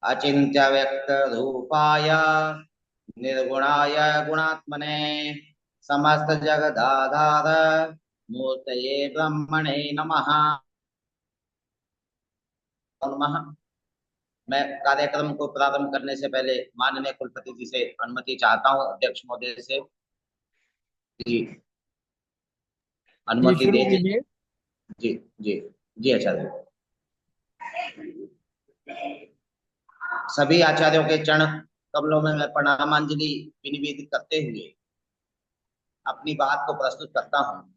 अचिंत्य व्यक्त रूपाय निर्गुणाय गुणात्मने समस्त जगदाधार मूर्तये ब्रह्मणे नमः। नमः। मैं कार्यक्रम को प्रारंभ करने से पहले माननीय कुलपति जी से अनुमति चाहता हूं, अध्यक्ष महोदय से। जी, जी अनुमति शुरू दे कीजिए। जी जी जी आचार्य। सभी आचार्यों के चरण कमलों में मैं प्रणामांजलि विनिवेदित करते हुए अपनी बात को प्रस्तुत करता हूँ।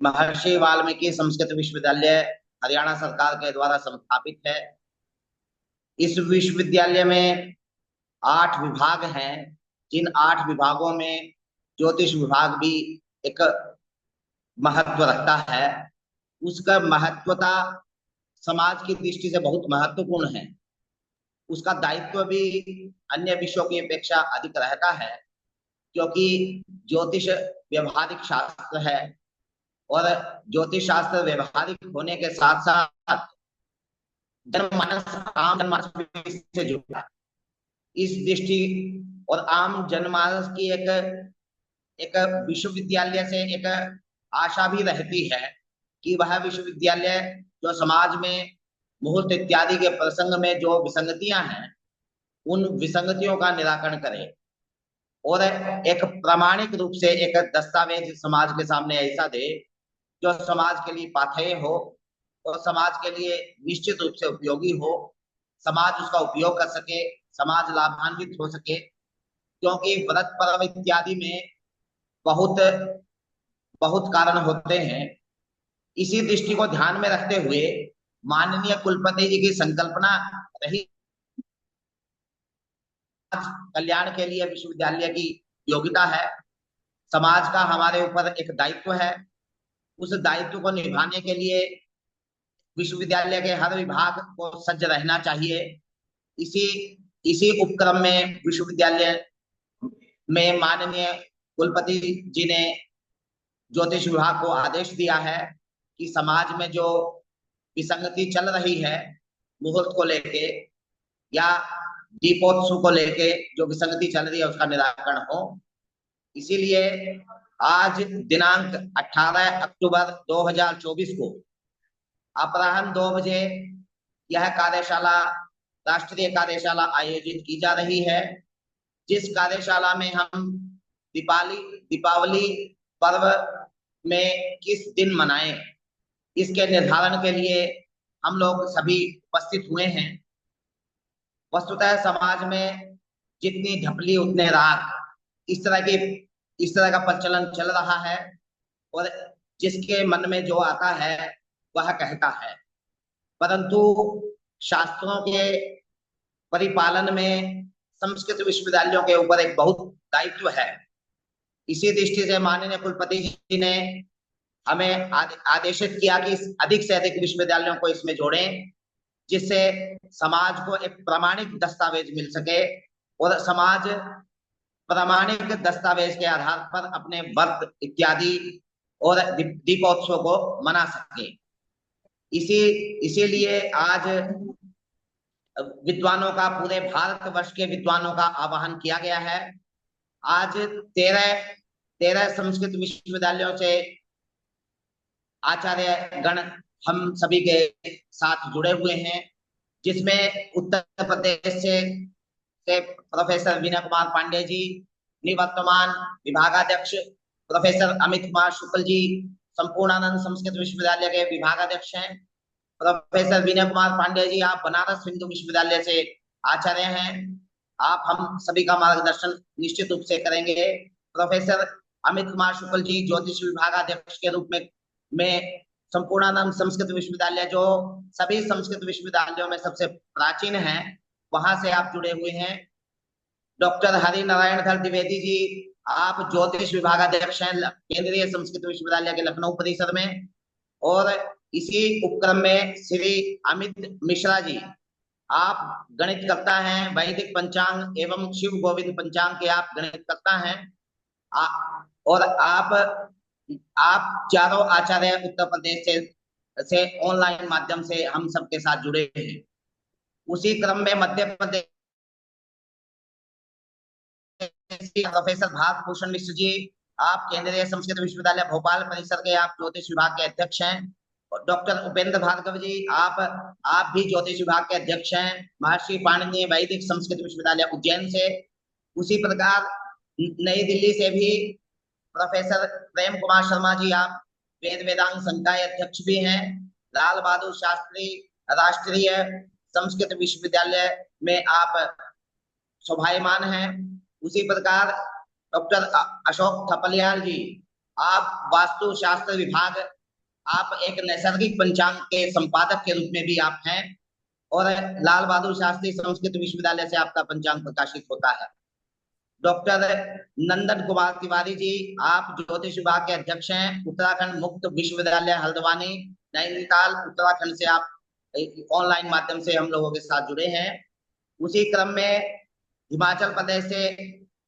महर्षि वाल्मीकि संस्कृत विश्वविद्यालय हरियाणा सरकार के द्वारा संस्थापित है। इस विश्वविद्यालय में 8 विभाग हैं, जिन 8 विभागों में ज्योतिष विभाग भी एक महत्व रखता है। उसका महत्वता समाज की दृष्टि से बहुत महत्वपूर्ण है। उसका दायित्व भी अन्य विषयों की अपेक्षा अधिक रहता है, क्योंकि ज्योतिष व्यवहारिक शास्त्र है और ज्योतिष शास्त्र व्यवहारिक होने के साथ साथ जनमानस आम जनमानस से जुड़ा है। इस दृष्टि और आम जनमानस की एक एक विश्वविद्यालय से एक आशा भी रहती है कि वह विश्वविद्यालय जो समाज में मुहूर्त इत्यादि के प्रसंग में जो विसंगतियां हैं, उन विसंगतियों का निराकरण करे और एक प्रामाणिक रूप से एक दस्तावेज समाज के सामने ऐसा दे जो समाज के लिए पाथेय हो और समाज के लिए निश्चित रूप से उपयोगी हो, समाज उसका उपयोग कर सके, समाज लाभान्वित हो सके। क्योंकि व्रत पर्व इत्यादि में बहुत बहुत कारण होते हैं। इसी दृष्टि को ध्यान में रखते हुए माननीय कुलपति जी की संकल्पना रही कल्याण के लिए विश्वविद्यालय की योग्यता है। समाज का हमारे ऊपर एक दायित्व है। उस दायित्व को निभाने के लिए विश्वविद्यालय के हर विभाग को सज्ज रहना चाहिए। इसी इसी उपक्रम में विश्वविद्यालय में माननीय कुलपति जी ने ज्योतिष विभाग को आदेश दिया है कि समाज में जो विसंगति चल रही है मुहूर्त को लेके या दीपोत्सव को लेके जो विसंगति चल रही है उसका निराकरण हो। इसीलिए आज दिनांक 18 अक्टूबर 2024 को अपराह्न 2 बजे यह कार्यशाला राष्ट्रीय कार्यशाला आयोजित की जा रही है, जिस कार्यशाला में हम दीपावली पर्व में किस दिन मनाएं, इसके निर्धारण के लिए हम लोग सभी उपस्थित हुए हैं। वस्तुतः समाज में जितनी ढपली उतने राग, इस तरह का प्रचलन चल रहा है और जिसके मन में जो आता है वह कहता है, परंतु शास्त्रों के परिपालन में संस्कृत विश्वविद्यालयों के ऊपर एक बहुत दायित्व है। इसी दृष्टि से माननीय कुलपति जी ने हमें आदेशित किया कि अधिक से अधिक विश्वविद्यालयों को इसमें जोड़ें, जिससे समाज को एक प्रामाणिक दस्तावेज मिल सके और समाज प्रामाणिक दस्तावेज के आधार पर अपने व्रत इत्यादि और दीपोत्सव को मना सके। इसीलिए आज विद्वानों का, पूरे भारतवर्ष के विद्वानों का आह्वान किया गया है। आज 13 संस्कृत विश्वविद्यालयों से आचार्य गण हम सभी के साथ जुड़े हुए हैं, जिसमें उत्तर प्रदेश से प्रोफेसर विनय कुमार पांडे जी, निवर्तमान विभागाध्यक्ष प्रोफेसर अमित कुमार शुक्ल जी संपूर्णानंद संस्कृत विश्वविद्यालय के विभागाध्यक्ष हैं। प्रोफेसर विनय कुमार पांडे जी आप बनारस हिंदू विश्वविद्यालय से आचार्य हैं। आप हम सभी का मार्गदर्शन निश्चित रूप से करेंगे। प्रोफेसर अमित कुमार शुक्ल जी ज्योतिष विभागाध्यक्ष के रूप में संपूर्णानंद संस्कृत विश्वविद्यालय, जो सभी संस्कृत विश्वविद्यालयों में सबसे प्राचीन है, वहां से आप जुड़े हुए हैं। डॉक्टर हरि नारायण धर द्विवेदी जी आप ज्योतिष विभागाध्यक्ष हैं केंद्रीय संस्कृत विश्वविद्यालय के लखनऊ परिसर में। और इसी उपक्रम में श्री अमित मिश्रा जी आप गणित करता हैं, वैदिक पंचांग एवं शिव गोविंद पंचांग के आप गणित करता हैं। और आप चारों आचार्य उत्तर प्रदेश से ऑनलाइन माध्यम से हम सबके साथ जुड़े हैं। उसी क्रम में मध्य प्रदेश प्रोफेसर भारत भूषण मिश्र जी, आप केंद्रीय संस्कृत विश्वविद्यालय भोपाल परिसर के आप ज्योतिष विभाग के अध्यक्ष हैं। और डॉक्टर उपेंद्र भार्गव जी, आप भी ज्योतिष विभाग के अध्यक्ष हैं, महर्षि पाणिनि वैदिक संस्कृत विश्वविद्यालय उज्जैन से। उसी प्रकार नई दिल्ली से भी प्रोफेसर प्रेम कुमार शर्मा जी, आप वेद वेदांग संकाय अध्यक्ष भी हैं। लाल बहादुर शास्त्री राष्ट्रीय संस्कृत विश्वविद्यालय में आप शोभायमान हैं। उसी प्रकार डॉक्टर अशोक थपलियाल जी, आप वास्तु शास्त्र विभाग, आप एक नैसर्गिक पंचांग के संपादक के रूप में भी आप हैं, और लाल बहादुर शास्त्री संस्कृत विश्वविद्यालय से आपका पंचांग प्रकाशित होता है। डॉक्टर नंदन कुमार तिवारी जी, आप ज्योतिष विभाग के अध्यक्ष हैं, उत्तराखंड मुक्त विश्वविद्यालय हल्द्वानी नैनीताल उत्तराखंड से आप ऑनलाइन माध्यम से हम लोगों के साथ जुड़े हैं। उसी क्रम में हिमाचल प्रदेश से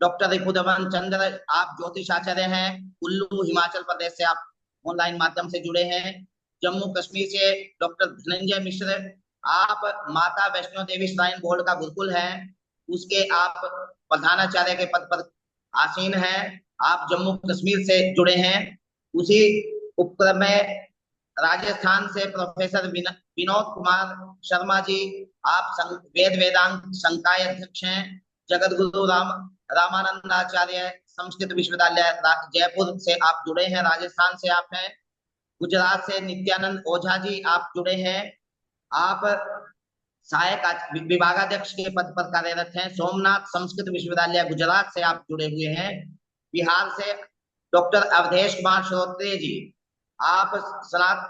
डॉक्टर रिपुदमन चंद्र, आप ज्योतिष आचार्य हैं, कुल्लू हिमाचल प्रदेश से आप ऑनलाइन माध्यम से जुड़े हैं। जम्मू कश्मीर से डॉक्टर धनंजय मिश्र, आप माता वैष्णो देवी श्राइन बोर्ड का गुरुकुल है, उसके आप प्रधानाचार्य के पद पर आसीन हैं, आप जम्मू कश्मीर से जुड़े हैं। उसी उपक्रम में राजस्थान से प्रोफेसर विनोद कुमार शर्मा जी, आप वेद वेदांत संकाय अध्यक्ष हैं, जगत गुरु रामानंद आचार्य संस्कृत विश्वविद्यालय जयपुर से आप जुड़े हैं, राजस्थान से आप हैं। गुजरात से नित्यानंद ओझा जी, आप जुड़े हैं, आप सहायक विभागाध्यक्ष के पद पर कार्यरत हैं, सोमनाथ संस्कृत विश्वविद्यालय गुजरात से आप जुड़े हुए हैं। बिहार से डॉक्टर अवधेश कुमार श्रोत्रिय जी, आप सनात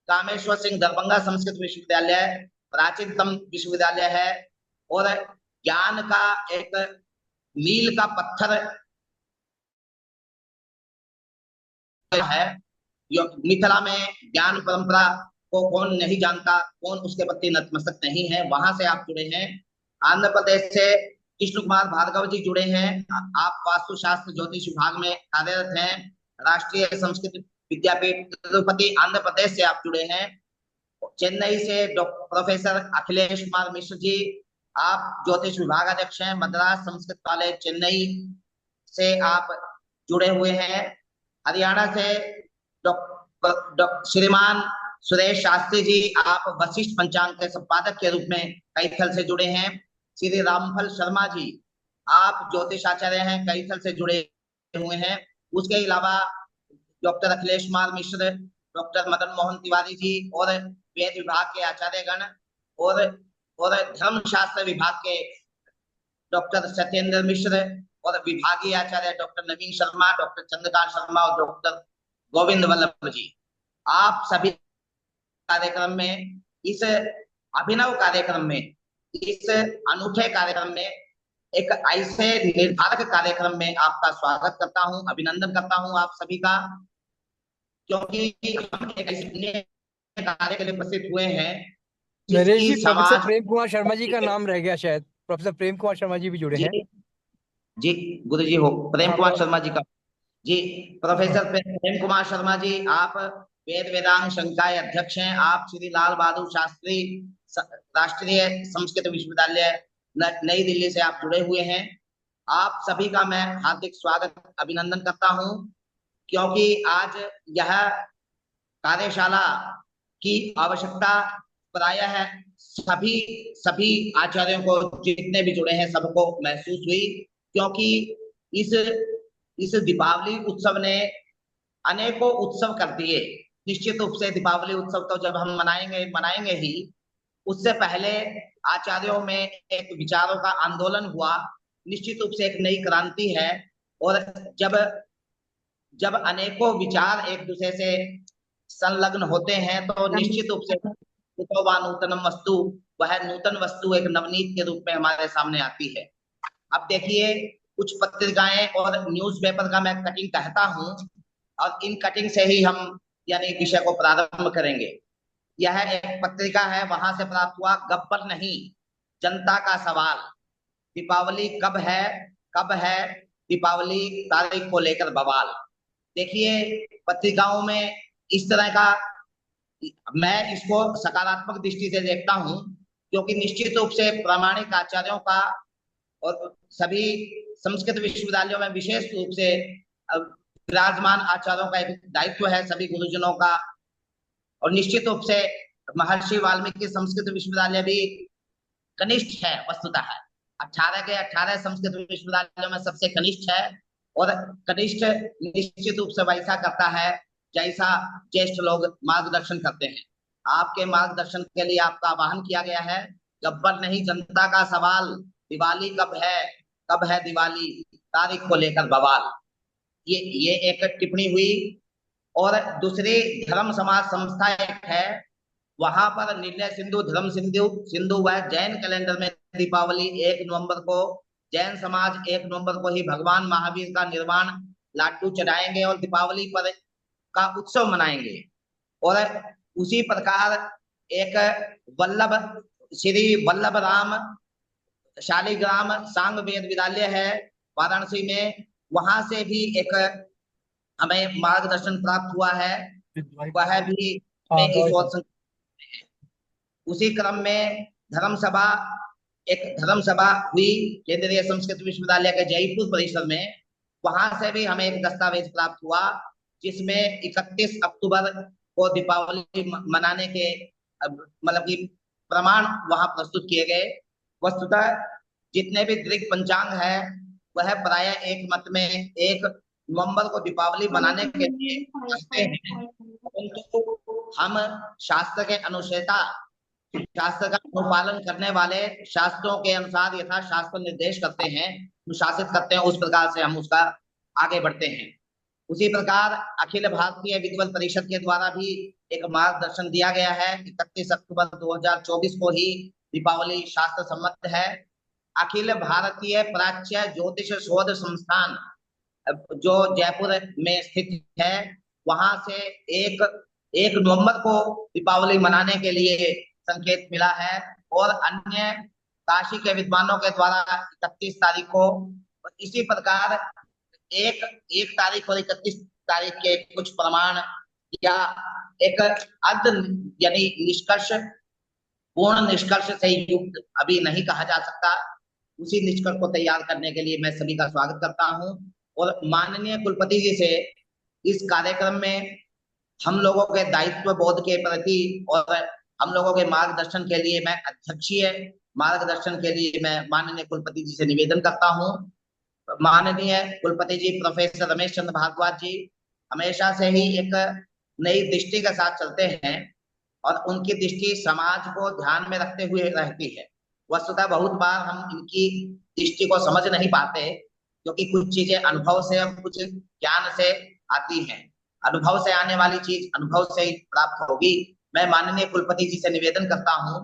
कामेश्वर सिंह दरभंगा संस्कृत विश्वविद्यालय प्राचीनतम विश्वविद्यालय है और ज्ञान का एक मील का पत्थर है। मिथिला में ज्ञान परंपरा को कौन नहीं जानता, कौन उसके प्रति नतमस्तक नहीं है, वहां से आप जुड़े हैं। आंध्र प्रदेश से कृष्ण कुमार भार्गव जी जुड़े हैं, आप वास्तुशास्त्र ज्योतिष विभाग में कार्यरत हैं, राष्ट्रीय संस्कृत विद्यापीठ तिरुपति आंध्र प्रदेश से आप जुड़े हैं। चेन्नई से प्रोफेसर अखिलेश कुमार मिश्र जी, आप ज्योतिष विभाग अध्यक्ष हैं, मद्रास संस्कृत कॉलेज चेन्नई से आप जुड़े हुए हैं। हरियाणा से श्रीमान सुरेश शास्त्री जी, आप वशिष्ठ पंचांग के संपादक के रूप में कैथल से जुड़े हैं। श्री रामफल शर्मा जी, आप ज्योतिष आचार्य हैं, कैथल से जुड़े हुए हैं। उसके अलावा डॉक्टर अखिलेश कुमार मिश्र, डॉक्टर मदन मोहन तिवारी जी और वेद विभाग के आचार्यगण और धर्मशास्त्र विभाग के डॉक्टर सत्येंद्र मिश्र और विभागीय आचार्य डॉक्टर नवीन शर्मा, डॉक्टर चंद्रकांत शर्मा और डॉक्टर गोविंद वल्लभ जी, आप सभी कार्यक्रम में, इस अभिनव कार्यक्रम में, इस अनूठे कार्यक्रम में, एक ऐसे निर्धारक कार्यक्रम में आपका स्वागत करता हूं, अभिनंदन करता हूं आप सभी का, क्योंकि हम एक ऐसे कार्य के लिए उपस्थित हुए हैं नरेश जी, जिसकी प्रोफेसर समाज प्रेम कुमार शर्मा जी का नाम रह गया शायद। प्रोफेसर प्रेम कुमार शर्मा जी भी जुड़े हैं। जी गुरु जी हो, प्रेम हाँ, कुमार शर्मा जी का जी। प्रोफेसर हाँ। प्रेम कुमार शर्मा जी, आप वेद वेदांग संकाय अध्यक्ष हैं, आप श्री लाल बहादुर शास्त्री राष्ट्रीय संस्कृत विश्वविद्यालय नई दिल्ली से आप जुड़े हुए हैं। आप सभी का मैं हार्दिक स्वागत अभिनंदन करता हूं, क्योंकि आज यह कार्यशाला की आवश्यकता प्रायः सभी सभी आचार्यों को, जितने भी जुड़े हैं, सबको महसूस हुई, क्योंकि इस इस दीपावली उत्सव ने अनेकों उत्सव कर दिए। निश्चित रूप से दीपावली उत्सव तो जब हम मनाएंगे ही, उससे पहले आचार्यों में एक विचारों का आंदोलन हुआ, निश्चित रूप से एक नई क्रांति है। और जब जब अनेकों विचार एक दूसरे से संलग्न होते हैं तो निश्चित रूप से नूतनम वस्तु, वह नूतन वस्तु एक नवनीत के रूप में हमारे सामने आती है। अब देखिए, कुछ पत्रिकाएं और न्यूज़पेपर का मैं कटिंग कहता हूं, और इन कटिंग से ही हम यानी विषय को प्रारंभ करेंगे। यह एक पत्रिका है, वहां से प्राप्त हुआ, गब्बर नहीं जनता का सवाल, दीपावली कब है, कब है, दीपावली तारीख को लेकर बवाल। देखिए, पत्रिकाओं में इस तरह का, मैं इसको सकारात्मक दृष्टि से देखता हूं, क्योंकि निश्चित रूप से प्रामाणिक आचार्यों का और सभी संस्कृत विश्वविद्यालयों में विशेष रूप से विराजमान आचार्यों का एक दायित्व है, सभी गुरुजनों का। और निश्चित रूप से महर्षि वाल्मीकि संस्कृत विश्वविद्यालय भी कनिष्ठ है वस्तुतः। 18 के 18 संस्कृत विश्वविद्यालयों में सबसे कनिष्ठ है। और कनिष्ठ निश्चित रूप से वैसा करता है जैसा ज्येष्ठ लोग मार्गदर्शन करते हैं। आपके मार्गदर्शन के लिए आपका आह्वान किया गया है। गब्बर नहीं जनता का सवाल, दिवाली कब है दिवाली, तारीख को लेकर बवाल। ये एक टिप्पणी हुई। और दूसरी धर्म समाज संस्था एक है, वहां पर निर्णय सिंधु धर्म सिंधु सिंधु वह जैन कैलेंडर में दीपावली 1 नवंबर को, जैन समाज 1 नवंबर को ही भगवान महावीर का निर्वाण लाडू चढ़ाएंगे और दीपावली पर का उत्सव मनाएंगे। और उसी प्रकार एक वल्लभ श्री वल्लभ राम शालिग्राम सांग वेद विद्यालय है वाराणसी में, वहां से भी एक हमें मार्गदर्शन प्राप्त हुआ है। वह भी हमें इस ओर। उसी क्रम में धर्म सभा, एक धर्म सभा हुई केंद्रीय संस्कृत विश्वविद्यालय के जयपुर परिसर में, वहां से भी हमें एक दस्तावेज प्राप्त हुआ, जिसमें 31 अक्टूबर को दीपावली मनाने के मतलब कि प्रमाण वहां प्रस्तुत किए गए। वस्तुतः जितने भी दृक पंचांग है वह प्राय एक मत में 1 नवंबर को दीपावली मनाने के लिए कहते हैं, परंतु हम शास्त्र के अनुशेषा, शास्त्र का अनुपालन करने वाले, शास्त्रों के अनुसार यथा शास्त्र निर्देश करते हैं, अनुशासित करते हैं, उस प्रकार से हम उसका आगे बढ़ते हैं। उसी प्रकार अखिल भारतीय विद्वत परिषद के द्वारा भी एक मार्गदर्शन दिया गया है। 31 अक्टूबर 2024 को ही दीपावली शास्त्र सम्मत है। अखिल भारतीय प्राच्य ज्योतिष शोध संस्थान जो जयपुर में स्थित है, वहां से एक नवंबर को दीपावली मनाने के लिए संकेत मिला है। और अन्य काशी के विद्वानों के द्वारा 31 तारीख को, इसी प्रकार एक तारीख और 31 तारीख के कुछ प्रमाण या एक अर्ध यानी निष्कर्ष, पूर्ण निष्कर्ष से युक्त अभी नहीं कहा जा सकता। उसी निष्कर्ष को तैयार करने के लिए मैं सभी का स्वागत करता हूं। और माननीय कुलपति जी से इस कार्यक्रम में हम लोगों के दायित्व बोध के प्रति और हम लोगों के मार्गदर्शन के लिए, मैं अध्यक्षीय मार्गदर्शन के लिए मैं माननीय कुलपति जी से निवेदन करता हूं। माननीय कुलपति जी प्रोफेसर रमेश चंद्र भारद्वाज जी हमेशा से ही एक नई दृष्टि के साथ चलते हैं और उनकी दृष्टि समाज को ध्यान में रखते हुए रहती है। वस्तुतः बहुत बार हम इनकी दृष्टि को समझ नहीं पाते, क्योंकि कुछ चीजें अनुभव से और कुछ ज्ञान से आती हैं। अनुभव से आने वाली चीज अनुभव से ही प्राप्त होगी। मैं माननीय कुलपति जी से निवेदन करता हूं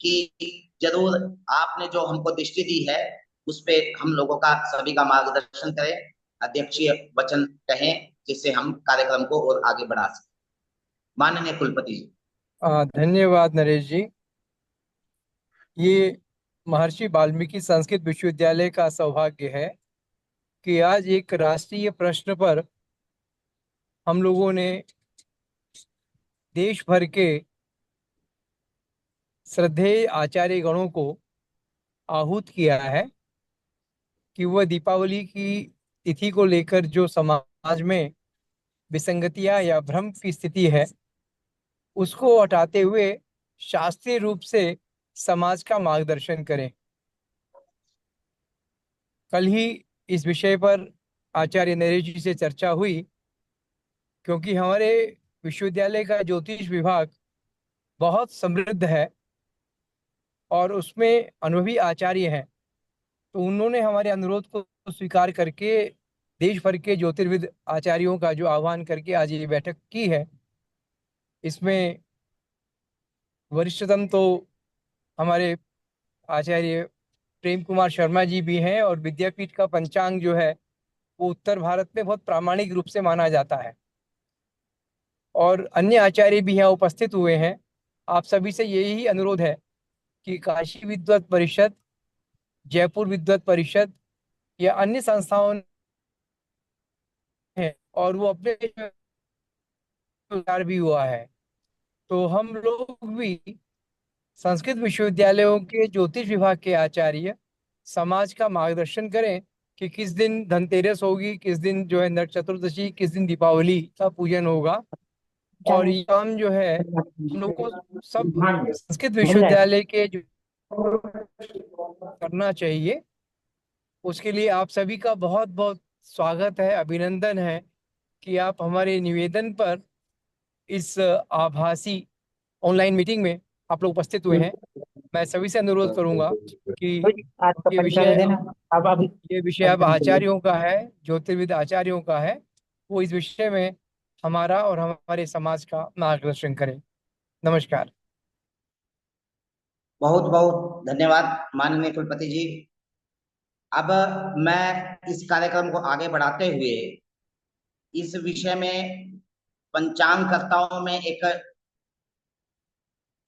कि जरूर आपने जो हमको दृष्टि दी है उस पे हम लोगों का सभी का मार्गदर्शन करें, अध्यक्षीय वचन कहें, जिससे हम कार्यक्रम को और आगे बढ़ा सकें। माननीय कुलपति जी। धन्यवाद नरेश जी। ये महर्षि वाल्मीकि संस्कृत विश्वविद्यालय का सौभाग्य है कि आज एक राष्ट्रीय प्रश्न पर हम लोगों ने देश भर के श्रद्धेय आचार्य गणों को आहूत किया है कि वह दीपावली की तिथि को लेकर जो समाज में विसंगतियां या भ्रम की स्थिति है उसको हटाते हुए शास्त्रीय रूप से समाज का मार्गदर्शन करें। कल ही इस विषय पर आचार्य नरेश जी से चर्चा हुई, क्योंकि हमारे विश्वविद्यालय का ज्योतिष विभाग बहुत समृद्ध है और उसमें अनुभवी आचार्य हैं, तो उन्होंने हमारे अनुरोध को स्वीकार करके देश भर के ज्योतिर्विद आचार्यों का जो आह्वान करके आज ये बैठक की है, इसमें वरिष्ठतम तो हमारे आचार्य प्रेम कुमार शर्मा जी भी हैं और विद्यापीठ का पंचांग जो है वो उत्तर भारत में बहुत प्रामाणिक रूप से माना जाता है और अन्य आचार्य भी यहाँ उपस्थित हुए हैं। आप सभी से यही अनुरोध है कि काशी विद्वत परिषद, जयपुर विद्वत परिषद या अन्य संस्थाओं और वो अपने भी हुआ है। तो हम लोग भी संस्कृत विश्वविद्यालयों के ज्योतिष विभाग के आचार्य समाज का मार्गदर्शन करें कि किस दिन धनतेरस होगी, किस दिन जो है नरक चतुर्दशी, किस दिन दीपावली का पूजन होगा। और ये काम जो है हम लोग को सब संस्कृत विश्वविद्यालय के जो करना चाहिए। उसके लिए आप सभी का बहुत बहुत स्वागत है, अभिनंदन है कि आप हमारे निवेदन पर इस आभासी ऑनलाइन मीटिंग में आप लोग उपस्थित हुए हैं। मैं सभी से अनुरोध करूंगा कि आज का ये परीक्षा दे विषय देना। अब ये विषय अब आचार्यों का है, ज्योतिर्विद आचार्यों का है। वो इस विषय में हमारा और हमारे समाज का मार्गदर्शन करें। नमस्कार। बहुत बहुत धन्यवाद माननीय कुलपति जी। अब मैं इस कार्यक्रम को आगे बढ़ाते हुए इस विषय में पंचांगकर्ताओं में एक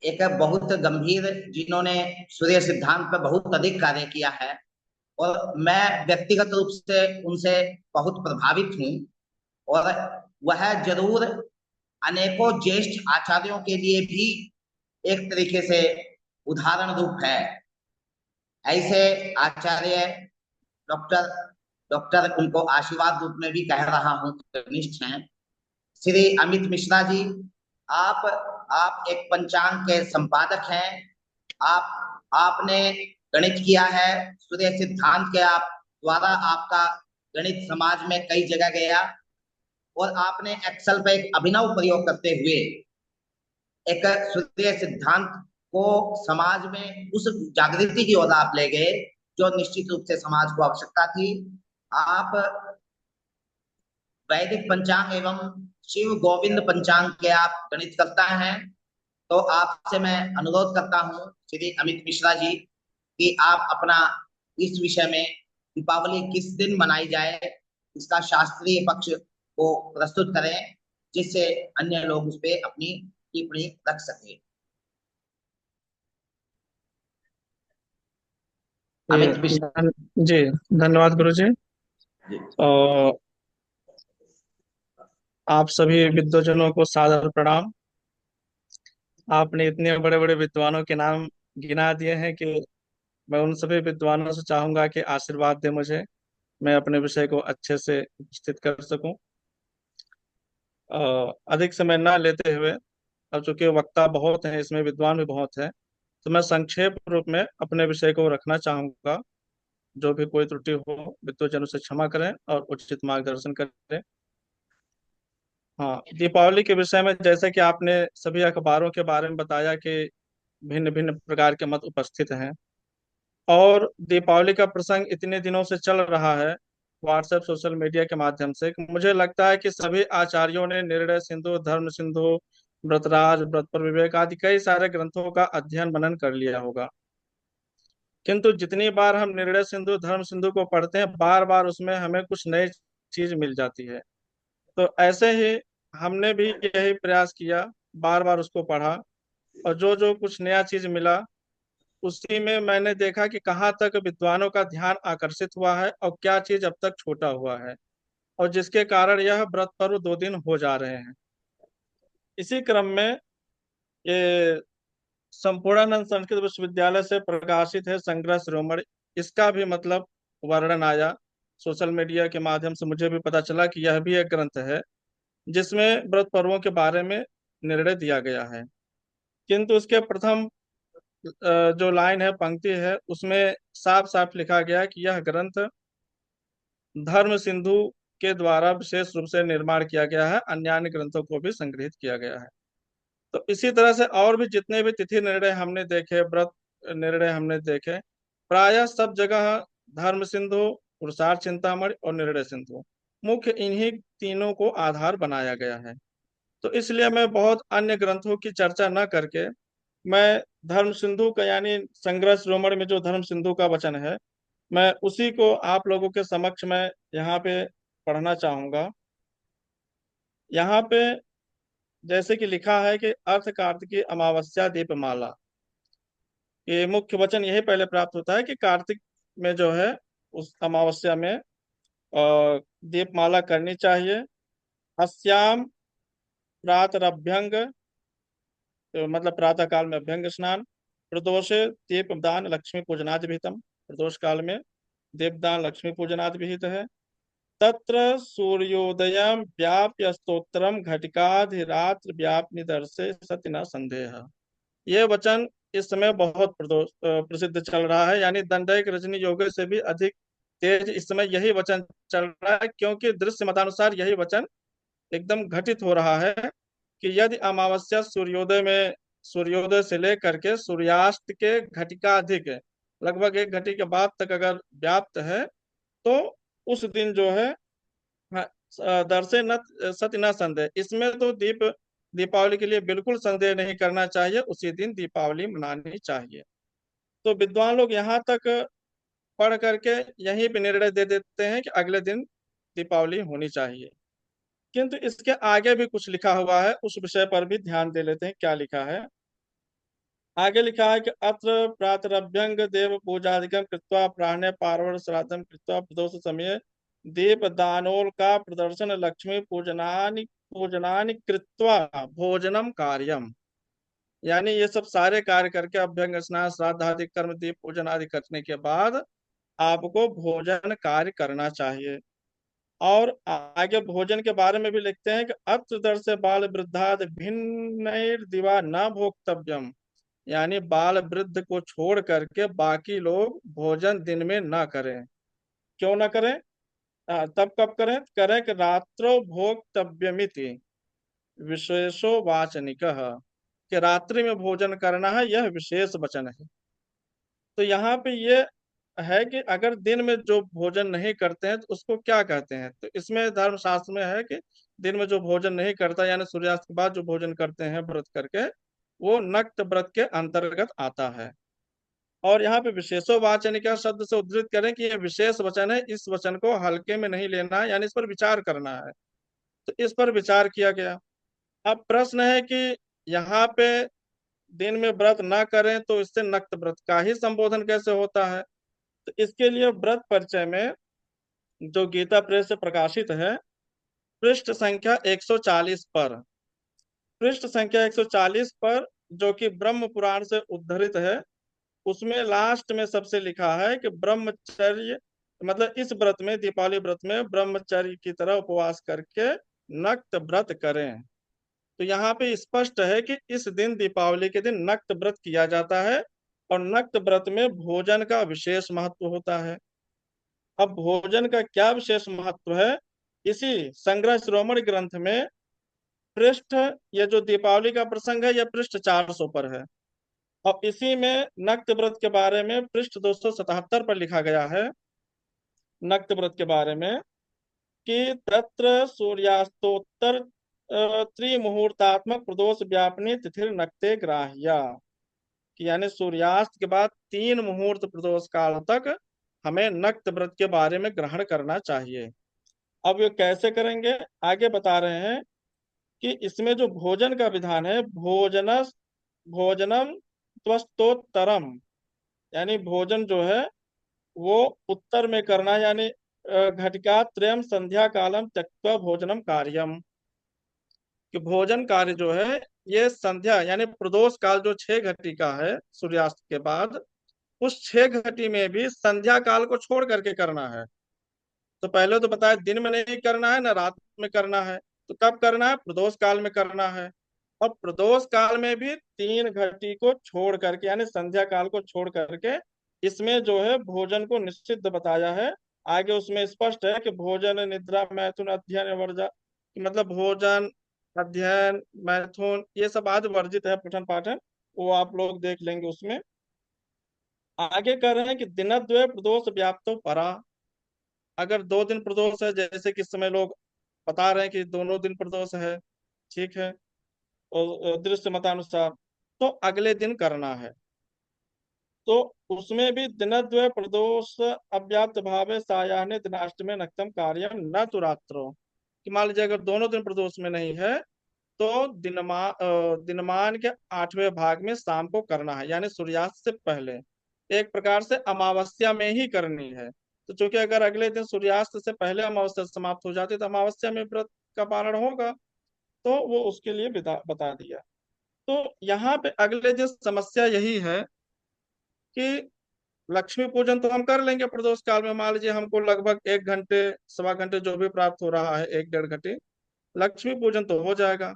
एक बहुत गंभीर, जिन्होंने सूर्य सिद्धांत पर बहुत अधिक कार्य किया है और मैं व्यक्तिगत रूप से उनसे बहुत प्रभावित हूँ, और वह जरूर अनेकों ज्येष्ठ आचार्यों के लिए भी एक तरीके से उदाहरण रूप है। ऐसे आचार्य डॉक्टर डॉक्टर उनको आशीर्वाद रूप में भी कह रहा हूँ, कनिष्ठ हैं, श्री अमित मिश्रा जी। आप आप एक पंचांग के संपादक हैं। आपने गणित किया है, सूर्य सिद्धांत के आप द्वारा आपका गणित समाज में कई जगह गया, और आपने एक्सेल पे एक अभिनव प्रयोग करते हुए एक सूर्य सिद्धांत को समाज में उस जागृति की ओर आप ले गए जो निश्चित रूप से समाज को आवश्यकता थी। आप वैदिक पंचांग एवं शिव गोविंद पंचांग के आप गणित करता हैं। तो आपसे मैं अनुरोध करता हूं श्री अमित मिश्रा जी कि आप अपना इस विषय में दीपावली किस दिन मनाई जाए इसका शास्त्रीय पक्ष को प्रस्तुत करें, जिससे अन्य लोग उस पर अपनी टिप्पणी रख सके। अमित मिश्रा जी, धन्यवाद गुरु जी। जी। और आप सभी विद्वजनों को सादर प्रणाम। आपने इतने बड़े बड़े विद्वानों के नाम गिना दिए हैं कि मैं उन सभी विद्वानों से चाहूंगा कि आशीर्वाद दे मुझे, मैं अपने विषय को अच्छे से उपस्थित कर सकूं। अधिक समय न लेते हुए, अब चूंकि वक्ता बहुत हैं इसमें, विद्वान भी बहुत हैं, तो मैं संक्षेप रूप में अपने विषय को रखना चाहूंगा। जो भी कोई त्रुटि हो विद्वजनों से क्षमा करें और उचित मार्गदर्शन करें। हाँ, दीपावली के विषय में जैसे कि आपने सभी अखबारों के बारे में बताया कि भिन्न भिन्न प्रकार के मत उपस्थित हैं, और दीपावली का प्रसंग इतने दिनों से चल रहा है व्हाट्सएप सोशल मीडिया के माध्यम से, कि मुझे लगता है कि सभी आचार्यों ने निर्णय सिंधु, धर्म सिंधु, व्रतराज, व्रत पर विवेक आदि कई सारे ग्रंथों का अध्ययन मनन कर लिया होगा। किंतु जितनी बार हम निर्णय सिंधु, धर्म सिंधु को पढ़ते हैं, बार बार उसमें हमें कुछ नई चीज मिल जाती है। तो ऐसे ही हमने भी यही प्रयास किया, बार बार उसको पढ़ा, और जो जो कुछ नया चीज मिला उसी में मैंने देखा कि कहाँ तक विद्वानों का ध्यान आकर्षित हुआ है और क्या चीज अब तक छूटा हुआ है, और जिसके कारण यह व्रत पर्व 2 दिन हो जा रहे हैं। इसी क्रम में ये संपूर्णानंद संस्कृत विश्वविद्यालय से प्रकाशित है संग्रह शिरोमणि, इसका भी मतलब वर्णन आया सोशल मीडिया के माध्यम से, मुझे भी पता चला कि यह भी एक ग्रंथ है जिसमें व्रत पर्वों के बारे में निर्णय दिया गया है। किंतु उसके प्रथम जो लाइन है, पंक्ति है, उसमें साफ साफ लिखा गया है कि यह ग्रंथ धर्म सिंधु के द्वारा विशेष रूप से निर्माण किया गया है, अन्य ग्रंथों को भी संग्रहित किया गया है। तो इसी तरह से और भी जितने भी तिथि निर्णय हमने देखे, व्रत निर्णय हमने देखे, प्रायः सब जगह धर्म सिंधु, पुरुषार्थ चिंतामणि और निर्णय सिंधु मुख्य इन्हीं तीनों को आधार बनाया गया है। तो इसलिए मैं बहुत अन्य ग्रंथों की चर्चा न करके मैं धर्म सिंधु का, यानी संग्रह शिरोमणि में जो धर्म सिंधु का वचन है, मैं उसी को आप लोगों के समक्ष में यहाँ पे पढ़ना चाहूंगा। यहाँ पे जैसे कि लिखा है कि अर्थ कार्तिकी अमावस्या दीपमाला, ये मुख्य वचन यही पहले प्राप्त होता है कि कार्तिक में जो है उस अमावस्या में दीपमाला करनी चाहिए। अस्याम प्रातरभ्यंग, तो मतलब प्रातः काल में अभ्यंग स्नान, प्रदोषे दीपदान लक्ष्मी पूजनादि विहितम, प्रदोष काल में दीपदान लक्ष्मी पूजनादि विहित है। तत्र सूर्योदय व्याप्य स्तोत्रम घटिकाधिरात्र व्याप्य दर्शे सत्य न संदेह। ये वचन इस समय बहुत प्रसिद्ध चल रहा है, यानी दंडक रजनी योग से भी अधिक तेज इस समय यही वचन चल रहा है, क्योंकि दृश्य मतानुसार यही वचन एकदम घटित हो रहा है कि यदि अमावस्या सूर्योदय से लेकर के सूर्यास्त के घटिकाधिक लगभग 1 घटी के बाद तक अगर व्याप्त है, तो उस दिन जो है हाँ, दर्शे न सत्य न संदेह, इसमें तो दीपावली के लिए बिल्कुल संदेह नहीं करना चाहिए, उसी दिन दीपावली मनानी चाहिए। तो विद्वान लोग यहाँ तक पढ़ करके यहीं पे निर्णय दे देते हैं कि अगले दिन दीपावली होनी चाहिए। किंतु इसके आगे भी कुछ लिखा हुआ है, उस विषय पर भी ध्यान दे लेते हैं। क्या लिखा है? आगे लिखा है कि अत्र प्रातरभ्यंग देव पूजादिकम कृत्वा प्राण्य पार्वण श्राद्धम कृत्वा प्रदोष समय दीप दानोल का प्रदर्शन लक्ष्मी पूजनानि पूजनानि कृत्वा भोजनम कार्यम। यानी ये सब सारे कार्य करके अभ्यंग स्नान श्राद्ध आदि कर्म दीप पूजन आदि करने के बाद आपको भोजन कार्य करना चाहिए। और आगे भोजन के बारे में भी लिखते हैं कि अत्र दर्श बाल वृद्धाद भिन्न दिवा न भोक्तव्यम, यानी बाल वृद्ध को छोड़ करके बाकी लोग भोजन दिन में न करें। क्यों न करें? तब कब करें? करें कि रात्रो भोक्तव्यमिति विशेषो वाचनिक, कि रात्रि में भोजन करना है, यह विशेष वचन है। तो यहाँ पे ये है कि अगर दिन में जो भोजन नहीं करते हैं तो उसको क्या कहते हैं? तो इसमें धर्मशास्त्र में है कि दिन में जो भोजन नहीं करता, यानी सूर्यास्त के बाद जो भोजन करते हैं व्रत करके, वो नक्त व्रत के अंतर्गत आता है। और यहाँ पे विशेषो वाचनिका शब्द से उद्धृत करें कि यह विशेष वचन है, इस वचन को हल्के में नहीं लेना है, यानी इस पर विचार करना है। तो इस पर विचार किया गया। अब प्रश्न है कि यहाँ पे दिन में व्रत ना करें तो इससे नक्त व्रत का ही संबोधन कैसे होता है? तो इसके लिए व्रत परिचय में जो गीता प्रेस से प्रकाशित है, पृष्ठ संख्या 140 पर, पृष्ठ संख्या 140 पर जो कि ब्रह्म पुराण से उद्धृत है, उसमें लास्ट में सबसे लिखा है कि ब्रह्मचर्य, मतलब इस व्रत में, दीपावली व्रत में ब्रह्मचर्य की तरह उपवास करके नक्त व्रत करें। तो यहाँ पे स्पष्ट है कि इस दिन दीपावली के दिन नक्त व्रत किया जाता है, और नक्त व्रत में भोजन का विशेष महत्व होता है। अब भोजन का क्या विशेष महत्व है? इसी संग्रह शिरोमणि ग्रंथ में पृष्ठ, ये जो दीपावली का प्रसंग है, यह पृष्ठ 400 पर है। और इसी में नक्त व्रत के बारे में पृष्ठ 277 पर लिखा गया है, नक्त व्रत के बारे में, कि तत्र सूर्यास्तोत्तर त्रिमुहूर्तात्मक प्रदोष व्यापनी तिथिर नक्ते ग्राह्या, कि यानी सूर्यास्त के बाद 3 मुहूर्त प्रदोष काल तक हमें नक्त व्रत के बारे में ग्रहण करना चाहिए। अब ये कैसे करेंगे आगे बता रहे हैं कि इसमें जो भोजन का विधान है, भोजनम त्वस्तोत्तरम, यानी भोजन जो है वो उत्तर में करना, यानी घटिका त्रयम संध्या कालम त्यक्त्वा भोजनम कार्यम, कि भोजन कार्य जो है ये संध्या यानी प्रदोष काल जो 6 घटी का है सूर्यास्त के बाद, उस 6 घटी में भी संध्या काल को छोड़ करके करना है। तो पहले तो बताया दिन में नहीं करना है ना रात में करना है, तो कब करना है? प्रदोष काल में करना है। और प्रदोष काल में भी 3 घटी को छोड़ करके, यानी संध्या काल को छोड़ करके, इसमें जो है भोजन को निषिद्ध बताया है। आगे उसमें स्पष्ट है कि भोजन निद्रा मैथुन अध्ययन वर्जा, मतलब भोजन अध्ययन मैथुन ये सब आदि वर्जित है, पठन पाठन, वो आप लोग देख लेंगे उसमें। आगे कह रहे हैं कि दिनद्वय प्रदोष व्याप्तो परा, अगर 2 दिन प्रदोष है, जैसे कि इस समय लोग बता रहे हैं कि दोनों दिन प्रदोष है, ठीक है, और दृश्य मतानुसार, तो अगले दिन करना है। तो उसमें भी दिनद्वय प्रदोष अव्याप्त भावे सायाहने दिनाष्टमे नक्तम कार्यम न तो रात्रो, कि मान लीजिए अगर दोनों दिन प्रदोष में नहीं है तो दिनमान के 8वें भाग में शाम को करना है, यानी सूर्यास्त से पहले, एक प्रकार से अमावस्या में ही करनी है। तो चूंकि अगर अगले दिन सूर्यास्त से पहले अमावस्या समाप्त हो जाती है तो अमावस्या में व्रत का पारण होगा, तो वो उसके लिए बता दिया। तो यहाँ पे अगले दिन समस्या यही है कि लक्ष्मी पूजन तो हम कर लेंगे प्रदोष काल में, मान लीजिए हमको लगभग 1 घंटे 1.25 घंटे जो भी प्राप्त हो रहा है, 1-1.5 घंटे लक्ष्मी पूजन तो हो जाएगा।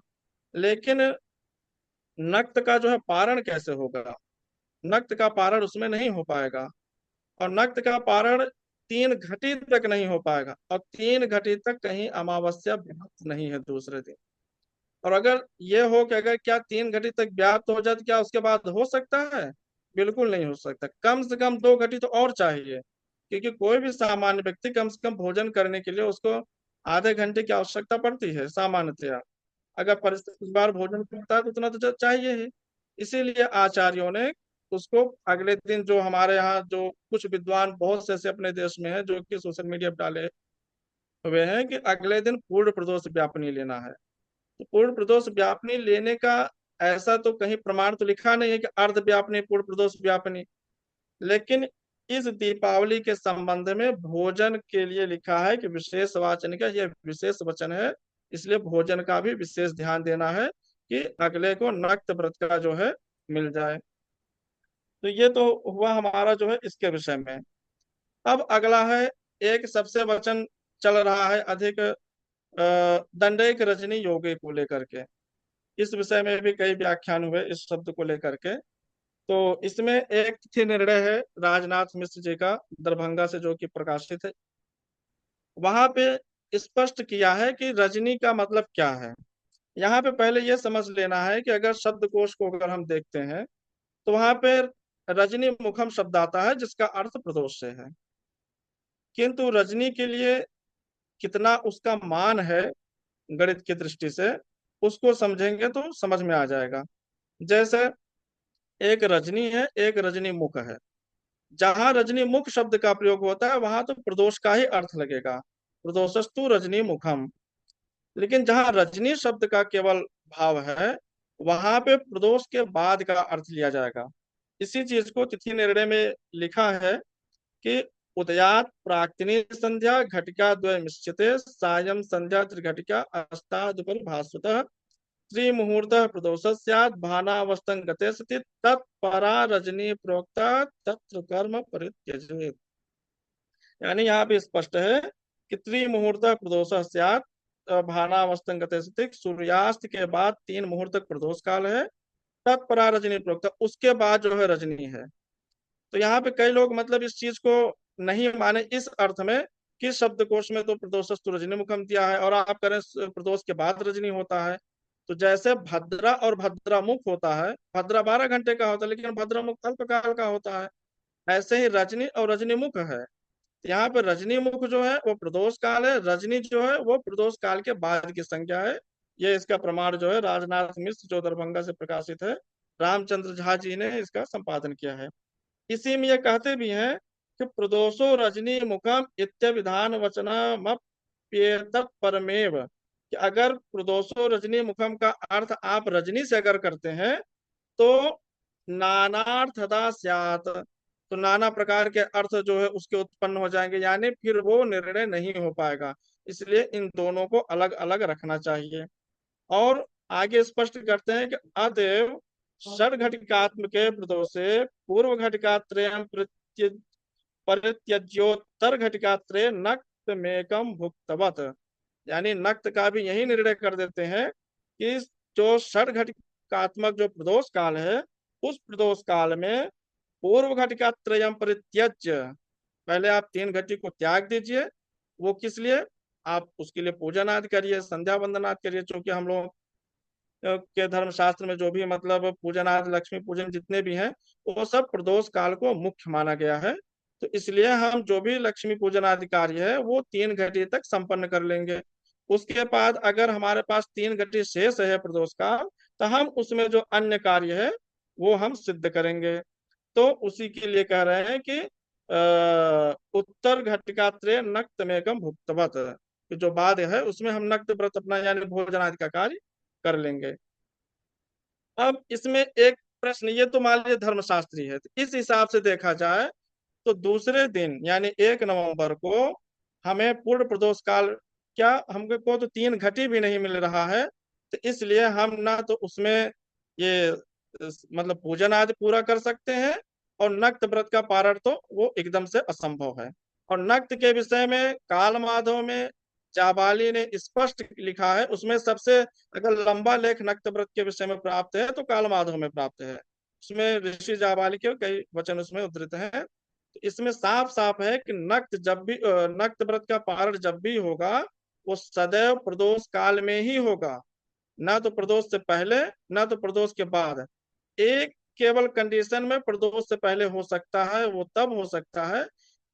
लेकिन नक्त का जो है पारण कैसे होगा? नक्त का पारण उसमें नहीं हो पाएगा, और नक्त का पारण 3 घटी तक नहीं हो पाएगा, और 3 घटी तक कहीं अमावस्या व्याप्त नहीं है दूसरे दिन। और अगर ये हो कि अगर क्या 3 घटी तक व्याप्त हो जाए तो क्या उसके बाद हो सकता है? बिल्कुल नहीं हो सकता। कम से कम 2 घटी तो और चाहिए, क्योंकि कोई भी सामान्य व्यक्ति कम से कम भोजन करने के लिए उसको आधे घंटे की आवश्यकता पड़ती है सामान्यतया। अगर परिस्थिति बार भोजन करता है तो उतना तो चाहिए ही। इसीलिए आचार्यों ने उसको अगले दिन, जो हमारे यहाँ जो कुछ विद्वान बहुत से ऐसे अपने देश में है जो कि सोशल मीडिया पर डाले हुए हैं कि अगले दिन पूर्ण प्रदोष व्यापनी लेना है। तो पूर्ण प्रदोष व्यापनी लेने का ऐसा तो कहीं प्रमाण तो लिखा नहीं है कि अर्ध व्यापनी पूर्ण प्रदोष व्यापनी, लेकिन इस दीपावली के संबंध में भोजन के लिए लिखा है कि विशेष वाचन का यह विशेष वचन है, इसलिए भोजन का भी विशेष ध्यान देना है कि अगले को नक्त व्रत का जो है मिल जाए। तो ये तो हुआ हमारा जो है इसके विषय में। अब अगला है, एक सबसे वचन चल रहा है अधिक, दंडैक रजनी योगे को लेकर के। इस विषय में भी कई व्याख्यान हुए इस शब्द को लेकर के। तो इसमें एक तिथि निर्णय है राजनाथ मिश्र जी का, दरभंगा से, जो कि प्रकाशित है। वहां पे स्पष्ट किया है कि रजनी का मतलब क्या है। यहाँ पे पहले यह समझ लेना है कि अगर शब्दकोश को अगर हम देखते हैं तो वहां पे रजनी मुखम शब्द आता है जिसका अर्थ प्रदोष से है, किंतु रजनी के लिए कितना उसका मान है गणित की दृष्टि से, उसको समझेंगे तो समझ में आ जाएगा। जैसे एक रजनी है, एक रजनी मुख है। जहां रजनी मुख शब्द का प्रयोग होता है वहां तो प्रदोष का ही अर्थ लगेगा, प्रदोषस्तु रजनी मुखम। लेकिन जहां रजनी शब्द का केवल भाव है वहां पे प्रदोष के बाद का अर्थ लिया जाएगा। इसी चीज को तिथि निर्णय में लिखा है कि उदयात प्राक्तिनी संध्या घटिका द्वय मिश्चिते सायं संध्या त्रिघटिका अस्तादुपर भास्वतः त्रिमुहूर्त प्रदोष स्यात् भानावस्थं गते सति तत्परा रजनी प्रोक्ता तत्र कर्म परित्यजेत्। यानी यहाँ पे स्पष्ट है कि त्रिमुहूर्त प्रदोष स्यात्, भानावस्थं गते सति, सूर्यास्त के बाद 3 मुहूर्त तक प्रदोष काल है। तत्परा रजनी प्रोक्ता, उसके बाद जो है रजनी है। तो यहाँ पे कई लोग मतलब इस चीज को नहीं माने इस अर्थ में कि शब्दकोश में तो प्रदोषस्तु रजनी मुखम दिया है और आप करें प्रदोष के बाद रजनी होता है। तो जैसे भद्रा और भद्रामुख होता है, भद्रा 12 घंटे का होता है लेकिन भद्रामुख अल्पकाल का होता है, ऐसे ही रजनी और रजनी मुख है। तो यहाँ पे रजनी मुख जो है वो प्रदोष काल है, रजनी जो है वो प्रदोष काल के बाद की संज्ञा है। ये इसका प्रमाण जो है राजनाथ मिश्र जो दरभंगा से प्रकाशित है, रामचंद्र झा जी ने इसका संपादन किया है। इसी में ये कहते भी हैं कि प्रदोषो रजनी मुखम इत्यविधान वचनमप्येतत् परमेव, कि अगर प्रदोषो रजनी मुखम का अर्थ आप रजनी से अगर करते हैं तो नानार्थता स्यात्, तो नाना प्रकार के अर्थ जो है उसके उत्पन्न हो जाएंगे, यानी फिर वो निर्णय नहीं हो पाएगा। इसलिए इन दोनों को अलग अलग रखना चाहिए। और आगे स्पष्ट करते हैं कि अतएव षड घटिकात्मके प्रदोषे पूर्व घटिकात्रयं परित्यज्योत्तर घटिकात्रय नक्त मेकम भुक्तवत, यानी नक्त का भी यही निर्णय कर देते हैं कि जो षड घटिकात्मक जो प्रदोष काल है उस प्रदोष काल में पूर्व घटिकात्रयं परित्यज्य, पहले आप 3 घटी को त्याग दीजिए। वो किस लिए? आप उसके लिए पूजन आदि करिए, संध्या वंदन आदि करिए, क्योंकि हम लोग के धर्मशास्त्र में जो भी मतलब पूजन आदि लक्ष्मी पूजन जितने भी हैं वो सब प्रदोष काल को मुख्य माना गया है। तो इसलिए हम जो भी लक्ष्मी पूजन आदि कार्य है वो 3 घटी तक संपन्न कर लेंगे। उसके बाद अगर हमारे पास 3 घटी शेष है प्रदोष काल, तो हम उसमें जो अन्य कार्य है वो हम सिद्ध करेंगे। तो उसी के लिए कह रहे हैं कि उत्तर घटिकात्रय नक्त मेकम भुक्तवत, जो बाद है उसमें हम नक्त व्रत अपना यानी भोजन आदि का कार्य कर लेंगे। अब इसमें एक प्रश्न, ये तो मान लीजिए धर्मशास्त्री है, तो इस हिसाब से देखा जाए तो दूसरे दिन यानी 1 नवंबर को हमें पूर्ण प्रदोष काल क्या हमको तो 3 घटी भी नहीं मिल रहा है, तो इसलिए हम ना तो उसमें ये मतलब पूजन आदि पूरा कर सकते हैं, और नक्त व्रत का पारण तो वो एकदम से असंभव है। और नक्त के विषय में काल माधव में जाबाली ने स्पष्ट लिखा है, उसमें सबसे अगर लंबा लेख नक्त व्रत के विषय में प्राप्त है तो काल माधव में प्राप्त है। उसमें ऋषि जाबाली के कई वचन उसमें उद्धृत हैं। तो इसमें साफ साफ है कि नक्त जब भी नक्त व्रत का पारण जब भी होगा, वो सदैव प्रदोष काल में ही होगा, ना तो प्रदोष से पहले ना तो प्रदोष के बाद। एक केवल कंडीशन में प्रदोष से पहले हो सकता है, वो तब हो सकता है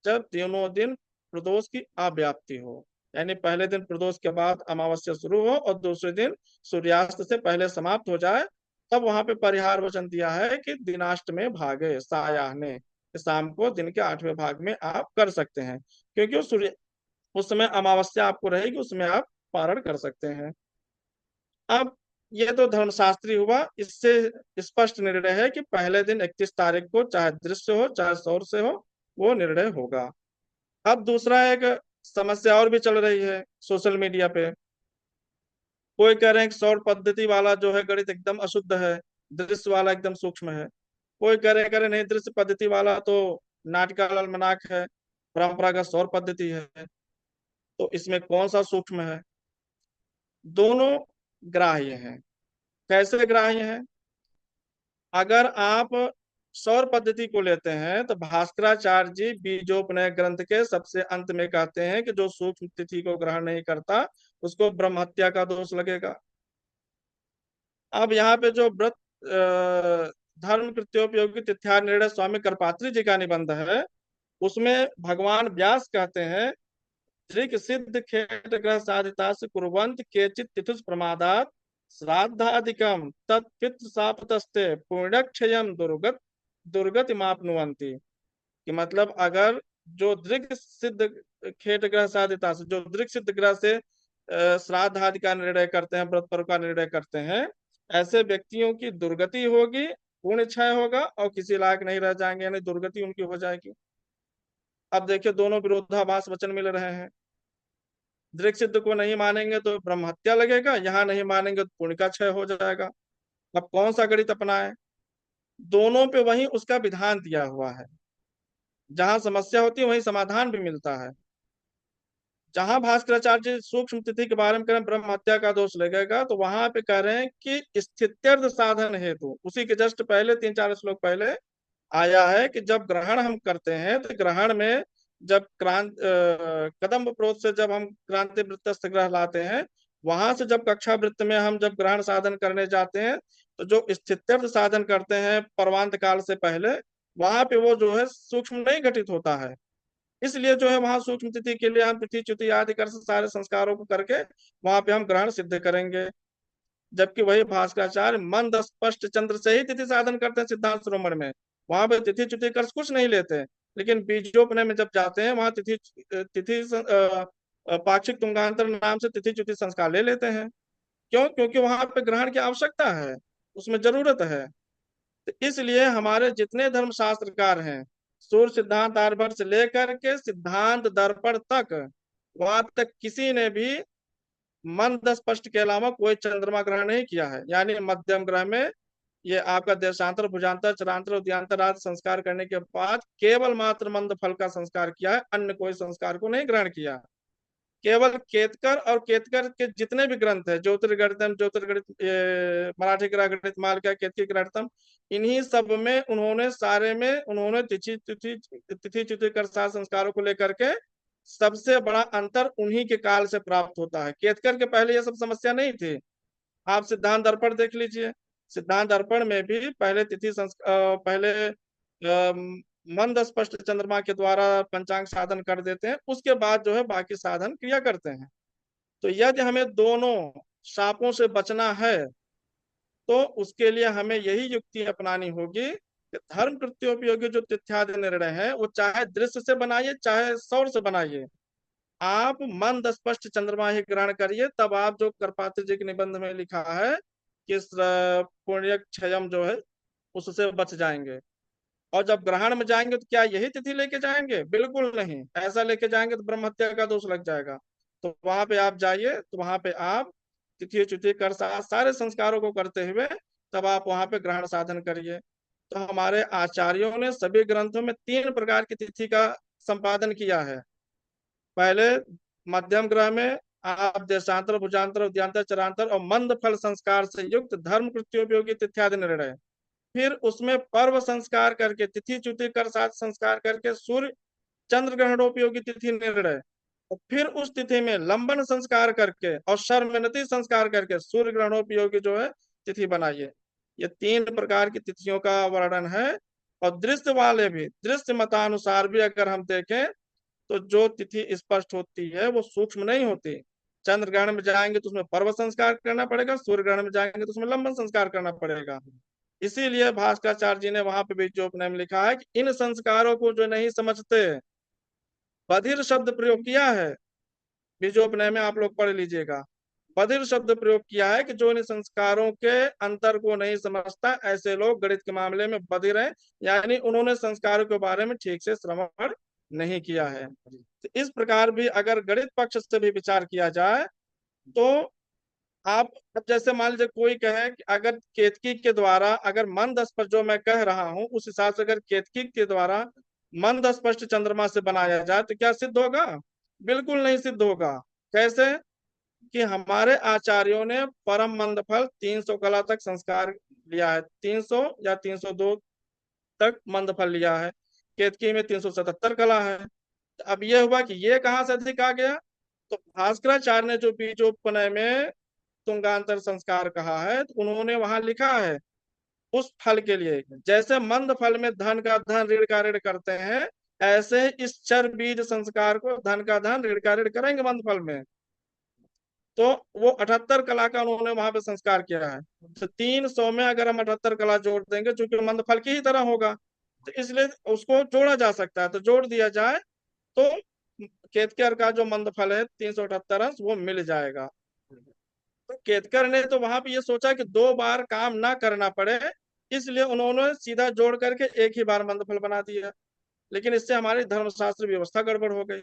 जब तीनों दिन प्रदोष की अव्याप्ति हो, यानी पहले दिन प्रदोष के बाद अमावस्या शुरू हो और दूसरे दिन सूर्यास्त से पहले समाप्त हो जाए, तब वहां पे परिहार वचन दिया है कि दिनाष्ट में भागे सायाहने, शाम को दिन के 8वें भाग में आप कर सकते हैं, क्योंकि उस समय अमावस्या आपको रहेगी, उसमें आप पारण कर सकते हैं। अब ये तो धर्मशास्त्री हुआ, इससे स्पष्ट निर्णय है कि पहले दिन 31 तारीख को चाहे दृश्य हो चाहे सौर से हो, वो निर्णय होगा। अब दूसरा एक समस्या और भी चल रही है सोशल मीडिया पे। कोई कह रहे हैं कि सौर पद्धति वाला जो है गणित एकदम अशुद्ध है, दृश्य वाला एकदम सूक्ष्म है। कोई कह रहे नहीं, दृश्य पद्धति वाला तो नाटकाल अलमनाक है, परंपरागत सौर पद्धति है। तो इसमें कौन सा सूक्ष्म है? दोनों ग्राह्य हैं। कैसे ग्राह्य हैं? अगर आप सौर पद्धति को लेते हैं तो भास्कराचार्य जी बीजोपनय ग्रंथ के सबसे अंत में कहते हैं कि जो सूक्ष्म तिथि को ग्रहण नहीं करता उसको ब्रह्म हत्या का दोष लगेगा। अब यहाँ पे जो व्रत धर्म कृत्योपयोगी तिथ्या निर्णय स्वामी करपात्री जी का निबंध है, उसमें भगवान व्यास कहते हैं, दृक् सिद्ध खेट ग्रह साधिता से कुर्वंत केचित तिथुस प्रमादात श्राद्धादिकम तत्पितृ शापतस्ते पुण्यक्षयम दुर्गति मापनुवंती। कि मतलब अगर जो दृक् सिद्ध खेट ग्रह साधिता से, जो दृक् सिद्ध ग्रह से श्राद्ध आदि का निर्णय करते हैं, व्रत पर्व का निर्णय करते हैं, ऐसे व्यक्तियों की दुर्गति होगी, पुण्य क्षय होगा और किसी लायक नहीं रह जाएंगे, यानी दुर्गति उनकी हो जाएगी। अब देखिए दोनों विरोधाभास वचन मिल रहे हैं। दृक् सिद्ध को नहीं मानेंगे तो ब्रह्म हत्या लगेगा, यहाँ नहीं मानेंगे तो पुण्य का क्षय हो जाएगा। अब कौन सा गणित अपनाए? दोनों पे वही उसका विधान दिया हुआ है, जहां समस्या होती है वहीं समाधान भी मिलता है। जहां भास्कराचार्य सूक्ष्म तिथि के बारे में करें ब्रह्म हत्या का दोष लगेगा, तो वहां पे कह रहे हैं कि स्थित्यर्थ साधन हेतु, उसी के जस्ट पहले 3-4 श्लोक पहले आया है कि जब ग्रहण हम करते हैं तो ग्रहण में जब कदम प्रोत से जब हम क्रांति वृत्तस्थ ग्रह लाते हैं, वहां से जब कक्षा वृत्त में हम जब ग्रहण साधन करने जाते हैं, तो जो स्थित्यर्थ साधन करते हैं पर्वांत काल से पहले, वहां पे वो जो है सूक्ष्म नहीं घटित होता है। इसलिए जो है वहां सूक्ष्म तिथि के लिए हम तिथि च्युति आदि कर सारे संस्कारों को करके वहां पे हम ग्रहण सिद्ध करेंगे। जबकि वही भास्कराचार्य मंद स्पष्ट चंद्र से ही तिथि साधन करते हैं सिद्धांत शिरोमणि में, वहां पे तिथि च्युति कर कुछ नहीं लेते। लेकिन बीजोपनय में जब जाते हैं वहां तिथि तिथि पाक्षिक तुंगांतर नाम से तिथि च्युति संस्कार ले लेते हैं। क्यों? क्योंकि वहां पे ग्रहण की आवश्यकता है, उसमें जरूरत है। तो इसलिए हमारे जितने धर्म शास्त्रकार हैं, सूर्य सिद्धांत आर्यभट्ट से लेकर के सिद्धांत दर्पण तक, वहां तक किसी ने भी मंद स्पष्ट के अलावा कोई चंद्रमा ग्रहण नहीं किया है। यानी मध्यम ग्रह में ये आपका देशांतर भुजांतर चरांतर उद्यांतर आदि संस्कार करने के बाद केवल मात्र मंद फल का संस्कार किया है, अन्य कोई संस्कार को नहीं ग्रहण किया। केवल केतकर और केतकर के जितने भी ग्रंथ है, ज्योतिर्गणितम, ज्योतिर्गणित, मराठी ग्रह गणित मालिका, केतकी गणितम, इन्हीं सब में उन्होंने सारे में उन्होंने तिथि तिथि कर संस्कारों को लेकर के सबसे बड़ा अंतर उन्हीं के काल से प्राप्त होता है। केतकर के पहले ये सब समस्या नहीं थी। आप सिद्धांत दर्पण देख लीजिए, सिद्धांत दर्पण में भी पहले पहले मंद स्पष्ट चंद्रमा के द्वारा पंचांग साधन कर देते हैं, उसके बाद जो है बाकी साधन क्रिया करते हैं। तो यदि हमें दोनों शापों से बचना है तो उसके लिए हमें यही युक्ति अपनानी होगी कि धर्म कृत्योपयोगी जो तिथ्यादि निर्णय है वो चाहे दृश्य से बनाइए चाहे सौर से बनाइए, आप मंद स्पष्ट चंद्रमा ही ग्रहण करिए, तब आप जो करपात्री जी के निबंध में लिखा है कि पुण्य क्षयम जो है उससे बच जाएंगे। और जब ग्रहण में जाएंगे तो क्या यही तिथि लेके जाएंगे? बिल्कुल नहीं। ऐसा लेके जाएंगे तो ब्रह्म हत्या का दोष लग जाएगा। तो वहां पे आप जाइए, तो वहां पे आप तिथि च्युति कर सारे संस्कारों को करते हुए तब आप वहां पे ग्रहण साधन करिए। तो हमारे आचार्यों ने सभी ग्रंथों में 3 प्रकार की तिथि का संपादन किया है। पहले मध्यम ग्रह में आप देशांतर, भुजांतर, उद्यांतर, चरांतर और मंद फल संस्कार से युक्त धर्म कृत्योपयोगी तिथ्यादि निर्णय। फिर उसमें पर्व संस्कार करके, तिथि च्युति कर साथ संस्कार करके सूर्य चंद्र ग्रहणोपयोगी तिथि निर्णय, और फिर उस तिथि में लंबन संस्कार करके और शर्मनति संस्कार करके सूर्य ग्रहणोपयोगी जो है तिथि बनाइए। ये 3 प्रकार की तिथियों का वर्णन है। और दृश्य वाले भी, दृश्य मतानुसार भी अगर हम देखें तो जो तिथि स्पष्ट होती है वो सूक्ष्म नहीं होती। चंद्र ग्रहण में जाएंगे तो उसमें पर्व संस्कार करना पड़ेगा, सूर्य ग्रहण में जाएंगे तो उसमें लंबन संस्कार करना पड़ेगा। इसीलिए भास्कराचार्य जी ने वहां पे बीजोपनय में लिखा है कि इन संस्कारों को जो नहीं समझते, बधिर शब्द प्रयोग किया है बीजोपनय में, आप लोग पढ़ लीजिएगा। बधिर शब्द प्रयोग किया है कि जो इन संस्कारों के अंतर को नहीं समझता, ऐसे लोग गणित के मामले में बधिर हैं, यानी उन्होंने संस्कारों के बारे में ठीक से श्रवण नहीं किया है। तो इस प्रकार भी अगर गणित पक्ष से भी विचार किया जाए तो आप, अब जैसे मान लीजिए कोई कहे कि अगर केतकी के द्वारा अगर मंद स्पष्ट जो मैं कह रहा हूं उस हिसाब से अगर केतकी के द्वारा मंद स्पष्ट चंद्रमा से बनाया जाए तो क्या सिद्ध होगा? बिल्कुल नहीं सिद्ध होगा। कैसे? कि हमारे आचार्यों ने परम मंद फल 300 कला तक संस्कार लिया है, 300 या 302 तक मंद फल लिया है। केतकी में 377 कला है। तो अब यह हुआ कि ये कहाँ से अधिक आ गया? तो भास्कराचार्य ने जो बीजोपनय में तुंगांतर संस्कार कहा है तो उन्होंने वहां लिखा है उस फल के लिए, जैसे मंद फल में धन का धन ऋण का ऋण करते हैं, ऐसे इस चर बीज संस्कार को धन का धन ऋण का ऋण करेंगे मंद फल में। तो वो 78 कला का उन्होंने वहां पे संस्कार किया है। तो 300 में अगर हम 78 कला जोड़ देंगे, चूंकि मंद फल की ही तरह होगा, तो इसलिए उसको जोड़ा जा सकता है। तो जोड़ दिया जाए तो केतकर का जो मंद फल है 378 अंश वो मिल जाएगा। तो केतकर ने तो वहां पे ये सोचा कि 2 बार काम ना करना पड़े, इसलिए उन्होंने सीधा जोड़ करके एक ही बार मंदफल बना दिया। लेकिन इससे हमारी धर्मशास्त्र व्यवस्था गड़बड़ हो गई।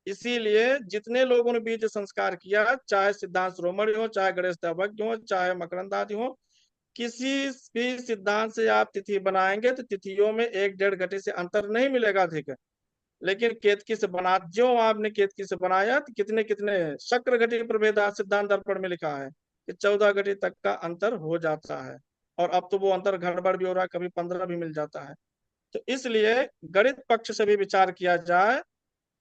इसीलिए जितने लोगों ने बीज संस्कार किया, चाहे सिद्धांत शिरोमणि हो, चाहे गणेश दैवज्ञ हो, चाहे मकरंद आदि हो, किसी भी सिद्धांत से आप तिथि बनाएंगे तो तिथियों में 1-1.5 घटी से अंतर नहीं मिलेगा अधिक। लेकिन केतकी से बना, जो आपने केतकी से बनाया तो कितने कितने शक्र घटी प्रभेद सिद्धांत दर्पण में लिखा है कि 14 घटी तक का अंतर हो जाता है। और अब तो वो अंतर गड़बड़ भी हो रहा है, कभी 15 भी मिल जाता है। तो इसलिए गणित पक्ष से भी विचार किया जाए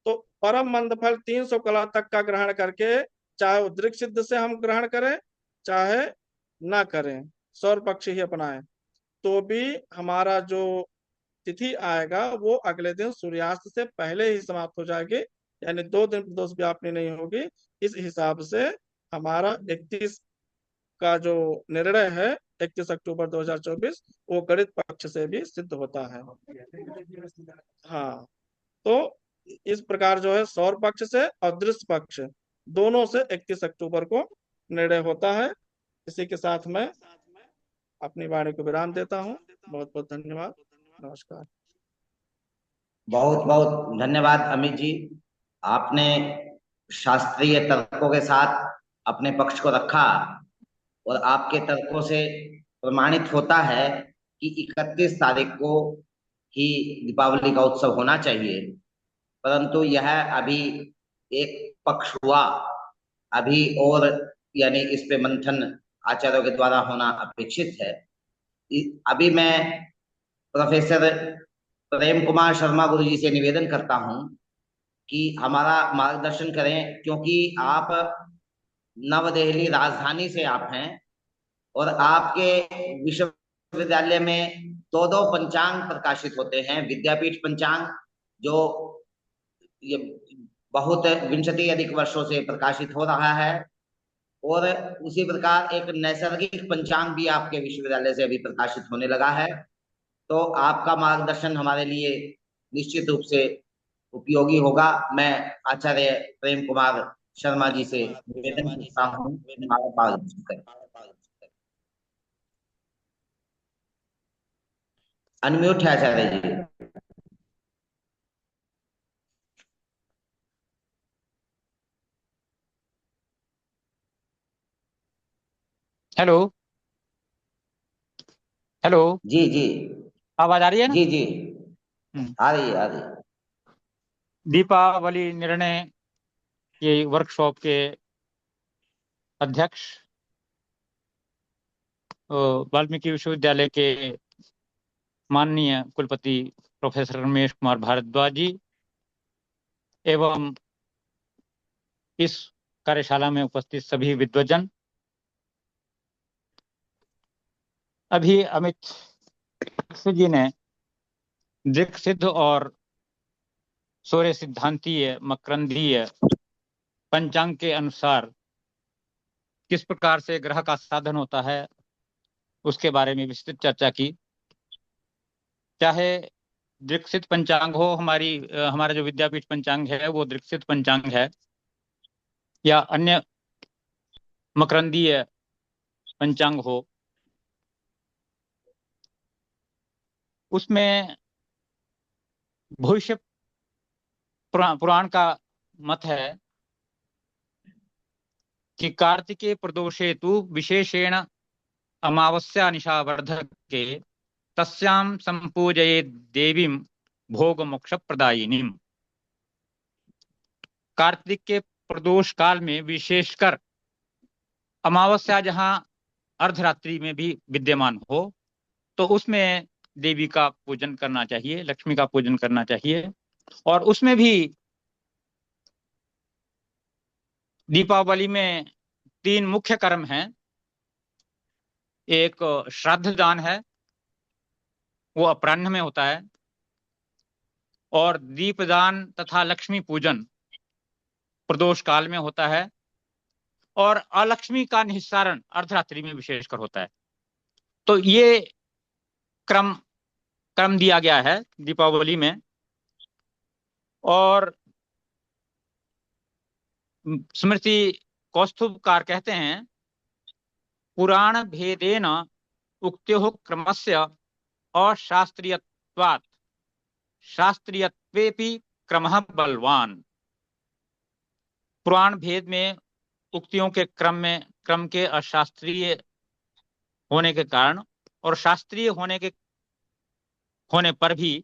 तो परम मंद फल 300 कला तक का ग्रहण करके, चाहे वो दृक् सिद्ध से हम ग्रहण करें चाहे ना करें, सौर पक्ष ही अपनाएं, तो भी हमारा जो तिथि आएगा वो अगले दिन सूर्यास्त से पहले ही समाप्त हो जाएगी, यानी 2 दिन प्रदोष व्यापनी नहीं होगी। इस हिसाब से हमारा 31 का जो निर्णय है 31 अक्टूबर 2024 वो गणित पक्ष से भी सिद्ध होता है। हाँ, तो इस प्रकार जो है सौर पक्ष से और दृश्य पक्ष दोनों से 31 अक्टूबर को निर्णय होता है। इसी के साथ मैं अपनी वाणी को विराम देता हूँ। बहुत बहुत धन्यवाद। नमस्कार। बहुत बहुत धन्यवाद अमित जी। आपने शास्त्रीय तर्कों के साथ अपने पक्ष को रखा और आपके तर्कों से प्रमाणित होता है कि 31 तारीख को ही दीपावली का उत्सव होना चाहिए, परंतु यह अभी एक पक्ष हुआ, अभी और यानी इस पे मंथन आचार्यों के द्वारा होना अपेक्षित है। अभी मैं प्रोफेसर प्रेम कुमार शर्मा गुरु जी से निवेदन करता हूं कि हमारा मार्गदर्शन करें, क्योंकि आप नवदिल्ली राजधानी से आप हैं और आपके विश्वविद्यालय में दो पंचांग प्रकाशित होते हैं, विद्यापीठ पंचांग जो ये बहुत विंशति अधिक वर्षों से प्रकाशित हो रहा है, और उसी प्रकार एक नैसर्गिक पंचांग भी आपके विश्वविद्यालय से अभी प्रकाशित होने लगा है। तो आपका मार्गदर्शन हमारे लिए निश्चित रूप से उपयोगी होगा। मैं आचार्य प्रेम कुमार शर्मा जी से निवेदन करता हूँ, हमारा मार्गदर्शन करें। अनम्यूट है आचार्य जी। हेलो। हेलो। जी जी आवाज आ रही है ना? जी जी हम्म। आ रही है आ रही है। दीपावली निर्णय के वर्कशॉप के अध्यक्ष वाल्मीकि विश्वविद्यालय के माननीय कुलपति प्रोफेसर रमेश कुमार भारद्वाज जी एवं इस कार्यशाला में उपस्थित सभी विद्वजन, अभी अमित जी ने दृक् सिद्ध और सूर्य सिद्धांतीय मकरंदीय पंचांग के अनुसार किस प्रकार से ग्रह का साधन होता है उसके बारे में विस्तृत चर्चा की। चाहे दृक्सित पंचांग हो, हमारा जो विद्यापीठ पंचांग है वो दृक्सित पंचांग है, या अन्य मकरंदीय पंचांग हो, उसमें भविष्य पुराण का मत है कि कार्तिके प्रदोषेतु विशेषेण अमावस्या निशावर्धके तस्याम संपूजये देवीं भोग मोक्ष प्रदायिनीम। कार्तिक के प्रदोष काल में विशेषकर अमावस्या जहां अर्धरात्रि में भी विद्यमान हो तो उसमें देवी का पूजन करना चाहिए, लक्ष्मी का पूजन करना चाहिए। और उसमें भी दीपावली में 3 मुख्य कर्म हैं। एक श्राद्ध दान है, वो अपराह्न में होता है, और दीपदान तथा लक्ष्मी पूजन प्रदोष काल में होता है, और अलक्ष्मी का निस्सारण अर्धरात्रि में विशेषकर होता है। तो ये क्रम क्रम दिया गया है दीपावली में। और स्मृति कौस्तुभकार कहते हैं, पुराण भेदेन उक्त्योः क्रमस्य अशास्त्रीयत्वात् शास्त्रीयत्वेपि क्रमः बलवान। पुराण भेद में उक्तियों के क्रम के अशास्त्रीय होने के कारण और शास्त्रीय होने पर भी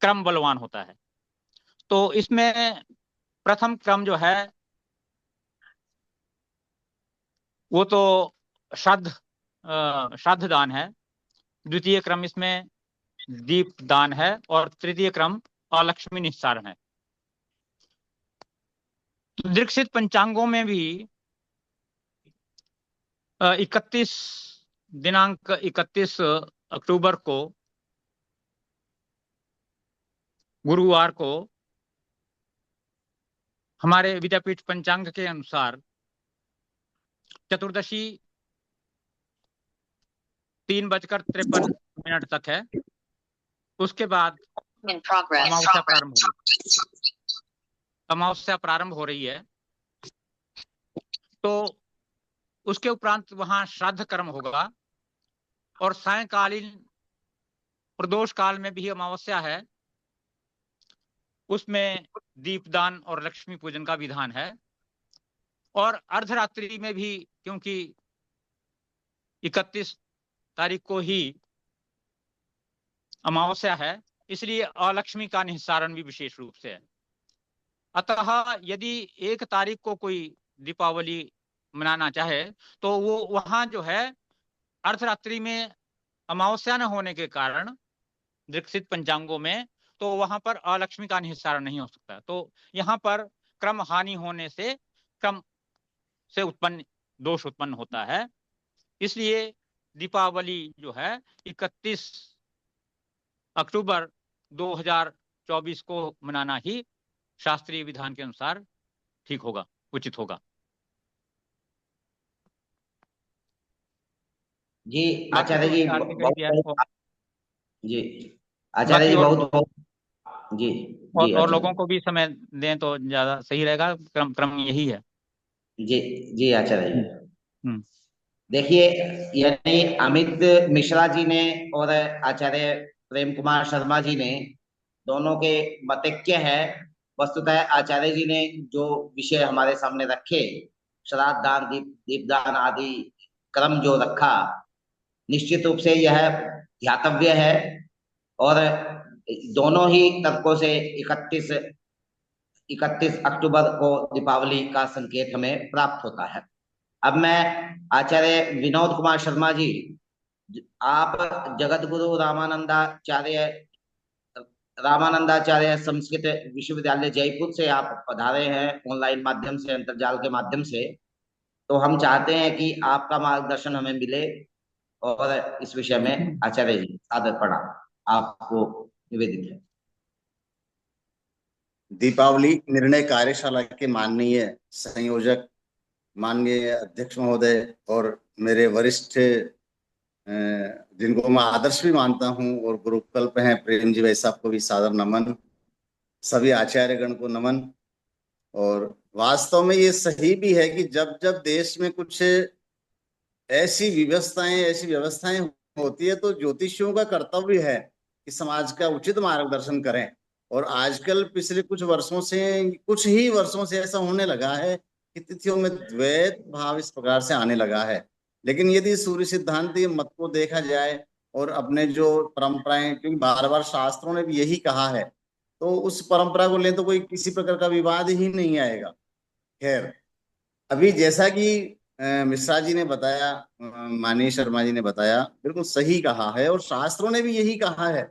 क्रम बलवान होता है। तो इसमें प्रथम क्रम जो है वो तो श्राद्ध दान है, द्वितीय क्रम इसमें दीप दान है, और तृतीय क्रम अलक्ष्मी निस्सारण है। तो दीक्षित पंचांगों में भी 31 अक्टूबर को गुरुवार को हमारे विद्यापीठ पंचांग के अनुसार चतुर्दशी 3:53 तक है। उसके बाद अमावस्या प्रारंभ हो रही है। तो उसके उपरांत वहां श्राद्ध कर्म होगा, और सायंकालीन प्रदोष काल में भी अमावस्या है, उसमें दीपदान और लक्ष्मी पूजन का विधान है। और अर्धरात्रि में भी, क्योंकि 31 तारीख को ही अमावस्या है, इसलिए अलक्ष्मी का निस्सारण भी विशेष रूप से है। अतः यदि 1 तारीख को कोई दीपावली मनाना चाहे तो वो वहां जो है अर्धरात्रि में अमावस्या न होने के कारण दीक्षित पंचांगों में, तो वहां पर अलक्ष्मी का निस्सारण नहीं हो सकता। तो यहाँ पर क्रम हानि होने से क्रम से दोष उत्पन्न होता है। इसलिए दीपावली जो है 31 अक्टूबर 2024 को मनाना ही शास्त्रीय विधान के अनुसार ठीक होगा, उचित होगा। जी बाकी आचार्य तो जी विस्तार से कह दिया है। जी आचार्य बाकी जी बहुत जी जी और आचार्य लोगों को भी समय दें तो ज्यादा सही रहेगा। क्रम यही है। जी जी आचार्य जी। हम्म। देखिए, यानी अमित मिश्रा जी ने और आचार्य प्रेम कुमार शर्मा जी ने दोनों के मतैक्य है। वस्तुतः आचार्य जी ने जो विषय हमारे सामने रखे, श्राद्ध दान, दीपदान आदि क्रम जो रखा, निश्चित रूप से यह ध्यातव्य है। और दोनों ही तर्कों से 31 अक्टूबर को दीपावली का संकेत हमें प्राप्त होता है। अब मैं आचार्य विनोद कुमार शर्मा जी, आप जगत गुरु रामानंदाचार्य संस्कृत विश्वविद्यालय जयपुर से आप पधारे हैं ऑनलाइन माध्यम से, अंतर्जाल के माध्यम से। तो हम चाहते हैं कि आपका मार्गदर्शन हमें मिले और इस विषय में आचार्य जी सादर प्रणाम आपको निवेदित है। दीपावली निर्णय कार्यशाला के माननीय संयोजक, माननीय अध्यक्ष महोदय और मेरे वरिष्ठ जिनको मैं आदर्श भी मानता हूं और गुरुकल्प हैं प्रेम जी भाई साहब को भी सादर नमन, सभी आचार्यगण को नमन। और वास्तव में ये सही भी है कि जब जब देश में कुछ ऐसी व्यवस्थाएं होती है तो ज्योतिषियों का कर्तव्य है कि समाज का उचित मार्गदर्शन करें। और आजकल पिछले कुछ ही वर्षों से ऐसा होने लगा है कि तिथियों में द्वैत भाव इस प्रकार से आने लगा है। लेकिन यदि सूर्य सिद्धांत मत को देखा जाए और अपने जो परंपराएं, क्योंकि बार बार शास्त्रों ने भी यही कहा है, तो उस परंपरा को ले तो कोई किसी प्रकार का विवाद ही नहीं आएगा। खैर, अभी जैसा कि मिश्रा जी ने बताया, माननीय शर्मा जी ने बताया, बिल्कुल सही कहा है और शास्त्रों ने भी यही कहा है।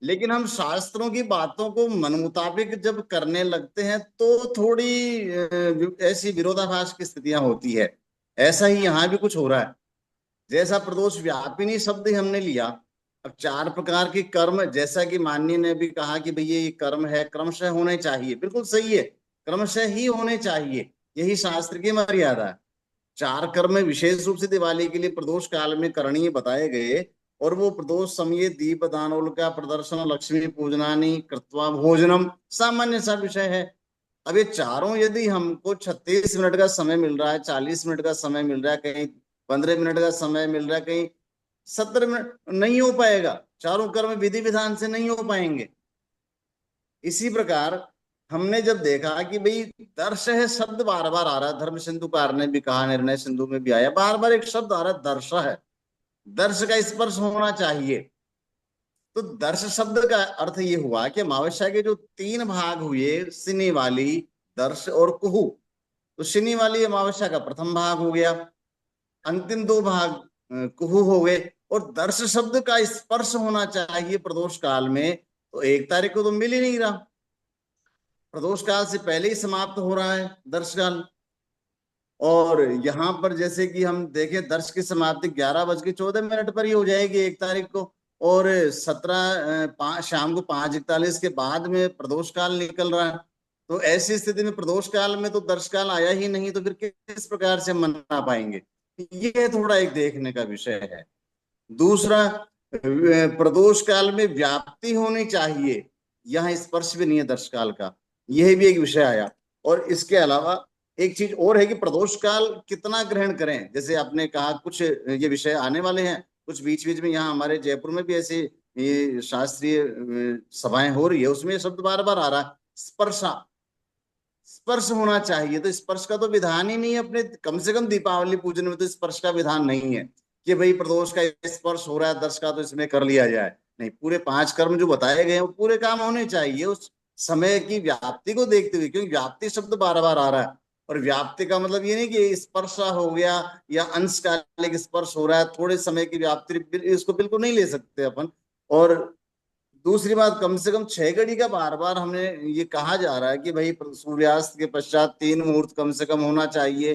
लेकिन हम शास्त्रों की बातों को मन मुताबिक जब करने लगते हैं तो थोड़ी ऐसी विरोधाभास की स्थितियां होती है। ऐसा ही यहाँ भी कुछ हो रहा है। जैसा प्रदोष व्यापिनी शब्द हमने लिया, अब 4 प्रकार के कर्म, जैसा कि माननीय ने भी कहा कि भैया ये कर्म है, क्रमशः होने चाहिए, बिल्कुल सही है, क्रमशः ही होने चाहिए, यही शास्त्र की मर्यादा है। 4 कर्म विशेष रूप से दिवाली के लिए प्रदोष काल में करणीय बताए गए, और वो प्रदोष समय दीप दानोल्का प्रदर्शन लक्ष्मी पूजनानी कृत्वा भोजनम सामान्य सा विषय है। अब ये चारों यदि हमको 36 मिनट का समय मिल रहा है, 40 मिनट का समय मिल रहा है, कहीं 15 मिनट का समय मिल रहा है, कहीं 70 मिनट, नहीं हो पाएगा। चारों कर्म विधि विधान से नहीं हो पाएंगे। इसी प्रकार हमने जब देखा कि भाई दर्श है शब्द बार बार आ रहा है, धर्म सिंधुकार ने भी कहा, निर्णय सिंधु में भी आया, बार बार एक शब्द आ रहा है, दर्श है, दर्श का स्पर्श होना चाहिए। तो दर्श शब्द का अर्थ ये हुआ कि अमावस्या के जो 3 भाग हुए, सिनी वाली, दर्श और कुहू, तो सिनी वाली अमावस्या का प्रथम भाग हो गया, अंतिम 2 भाग कुहू हो गए। और दर्श शब्द का स्पर्श होना चाहिए प्रदोष काल में, तो 1 तारीख को तो मिल ही नहीं रहा, प्रदोष काल से पहले ही समाप्त हो रहा है दर्श काल। और यहाँ पर जैसे कि हम देखें, दर्श की समाप्ति 11:14 पर ही हो जाएगी 1 तारीख को, और 17 शाम को 5:41 के बाद में प्रदोष काल निकल रहा है। तो ऐसी स्थिति में प्रदोष काल में तो दर्श काल आया ही नहीं, तो फिर किस प्रकार से मना पाएंगे? ये थोड़ा एक देखने का विषय है। दूसरा, प्रदोष काल में व्याप्ति होनी चाहिए, यहाँ स्पर्श भी नहीं है दर्श काल का, यह भी एक विषय आया। और इसके अलावा एक चीज और है कि प्रदोष काल कितना ग्रहण करें, जैसे आपने कहा कुछ ये विषय आने वाले हैं, कुछ बीच बीच में यहाँ हमारे जयपुर में भी ऐसे ये शास्त्रीय सभाएं हो रही है, उसमें शब्द बार बार आ रहा है, स्पर्श होना चाहिए। तो स्पर्श का तो विधान ही नहीं है अपने, कम से कम दीपावली पूजन में तो स्पर्श का विधान नहीं है कि भाई प्रदोष का स्पर्श हो रहा है, दर्श का तो इसमें कर लिया जाए। नहीं, पूरे 5 कर्म जो बताए गए हैं वो पूरे काम होने चाहिए उस समय की व्याप्ति को देखते हुए, क्योंकि व्याप्ति शब्द बार बार आ रहा है। और व्याप्ति का मतलब ये नहीं कि स्पर्श हो गया या अंशकालिक स्पर्श हो रहा है, थोड़े समय की व्याप्ति, इसको बिल्कुल नहीं ले सकते अपन। और दूसरी बात, कम से कम 6 घड़ी का बार बार हमने ये कहा जा रहा है कि भाई सूर्यास्त के पश्चात 3 मुहूर्त कम से कम होना चाहिए,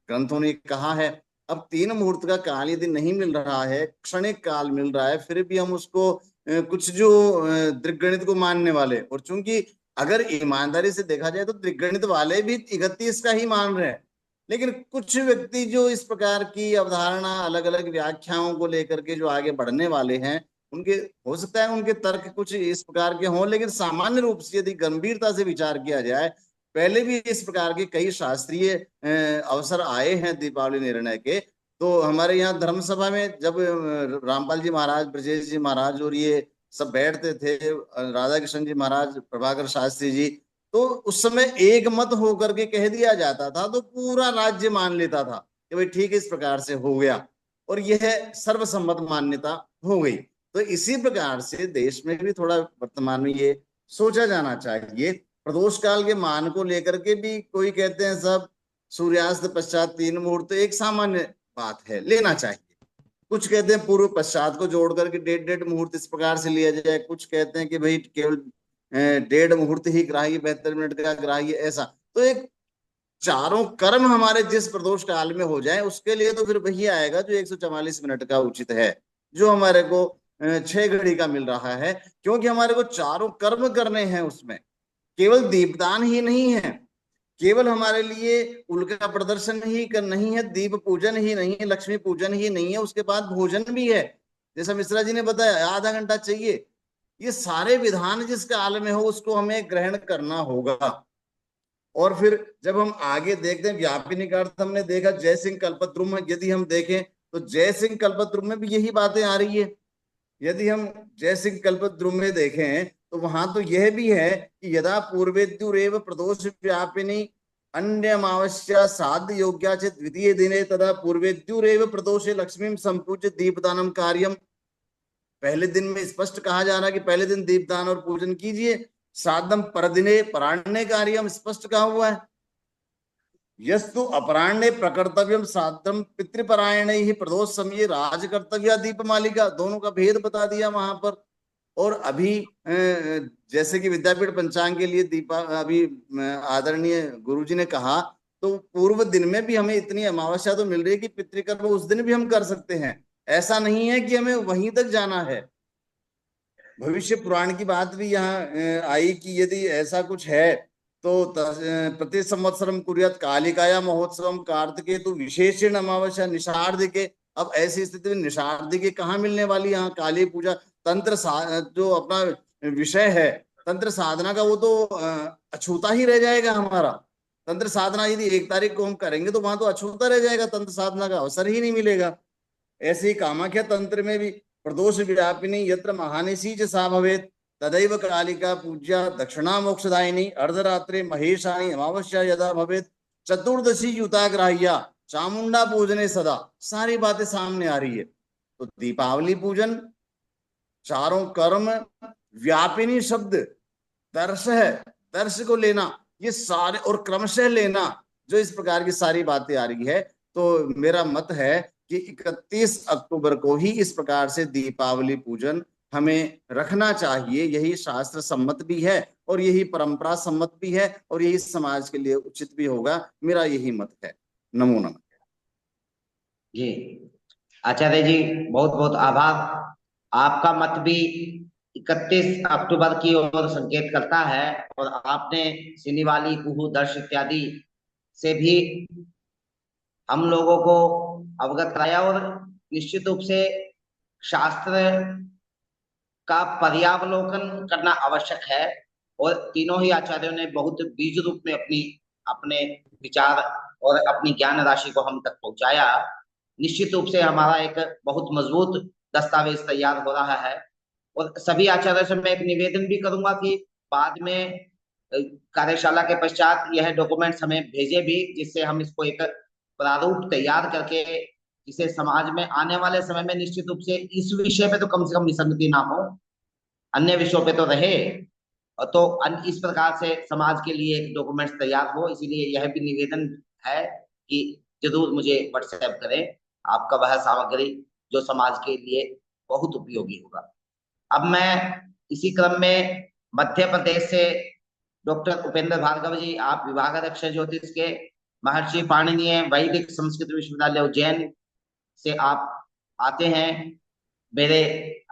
ग्रंथों ने कहा है। अब 3 मुहूर्त का काल यदि नहीं मिल रहा है, क्षणिक काल मिल रहा है, फिर भी हम उसको कुछ जो दृग्गणित को मानने वाले, और चूंकि अगर ईमानदारी से देखा जाए तो दृग्गणित वाले भी 31 का ही मान रहे हैं, लेकिन कुछ व्यक्ति जो इस प्रकार की अवधारणा, अलग अलग व्याख्याओं को लेकर के जो आगे बढ़ने वाले हैं, उनके हो सकता है उनके तर्क कुछ इस प्रकार के हों, लेकिन सामान्य रूप से यदि गंभीरता से विचार किया जाए, पहले भी इस प्रकार के कई शास्त्रीय अवसर आए हैं दीपावली निर्णय के। तो हमारे यहाँ धर्मसभा में जब रामपाल जी महाराज, ब्रजेश जी महाराज और ये सब बैठते थे, राधा कृष्ण जी महाराज, प्रभाकर शास्त्री जी, तो उस समय एक मत होकर के कह दिया जाता था तो पूरा राज्य मान लेता था। कि भाई ठीक है, इस प्रकार से हो गया और यह सर्वसम्मत मान्यता हो गई। तो इसी प्रकार से देश में भी थोड़ा वर्तमान में ये सोचा जाना चाहिए। प्रदोष काल के मान को लेकर के भी कोई कहते हैं सब सूर्यास्त पश्चात 3 मुहूर्त एक सामान्य बात है, लेना चाहिए। कुछ कहते हैं पूर्व पश्चात को जोड़ करके 1.5 मुहूर्त इस प्रकार से लिया जाए, कुछ कहते हैं कि भाई केवल 1.5 मुहूर्त ही ग्राह्य, 72 मिनट का ग्राह्य, ऐसा। तो एक चारों कर्म हमारे जिस प्रदोष काल में हो जाए उसके लिए तो फिर वही आएगा जो 144 मिनट का उचित है, जो हमारे को 6 घड़ी का मिल रहा है, क्योंकि हमारे को चारों कर्म करने हैं उसमें। केवल दीपदान ही नहीं है, केवल हमारे लिए उल्का प्रदर्शन ही नहीं है, दीप पूजन ही नहीं है, लक्ष्मी पूजन ही नहीं है, उसके बाद भोजन भी है। जैसा मिश्रा जी ने बताया आधा घंटा चाहिए, ये सारे विधान जिस काल में हो उसको हमें ग्रहण करना होगा। और फिर जब हम आगे देखते हैं व्यापिनी का अर्थ हमने देखा जय सिंह कल्पद्रुम, यदि हम देखें तो जय सिंह कल्पद्रुम में भी यही बातें आ रही है। यदि हम जय सिंह कल्पद्रुम में देखें तो वहां तो यह भी है कि यदा पूर्वेद्युरेव प्रदोष व्यापिनी अन्य अमावस्या साध्य योग्या च द्वितीय दिने तदा पूर्वेद्युरेव प्रदोषे लक्ष्मी संपूज्य दीपदानम कार्यम। पहले दिन में स्पष्ट कहा जा रहा है कि पहले दिन दीपदान और पूजन कीजिए। साधम परदिने पराण्य कार्यम स्पष्ट कहा हुआ है। यस्तु अपराह्ने प्रकर्तव्यम साधम पितृपरायण ही प्रदोष समय राज कर्तव्य दीपमालिका, दोनों का भेद बता दिया वहां पर। और अभी जैसे कि विद्यापीठ पंचांग के लिए दीपा अभी आदरणीय गुरुजी ने कहा, तो पूर्व दिन में भी हमें इतनी अमावस्या तो मिल रही है कि पितृकर्म उस दिन भी हम कर सकते हैं। ऐसा नहीं है कि हमें वहीं तक जाना है। भविष्य पुराण की बात भी यहाँ आई कि यदि ऐसा कुछ है तो प्रति संवत्सरम कुर्यात कालिकाया महोत्सवम कार्तिके तो विशेषण अमावस्या निषार्धिके। अब ऐसी स्थिति में निषार्धिके कहाँ मिलने वाली, यहाँ काली पूजा तंत्र जो अपना विषय है तंत्र साधना का, वो तो अछूता ही रह जाएगा हमारा। तंत्र साधना यदि 1 तारीख को हम करेंगे तो वहां तो अछूता रह जाएगा, तंत्र साधना का अवसर ही नहीं मिलेगा। ऐसे ही कामाख्या तंत्र में भी प्रदोष व्यापिनी यत्र महानिशी च सा भवेत् तदैव कालिका पूज्या दक्षिणा मोक्षदायिनी अर्धरात्रे महेशानी अमावस्या यदा भवेत् चतुर्दशी युताग्राह्या चामुंडा पूजने सदा। सारी बातें सामने आ रही है। तो दीपावली पूजन, चारों कर्म, व्यापिनी शब्द दर्श है, दर्श को लेना, ये सारे और क्रमशः लेना, जो इस प्रकार की सारी बातें आ रही है। तो मेरा मत है कि 31 अक्टूबर को ही इस प्रकार से दीपावली पूजन हमें रखना चाहिए। यही शास्त्र सम्मत भी है और यही परंपरा सम्मत भी है और यही समाज के लिए उचित भी होगा। मेरा यही मत है। नमो नमः। जी आचार्य जी, बहुत बहुत आभार। आपका मत भी 31 अक्टूबर की ओर संकेत करता है और आपने सिनीवाली, कुहू, दर्श इत्यादि से भी हम लोगों को अवगत कराया। और निश्चित रूप से शास्त्र का पर्यावलोकन करना आवश्यक है। और तीनों ही आचार्यों ने बहुत बीज रूप में अपने विचार और अपनी ज्ञान राशि को हम तक पहुंचाया। निश्चित रूप से हमारा एक बहुत मजबूत दस्तावेज तैयार हो रहा है। और सभी आचार्यों से मैं एक निवेदन भी करूंगा कि बाद में कार्यशाला के पश्चात यह डॉक्यूमेंट्स हमें भेजे भी, जिससे हम इसको एक प्रारूप तैयार करके जिसे समाज में आने वाले समय में निश्चित रूप से इस विषय पे तो कम से कम विसंगति ना हो, अन्य विषयों पे तो रहे, तो इस प्रकार से समाज के लिए एक डॉक्यूमेंट्स तैयार हो। इसीलिए यह भी निवेदन है कि जरूर मुझे व्हाट्सएप करें आपका वह सामग्री जो समाज के लिए बहुत उपयोगी होगा। अब मैं इसी क्रम में मध्य प्रदेश से डॉक्टर उपेंद्र भार्गव जी, आप विभागाध्यक्ष ज्योतिष के महर्षि पाणिनीय वैदिक संस्कृत विश्वविद्यालय उज्जैन से आप आते हैं, मेरे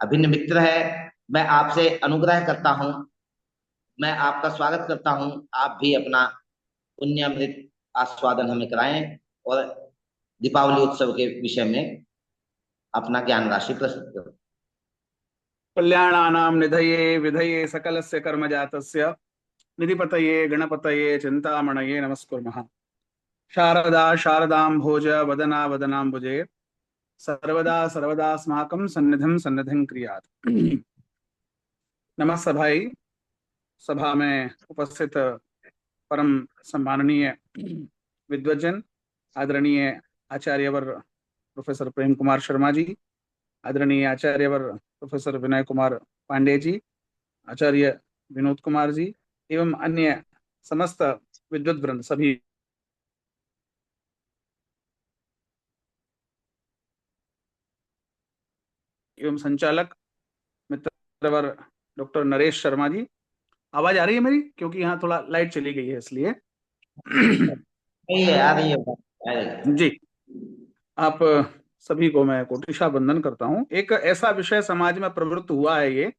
अभिन्न मित्र है। मैं आपसे अनुग्रह करता हूं, मैं आपका स्वागत करता हूं, आप भी अपना पुण्यामृत आस्वादन हमें कराएं और दीपावली उत्सव के विषय में अपना ज्ञान राशि प्रस्तुत करें। कल्याणानां निधये विधये सकलस्य कर्मजातस्य निधिपतये गणपतये चिन्तामणये नमस्कुर्मः। शारदा शारदाम्भोज वदना वदनाम्बुजे सर्वदा सर्वदास्माकं सन्निधिं सन्निधिं क्रियात्। नमः सभाई, सभा में उपस्थित परम सम्माननीय विद्वजन, आदरणीय आचार्यवर प्रोफेसर प्रेम कुमार शर्मा जी, आदरणीय आचार्यवर प्रोफेसर विनय कुमार पांडे जी, आचार्य विनोद कुमार जी एवं अन्य समस्त विद्वत वृंद सभी एवं संचालक मित्रवर डॉक्टर नरेश शर्मा जी। आवाज आ रही है मेरी? क्योंकि यहाँ थोड़ा लाइट चली गई है इसलिए। नहीं है, आ रही है, आ रही है। जी, आप सभी को मैं कोटिशा वंदन करता हूँ। एक ऐसा विषय समाज में प्रवृत्त हुआ है ये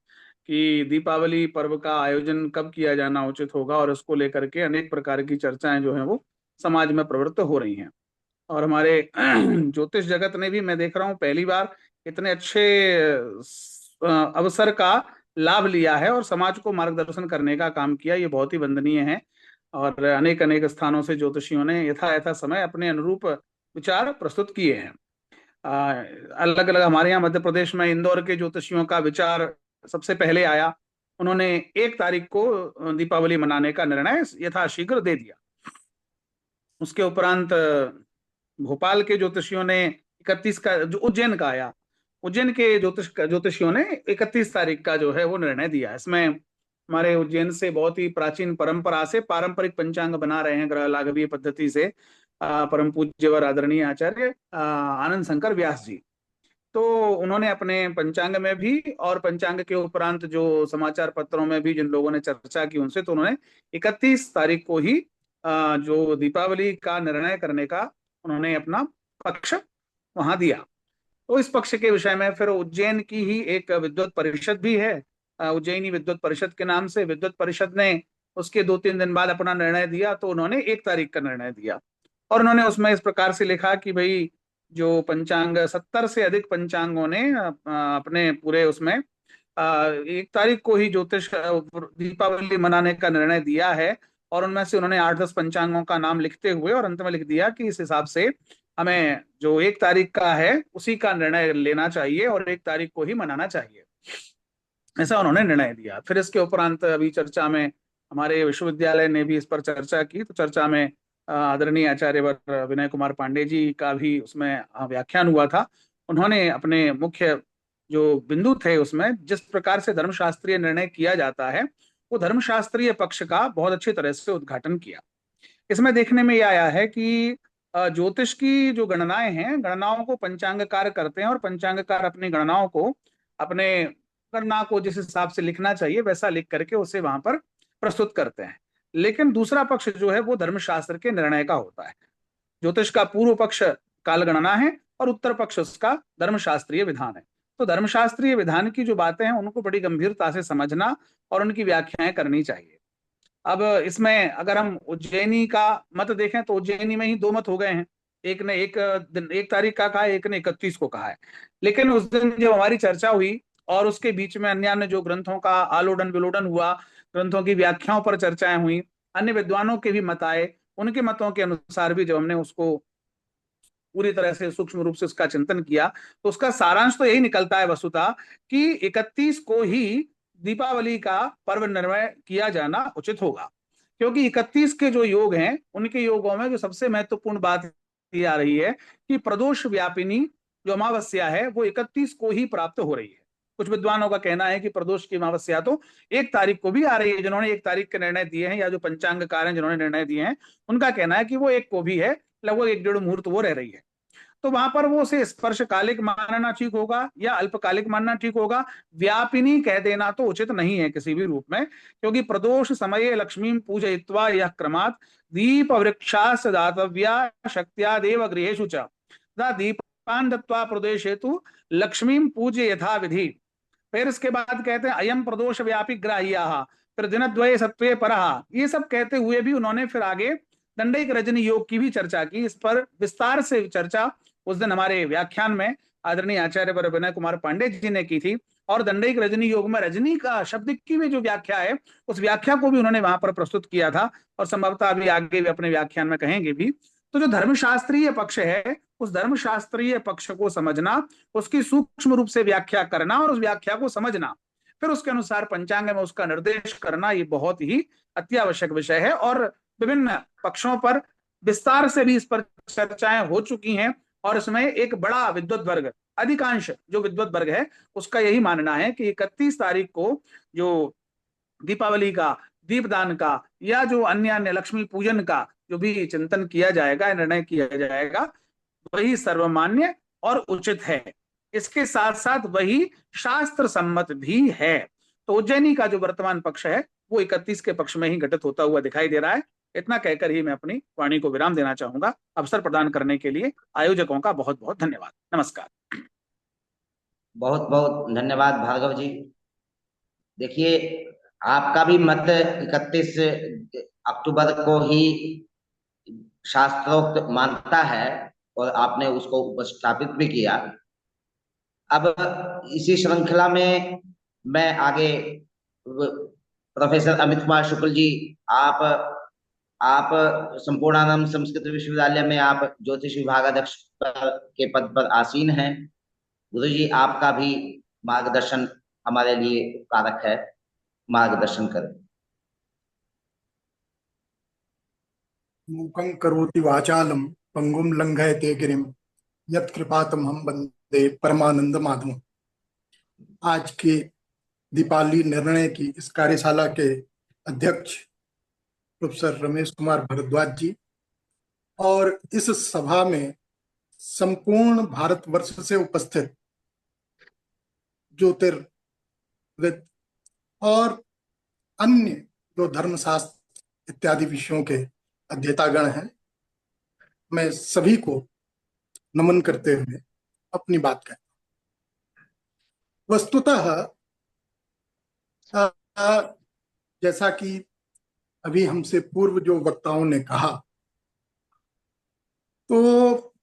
कि दीपावली पर्व का आयोजन कब किया जाना उचित होगा, और उसको लेकर के अनेक प्रकार की चर्चाएं जो हैं वो समाज में प्रवृत्त हो रही हैं। और हमारे ज्योतिष जगत ने भी, मैं देख रहा हूँ, पहली बार इतने अच्छे अवसर का लाभ लिया है और समाज को मार्गदर्शन करने का काम किया। ये बहुत ही वंदनीय है। और अनेक अनेक स्थानों से ज्योतिषियों ने यथा यथा समय अपने अनुरूप विचार प्रस्तुत किए हैं। अलग अलग, हमारे यहाँ मध्य प्रदेश में इंदौर के ज्योतिषियों का विचार सबसे पहले आया। उन्होंने 1 तारीख को दीपावली मनाने का निर्णय यथाशीघ्र दे दिया। उसके उपरांत भोपाल के ज्योतिषियों ने 31 का, जो उज्जैन का आया, उज्जैन के ज्योतिषियों ने 31 तारीख का जो है वो निर्णय दिया। इसमें हमारे उज्जैन से बहुत ही प्राचीन परंपरा से पारंपरिक पंचांग बना रहे हैं ग्रह लाघवीय पद्धति से परम पूज्यवर आदरणीय आचार्य आनंद शंकर व्यास जी। तो उन्होंने अपने पंचांग में भी और पंचांग के उपरांत जो समाचार पत्रों में भी जिन लोगों ने चर्चा की उनसे, तो उन्होंने 31 तारीख को ही जो दीपावली का निर्णय करने का उन्होंने अपना पक्ष वहां दिया। तो इस पक्ष के विषय में फिर उज्जैन की ही एक विद्वत परिषद भी है, उज्जैनी विद्वत परिषद के नाम से। विद्वत परिषद ने उसके 2-3 दिन बाद अपना निर्णय दिया, तो उन्होंने 1 तारीख का निर्णय दिया। और उन्होंने उसमें इस प्रकार से लिखा कि भाई जो पंचांग 70 से अधिक पंचांगों ने अपने पूरे उसमें 1 तारीख को ही ज्योतिष दीपावली मनाने का निर्णय दिया है। और उनमें से उन्होंने 8-10 पंचांगों का नाम लिखते हुए और अंत में लिख दिया कि इस हिसाब से हमें जो 1 तारीख का है उसी का निर्णय लेना चाहिए और 1 तारीख को ही मनाना चाहिए, ऐसा उन्होंने निर्णय दिया। फिर इसके उपरांत अभी चर्चा में हमारे विश्वविद्यालय ने भी इस पर चर्चा की। तो चर्चा में आदरणीय आचार्यवर विनय कुमार पांडे जी का भी उसमें व्याख्यान हुआ था। उन्होंने अपने मुख्य जो बिंदु थे उसमें जिस प्रकार से धर्मशास्त्रीय निर्णय किया जाता है वो धर्मशास्त्रीय पक्ष का बहुत अच्छी तरह से उद्घाटन किया। इसमें देखने में यह आया है कि ज्योतिष की जो गणनाएं हैं, गणनाओं को पंचांगकार करते हैं और पंचांगकार अपनी गणनाओं को, अपने गणना को जिस हिसाब से लिखना चाहिए वैसा लिख करके उसे वहां पर प्रस्तुत करते हैं। लेकिन दूसरा पक्ष जो है वो धर्मशास्त्र के निर्णय का होता है। ज्योतिष का पूर्व पक्ष काल गणना है और उत्तर पक्ष उसका धर्मशास्त्रीय विधान है। तो धर्मशास्त्रीय विधान की जो बातें हैं उनको बड़ी गंभीरता से समझना और उनकी व्याख्याएं करनी चाहिए। अब इसमें अगर हम उज्जैनी का मत देखें तो उज्जैनी में ही 2 मत हो गए हैं। एक ने 1 तारीख का कहा है, एक ने 31 को कहा है। लेकिन उस दिन जब हमारी चर्चा हुई और उसके बीच में अन्य जो ग्रंथों का आलोडन विलोडन हुआ, ग्रंथों की व्याख्याओं पर चर्चाएं हुई, अन्य विद्वानों के भी मत आए, उनके मतों के अनुसार भी जब हमने उसको पूरी तरह से सूक्ष्म रूप से उसका चिंतन किया तो उसका सारांश तो यही निकलता है वस्तुतः कि 31 को ही दीपावली का पर्व निर्णय किया जाना उचित होगा। क्योंकि 31 के जो योग हैं उनके योगों में जो सबसे महत्वपूर्ण बात ये आ रही है कि प्रदोष व्यापिनी जो अमावस्या है वो 31 को ही प्राप्त हो रही है। कुछ विद्वानों का कहना है कि प्रदोष की अमावस्या तो 1 तारीख को भी आ रही है। जिन्होंने 1 तारीख के निर्णय दिए हैं या जो पंचांगकार हैं जिन्होंने निर्णय दिए हैं उनका कहना है कि वो 1 को भी है, लगभग 1-1.5 मुहूर्त वो रह रही है। तो वहां पर वो उसे स्पर्शकालिक मानना ठीक होगा या अल्पकालिक मानना ठीक होगा। व्यापिनी कह देना तो उचित नहीं है किसी भी रूप में, क्योंकि प्रदोष समये लक्ष्मी पूजयित्वा यह क्रमात् दीप वृक्षास दातव्या शक्त्यादेव गृहेषु च दीपान दत्वा प्रदेशेतु लक्ष्मी पूज्य यथा विधि। फिर इसके बाद कहते हैं अयम प्रदोष व्यापी ग्राह्या, फिर दिनद्वये सत्वे परहा। ये सब कहते हुए भी उन्होंने फिर आगे दंडैक रजनी योग की भी चर्चा की। इस पर विस्तार से चर्चा उस दिन हमारे व्याख्यान में आदरणीय आचार्य विनय कुमार पांडे जी ने की थी। और दंडैक रजनी योग में रजनी का शब्द की भी जो व्याख्या है उस व्याख्या को भी उन्होंने वहां पर प्रस्तुत किया था और संभवतः अभी आगे भी अपने व्याख्यान में कहेंगे भी। तो जो धर्मशास्त्रीय पक्ष है उस धर्मशास्त्रीय पक्ष को समझना, उसकी सूक्ष्म रूप से व्याख्या करना और उस व्याख्या को समझना, फिर उसके अनुसार पंचांग में उसका निर्देश करना, ये बहुत ही अत्यावश्यक विषय है। और विभिन्न पक्षों पर विस्तार से भी इस पर चर्चाएं हो चुकी हैं और इसमें एक बड़ा विद्वत वर्ग, अधिकांश जो विद्वत वर्ग है उसका यही मानना है कि 31 तारीख को जो दीपावली का, दीपदान का या जो अन्य अन्य लक्ष्मी पूजन का जो भी चिंतन किया जाएगा, निर्णय किया जाएगा, वही सर्वमान्य और उचित है। इसके साथ साथ वही शास्त्र सम्मत भी है। तो उज्जैनी का जो वर्तमान पक्ष है वो 31 के पक्ष में ही घटित होता हुआ दिखाई दे रहा है। इतना कहकर ही मैं अपनी वाणी को विराम देना चाहूंगा। अवसर प्रदान करने के लिए आयोजकों का बहुत बहुत धन्यवाद। नमस्कार। बहुत बहुत धन्यवाद भार्गव जी। देखिए, आपका भी मत 31 अक्टूबर को ही शास्त्रोक्त मानता है और आपने उसको उपस्थापित भी किया। अब इसी श्रृंखला में मैं आगे, प्रोफेसर अमित कुमार शुक्ल जी, आप संपूर्णानंद संस्कृत विश्वविद्यालय में आप ज्योतिष विभागाध्यक्ष के पद पर आसीन हैं। गुरु जी, आपका भी मार्गदर्शन हमारे लिए उपकारक है, मार्गदर्शन करें। मूकं करोति वाचालं पंगुं लंघयते गिरिं यत्कृपातमहं वंदे परमानंद माधवम्। आज के दीपावली निर्णय की इस कार्यशाला के अध्यक्ष प्रोफेसर रमेश कुमार भारद्वाज जी और इस सभा में संपूर्ण भारतवर्ष से उपस्थित ज्योतिर्विद और अन्य जो धर्मशास्त्र इत्यादि विषयों के अध्येतागण हैं, मैं सभी को नमन करते हुए अपनी बात कहता हूं। वस्तुतः जैसा कि अभी हमसे पूर्व जो वक्ताओं ने कहा, तो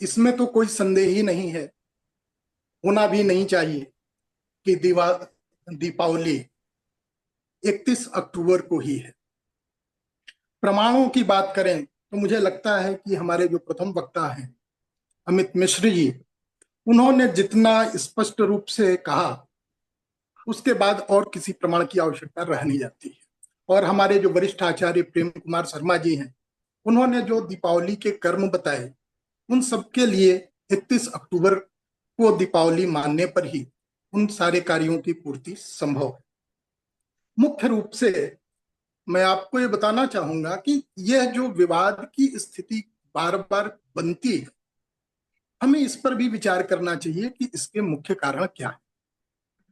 इसमें तो कोई संदेह ही नहीं है, होना भी नहीं चाहिए कि दीपावली 31 अक्टूबर को ही है। प्रमाणों की बात करें तो मुझे लगता है कि हमारे जो प्रथम वक्ता हैं अमित मिश्र जी, उन्होंने जितना स्पष्ट रूप से कहा उसके बाद और किसी प्रमाण की आवश्यकता रह नहीं जाती है। और हमारे जो वरिष्ठ आचार्य प्रेम कुमार शर्मा जी हैं, उन्होंने जो दीपावली के कर्म बताए, उन सबके लिए 31 अक्टूबर को दीपावली मानने पर ही उन सारे कार्यों की पूर्ति संभव है। मुख्य रूप से मैं आपको ये बताना चाहूंगा कि यह जो विवाद की स्थिति बार बार बनती है, हमें इस पर भी विचार करना चाहिए कि इसके मुख्य कारण क्या है।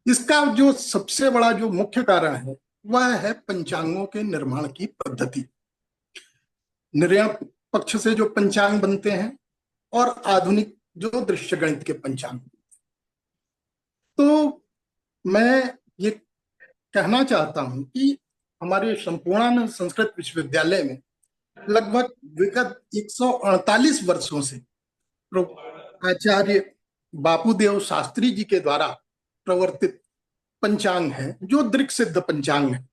इसका जो सबसे बड़ा जो मुख्य कारण है वह है पंचांगों के निर्माण की पद्धति। निर्णय पक्ष से जो पंचांग बनते हैं और आधुनिक जो दृश्य गणित के पंचांग। तो मैं ये कहना चाहता हूं कि हमारे संपूर्णानंद संस्कृत विश्वविद्यालय में लगभग विगत 148 वर्षों से आचार्य बापूदेव शास्त्री जी के द्वारा प्रवर्तित पंचांग है, जो दृक् सिद्ध पंचांग है।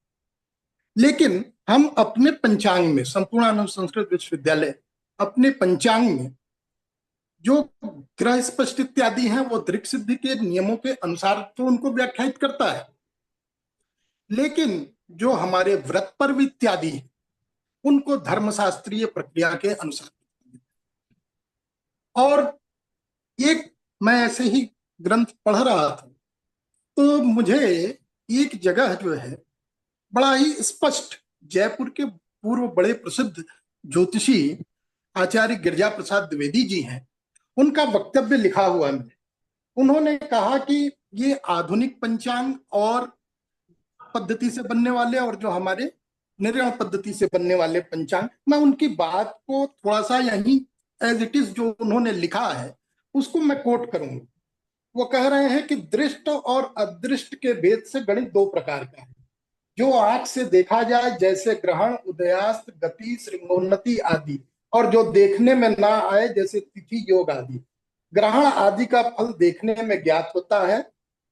लेकिन हम अपने पंचांग में, संपूर्णानंद संस्कृत विश्वविद्यालय अपने पंचांग में जो ग्रह स्पष्ट इत्यादि हैं वो दृक् सिद्ध के नियमों के अनुसार तो उनको व्याख्यायित करता है, लेकिन जो हमारे व्रत पर्व इत्यादि हैं उनको धर्मशास्त्रीय प्रक्रिया के अनुसार। और एक मैं ऐसे ही ग्रंथ पढ़ रहा था तो मुझे एक जगह जो है बड़ा ही स्पष्ट, जयपुर के पूर्व बड़े प्रसिद्ध ज्योतिषी आचार्य गिरजा प्रसाद द्विवेदी जी हैं, उनका वक्तव्य लिखा हुआ है। उन्होंने कहा कि ये आधुनिक पंचांग और पद्धति से बनने वाले और जो हमारे निर्णय पद्धति से बनने वाले पंचांग, मैं उनकी बात को थोड़ा सा यही एज इट इज जो उन्होंने लिखा है उसको मैं कोट करूंगा। वो कह रहे हैं कि दृष्ट और अदृष्ट के भेद से गणित दो प्रकार का है। जो आंख से देखा जाए जैसे ग्रहण, उदयास्त, गति, श्रृंगोन्नति आदि, और जो देखने में ना आए जैसे तिथि, योग आदि। ग्रहण आदि का फल देखने में ज्ञात होता है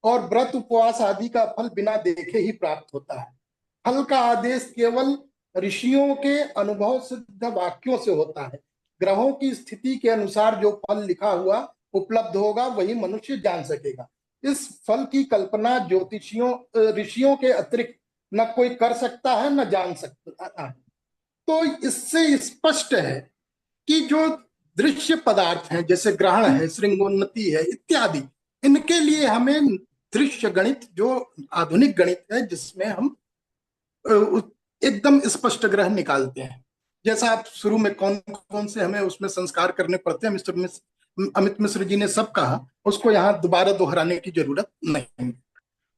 और व्रत उपवास आदि का फल बिना देखे ही प्राप्त होता है। फल का आदेश केवल ऋषियों के अनुभव सिद्ध वाक्यों से होता है। ग्रहों की स्थिति के अनुसार जो फल लिखा हुआ उपलब्ध होगा वही मनुष्य जान सकेगा। इस फल की कल्पना ज्योतिषियों ऋषियों के अतिरिक्त न कोई कर सकता है न जान सकता है। तो इससे स्पष्ट है कि जो दृश्य पदार्थ हैं, जैसे ग्रहण है, श्रृंगोन्नति है इत्यादि, इनके लिए हमें दृश्य गणित, जो आधुनिक गणित है, जिसमें हम एकदम स्पष्ट ग्रह निकालते हैं। जैसा आप शुरू में कौन कौन से हमें उसमें संस्कार करने पड़ते हैं, अमित मिश्र जी ने सब कहा, उसको यहाँ दोबारा दोहराने की जरूरत नहीं।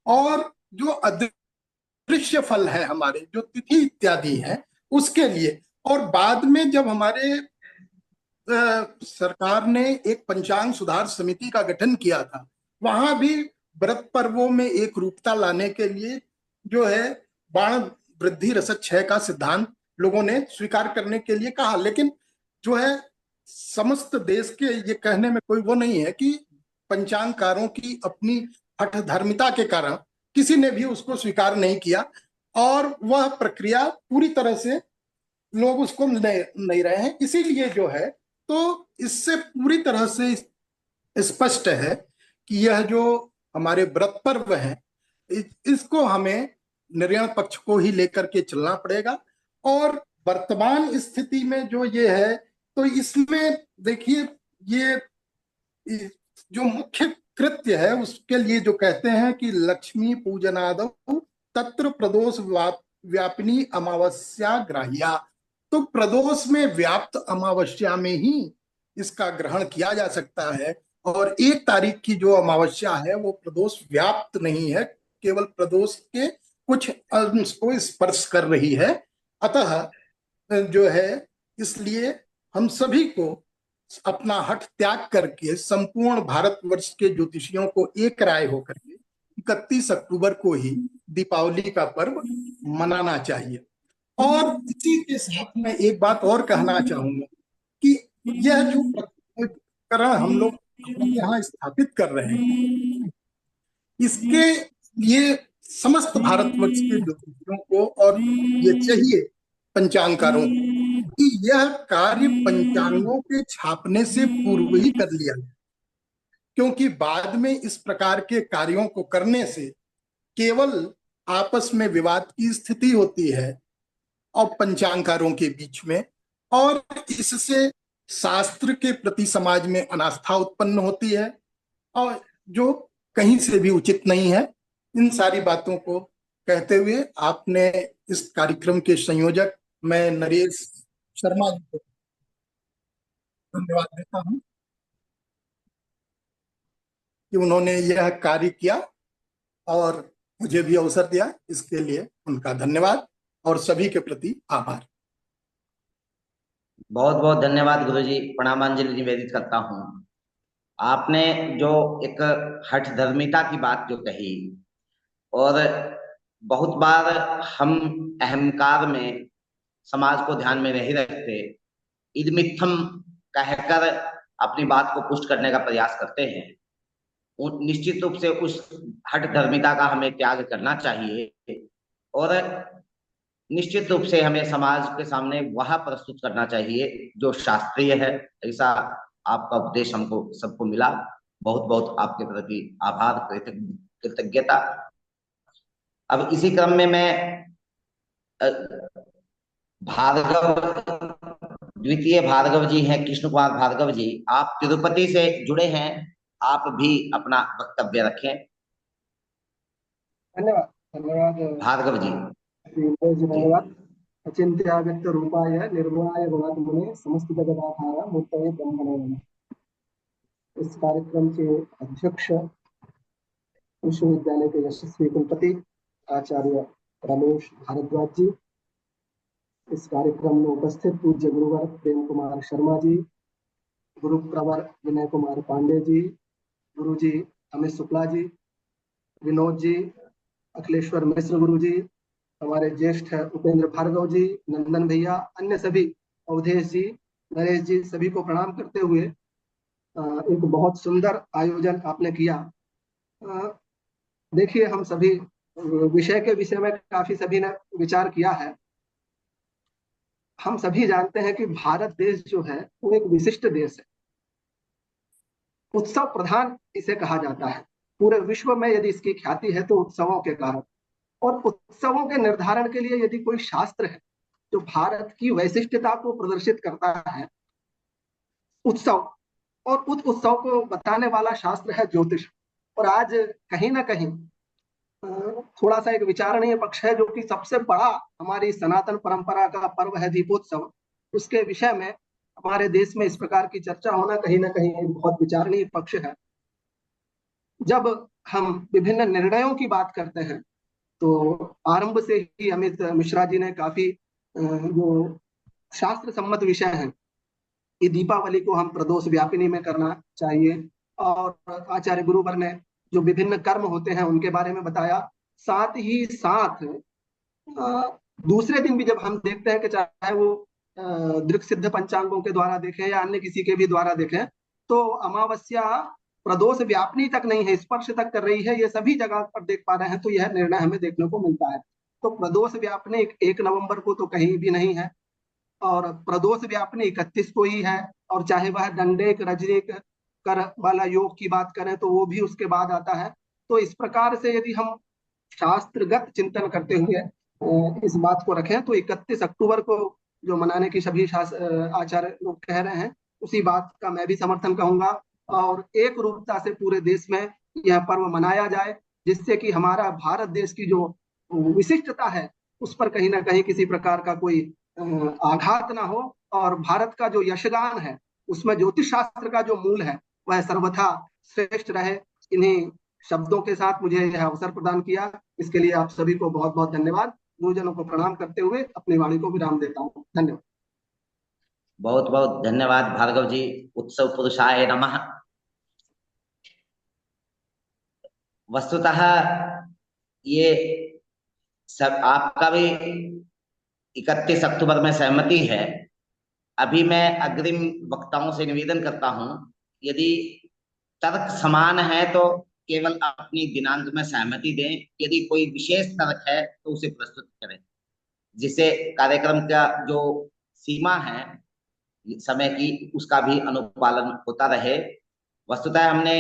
और जो अदृश्य फल है हमारे, जो तिथि इत्यादि है, उसके लिए, और बाद में जब हमारे सरकार ने एक पंचांग सुधार समिति का गठन किया था, वहां भी व्रत पर्वों में एक रूपता लाने के लिए जो है बाण वृद्धि रसद क्षय का सिद्धांत लोगों ने स्वीकार करने के लिए कहा। लेकिन जो है समस्त देश के ये कहने में कोई वो नहीं है कि पंचांगकारों की अपनी हठधर्मिता के कारण किसी ने भी उसको स्वीकार नहीं किया, और वह प्रक्रिया पूरी तरह से लोग उसको नहीं रहे हैं। इसीलिए जो है, तो इससे पूरी तरह से स्पष्ट है कि यह जो हमारे व्रत पर्व है, इसको हमें निर्णय पक्ष को ही लेकर के चलना पड़ेगा। और वर्तमान स्थिति में जो ये है, तो इसमें देखिए, ये जो मुख्य कृत्य है उसके लिए जो कहते हैं कि लक्ष्मी पूजनादौ तत्र प्रदोष व्यापिनी अमावस्या ग्राह्या, तो प्रदोष में व्याप्त अमावस्या में ही इसका ग्रहण किया जा सकता है। और 1 तारीख की जो अमावस्या है वो प्रदोष व्याप्त नहीं है, केवल प्रदोष के कुछ अंश को स्पर्श कर रही है। अतः जो है, इसलिए हम सभी को अपना हठ त्याग करके संपूर्ण भारतवर्ष के ज्योतिषियों को एक राय होकर के 31 अक्टूबर को ही दीपावली का पर्व मनाना चाहिए। और इसी के साथ में एक बात और कहना चाहूंगा कि यह जो प्रकरण हम लोग यहाँ स्थापित कर रहे हैं, इसके लिए समस्त भारतवर्ष के ज्योतिषियों को और ये चाहिए पंचांगकारों को कि यह कार्य पंचांगों के छापने से पूर्व ही कर लिया जाए, क्योंकि बाद में इस प्रकार के कार्यों को करने से केवल आपस में विवाद की स्थिति होती है और पंचांगकारों के बीच में, और इससे शास्त्र के प्रति समाज में अनास्था उत्पन्न होती है, और जो कहीं से भी उचित नहीं है। इन सारी बातों को कहते हुए आपने इस कार्यक्रम के संयोजक मैं नरेश शर्मा जी को धन्यवाद देता हूं कि उन्होंने यह कार्य किया और मुझे भी अवसर दिया, इसके लिए उनका धन्यवाद और सभी के प्रति आभार। बहुत बहुत धन्यवाद गुरुजी, प्रणामांजलि निवेदित करता हूँ। आपने जो एक हठधर्मिता की बात जो कही, और बहुत बार हम अहंकार में समाज को ध्यान में नहीं रखते, इदमित्थम कहकर अपनी बात को पुष्ट करने का प्रयास करते हैं। निश्चित रूप से उस हठधर्मिता का हमें त्याग करना चाहिए, और निश्चित रूप से हमें समाज के सामने वह प्रस्तुत करना चाहिए जो शास्त्रीय है। ऐसा आपका उपदेश हमको सबको मिला। बहुत बहुत आपके प्रति आभार, कृतज्ञता। अब इसी क्रम में मैं द्वितीय भार्गव जी हैं, कृष्ण कुमार भार्गव जी, आप तिरुपति से जुड़े हैं, आप भी अपना वक्तव्य रखें। धन्यवाद धन्यवाद भार्गव जी। धन्यवाद। अचिंत्य व्यक्त रूपाय निर्गुणाय गुणात्मने समस्त जगदाधार मूर्तये ब्रह्मणे नमः। इस कार्यक्रम के अध्यक्ष विश्वविद्यालय के यशस्वी कुलपति आचार्य रमेश भारद्वाज जी, इस कार्यक्रम में उपस्थित पूज्य गुरुवर प्रेम कुमार शर्मा जी, गुरु प्रवर विनय कुमार पांडे जी, गुरु जी अमित शुक्ला जी, विनोद जी, अखिलेश्वर मिश्र गुरु जी, हमारे ज्येष्ठ उपेंद्र भार्गव जी, नंदन भैया, अन्य सभी, अवधेश जी, नरेश जी, सभी को प्रणाम करते हुए एक बहुत सुंदर आयोजन आपने किया। देखिए, हम सभी विषय के विषय में काफी सभी ने विचार किया है। हम सभी जानते हैं कि भारत देश जो है वो एक विशिष्ट देश है, उत्सव प्रधान इसे कहा जाता है। पूरे विश्व में यदि इसकी ख्याति है तो उत्सवों के कारण, और उत्सवों के निर्धारण के लिए यदि कोई शास्त्र है जो भारत की वैशिष्ट्यता को प्रदर्शित करता है उत्सव, और उस उत्सव को बताने वाला शास्त्र है ज्योतिष। और आज कहीं ना कहीं थोड़ा सा एक विचारणीय पक्ष है, जो कि सबसे बड़ा हमारी सनातन परंपरा का पर्व है दीपोत्सव, उसके विषय में हमारे देश में इस प्रकार की चर्चा होना कहीं ना कहीं एक बहुत विचारणीय पक्ष है। जब हम विभिन्न निर्णयों की बात करते हैं तो आरंभ से ही अमित मिश्रा जी ने काफी जो शास्त्र सम्मत विषय है कि दीपावली को हम प्रदोष व्यापिनी में करना चाहिए, और आचार्य गुरुवर ने जो विभिन्न कर्म होते हैं उनके बारे में बताया। साथ ही साथ दूसरे दिन भी जब हम देखते हैं कि चाहे वो दृक् सिद्ध पंचांगों के द्वारा देखें या अन्य किसी के भी द्वारा देखें, तो अमावस्या प्रदोष व्यापनी तक नहीं है, स्पर्श तक कर रही है, ये सभी जगह पर देख पा रहे हैं, तो यह निर्णय हमें देखने को मिलता है। तो प्रदोष व्यापनी 1 नवंबर को तो कहीं भी नहीं है, और प्रदोष व्यापनी 31 को ही है, और चाहे वह दंडेक रजनीक कर वाला योग की बात करें तो वो भी उसके बाद आता है। तो इस प्रकार से यदि हम शास्त्रगत चिंतन करते हुए इस बात को रखें तो 31 अक्टूबर को जो मनाने की सभी आचार्य लोग कह रहे हैं, उसी बात का मैं भी समर्थन कहूंगा, और एक रूपता से पूरे देश में यह पर्व मनाया जाए, जिससे कि हमारा भारत देश की जो विशिष्टता है उस पर कहीं ना कहीं किसी प्रकार का कोई आघात ना हो, और भारत का जो यशगान है उसमें ज्योतिष शास्त्र का जो मूल है वह सर्वथा श्रेष्ठ रहे। इन्हीं शब्दों के साथ मुझे यह अवसर प्रदान किया, इसके लिए आप सभी को बहुत बहुत धन्यवाद। गुरुजनों को प्रणाम करते हुए अपनी वाणी को विराम देता हूँ। धन्यवाद। बहुत बहुत धन्यवाद भार्गव जी। उत्सव पुरुषाय नमः। वस्तुतः ये सब आपका भी 31 अक्टूबर में सहमति है। अभी मैं अग्रिम वक्ताओं से निवेदन करता हूं, यदि तर्क समान है तो केवल अपनी दिनांक में सहमति दें, यदि कोई विशेष तर्क है तो उसे प्रस्तुत करें, जिससे कार्यक्रम का जो सीमा है समय की उसका भी अनुपालन होता रहे। वस्तुतः हमने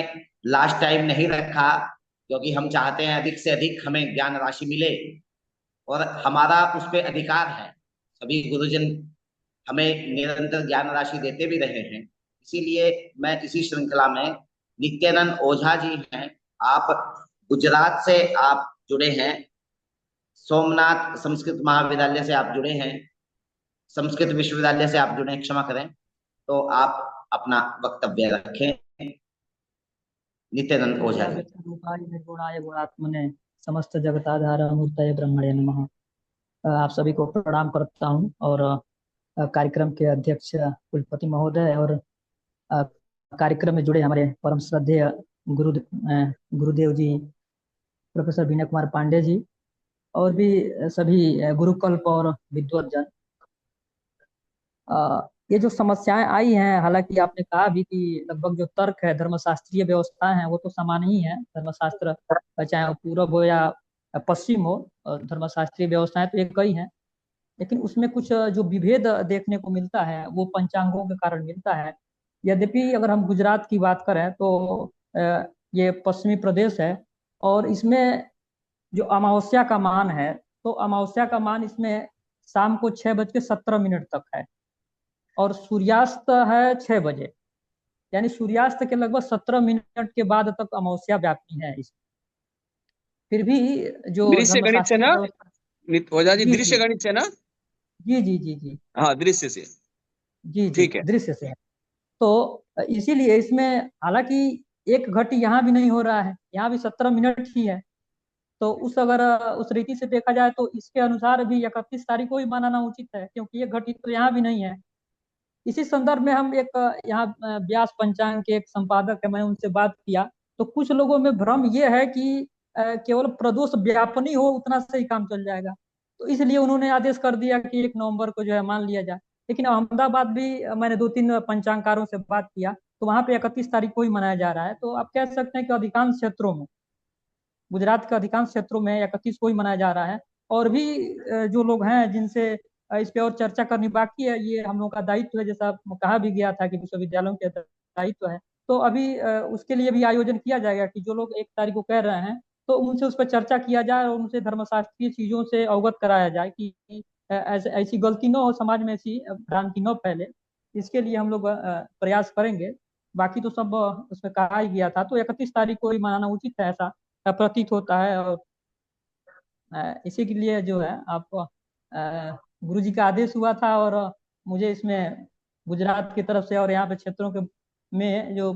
लास्ट टाइम नहीं रखा क्योंकि हम चाहते हैं अधिक से अधिक हमें ज्ञान राशि मिले, और हमारा उस पर अधिकार है। सभी गुरुजन हमें निरंतर ज्ञान राशि देते भी रहे हैं। इसीलिए मैं इसी श्रृंखला में नित्यानंद ओझा जी हैं, आप गुजरात से आप जुड़े हैं, सोमनाथ संस्कृत महाविद्यालय से आप जुड़े हैं, संस्कृत विश्वविद्यालय से आप जुड़े हैं, क्षमा करें, तो आप अपना वक्तव्य रखें। नित्यानंद ओझा जी। निर्गुणाय गुणात्मने समस्त जगताधार मूर्तये ब्रह्मणे नमः। आप सभी को प्रणाम करता हूं, और कार्यक्रम के अध्यक्ष कुलपति महोदय और कार्यक्रम में जुड़े हमारे परम श्रद्धेय गुरुदेव जी प्रोफेसर विनय कुमार पांडे जी, और भी सभी गुरुकल्प और विद्वत जन। ये जो समस्याएं आई हैं, हालांकि आपने कहा भी कि लगभग जो तर्क है, धर्मशास्त्रीय व्यवस्थाएं हैं, वो तो समान ही है। धर्मशास्त्र चाहे पूर्व हो या पश्चिम हो, धर्मशास्त्रीय व्यवस्थाएं तो एक ही हैं, लेकिन उसमें कुछ जो विभेद देखने को मिलता है वो पंचांगों के कारण मिलता है। यद्यपि अगर हम गुजरात की बात करें तो ये पश्चिमी प्रदेश है, और इसमें जो अमावस्या का मान है, तो अमावस्या का मान इसमें शाम को 6:17 तक है, और सूर्यास्त है 6 बजे, यानी सूर्यास्त के लगभग 17 मिनट के बाद तक अमावस्या व्यापनी है इसमें। फिर भी जो दृश्य गणित से ना ओझा जी, दृश्य गणित से ना? जी जी जी जी हाँ, दृश्य से। जी ठीक है, दृश्य से है। तो इसीलिए इसमें हालांकि एक घटी यहाँ भी नहीं हो रहा है, यहाँ भी 17 मिनट ही है। तो अगर उस रीति से देखा जाए तो इसके अनुसार भी 31 तारीख को ही मनाना उचित है, क्योंकि ये घटी तो यहाँ भी नहीं है। इसी संदर्भ में हम एक यहाँ व्यास पंचांग के एक संपादक है, मैंने उनसे बात किया, तो कुछ लोगों में भ्रम ये है कि केवल प्रदोष व्यापनी हो उतना से ही काम चल जाएगा, तो इसलिए उन्होंने आदेश कर दिया कि 1 नवंबर को जो है मान लिया जाए। लेकिन अहमदाबाद भी मैंने 2-3 पंचांगकारों से बात किया, तो वहां पे 31 तारीख को ही मनाया जा रहा है। तो आप कह सकते हैं कि अधिकांश क्षेत्रों में, गुजरात के अधिकांश क्षेत्रों में 31 को ही मनाया जा रहा है। और भी जो लोग हैं जिनसे इस पे और चर्चा करनी बाकी है, ये हम लोगों का दायित्व है, जैसा कहा भी गया था कि विश्वविद्यालयों के दायित्व है, तो अभी उसके लिए भी आयोजन किया जाएगा कि जो लोग 1 तारीख को कह रहे हैं तो उनसे उस पर चर्चा किया जाए और उनसे धर्मशास्त्रीय चीजों से अवगत कराया जाए कि ऐसी गलती न हो, समाज में ऐसी भ्रांति न फैले। इसके लिए हम लोग प्रयास करेंगे। बाकी तो सब उसमें कहा ही गया था, तो 31 तारीख को ही मनाना उचित है, ऐसा प्रतीत होता है। और इसी के लिए जो है आपको गुरु जी का आदेश हुआ था, और मुझे इसमें गुजरात की तरफ से और यहाँ पे क्षेत्रों के में जो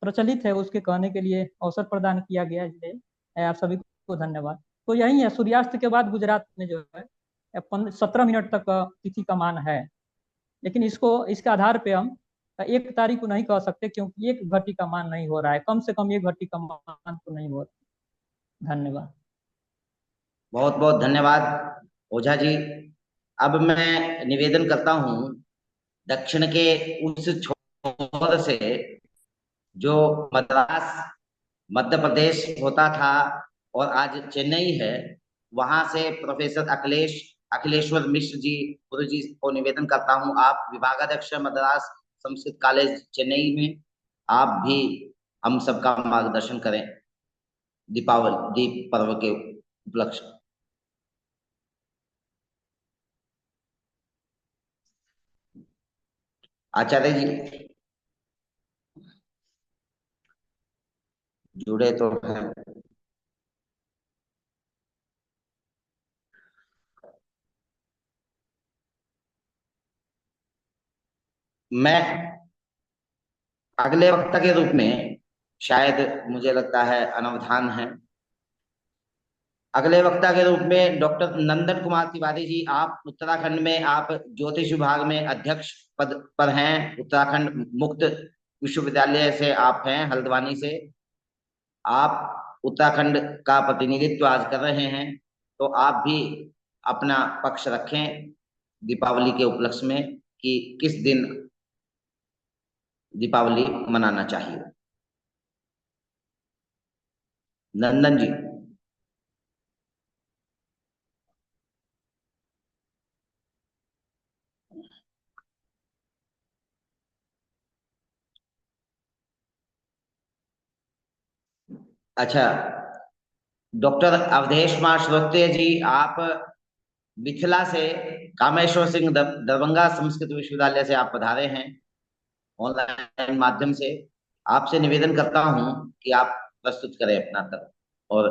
प्रचलित है उसके कहने के लिए अवसर प्रदान किया गया है, इसलिए आप सभी को धन्यवाद। तो यही है, सूर्यास्त के बाद गुजरात में जो है 17 मिनट तक तिथि का मान है, लेकिन इसके आधार पे हम 1 तारीख को नहीं कह सकते, क्योंकि 1 घटी का मान नहीं हो रहा है, कम से कम 1 घटी का मान तो नहीं हो रहा। धन्यवाद। बहुत बहुत धन्यवाद ओझा जी। अब मैं निवेदन करता हूं दक्षिण के उस छोर से जो मद्रास मध्य प्रदेश होता था और आज चेन्नई है, वहां से प्रोफेसर अखिलेश्वर मिश्र जी गुरु जी को निवेदन करता हूं, आप विभागाध्यक्ष मद्रास संस्कृत कॉलेज चेन्नई में, आप भी हम सबका मार्गदर्शन करें दीपावली दीप पर्व के उपलक्ष्य। आचार्य जी जुड़े तो हैं। मैं अगले वक्ता के रूप में, शायद मुझे लगता है अनवधान है, अगले वक्ता के रूप में डॉक्टर नंदन कुमार तिवारी जी, आप उत्तराखंड में आप ज्योतिष विभाग में अध्यक्ष पद पर हैं, उत्तराखंड मुक्त विश्वविद्यालय से आप हैं, हल्द्वानी से आप उत्तराखंड का प्रतिनिधित्व आज कर रहे हैं, तो आप भी अपना पक्ष रखें दीपावली के उपलक्ष्य में कि किस दिन दीपावली मनाना चाहिए। नंदन जी। अच्छा, डॉक्टर अवधेश कुमार श्रोत्रिय जी, आप मिथिला से कामेश्वर सिंह दरभंगा संस्कृत विश्वविद्यालय से आप पधारे हैं ऑनलाइन माध्यम से। आपसे निवेदन करता हूं कि आप प्रस्तुत करें अपना तर्क और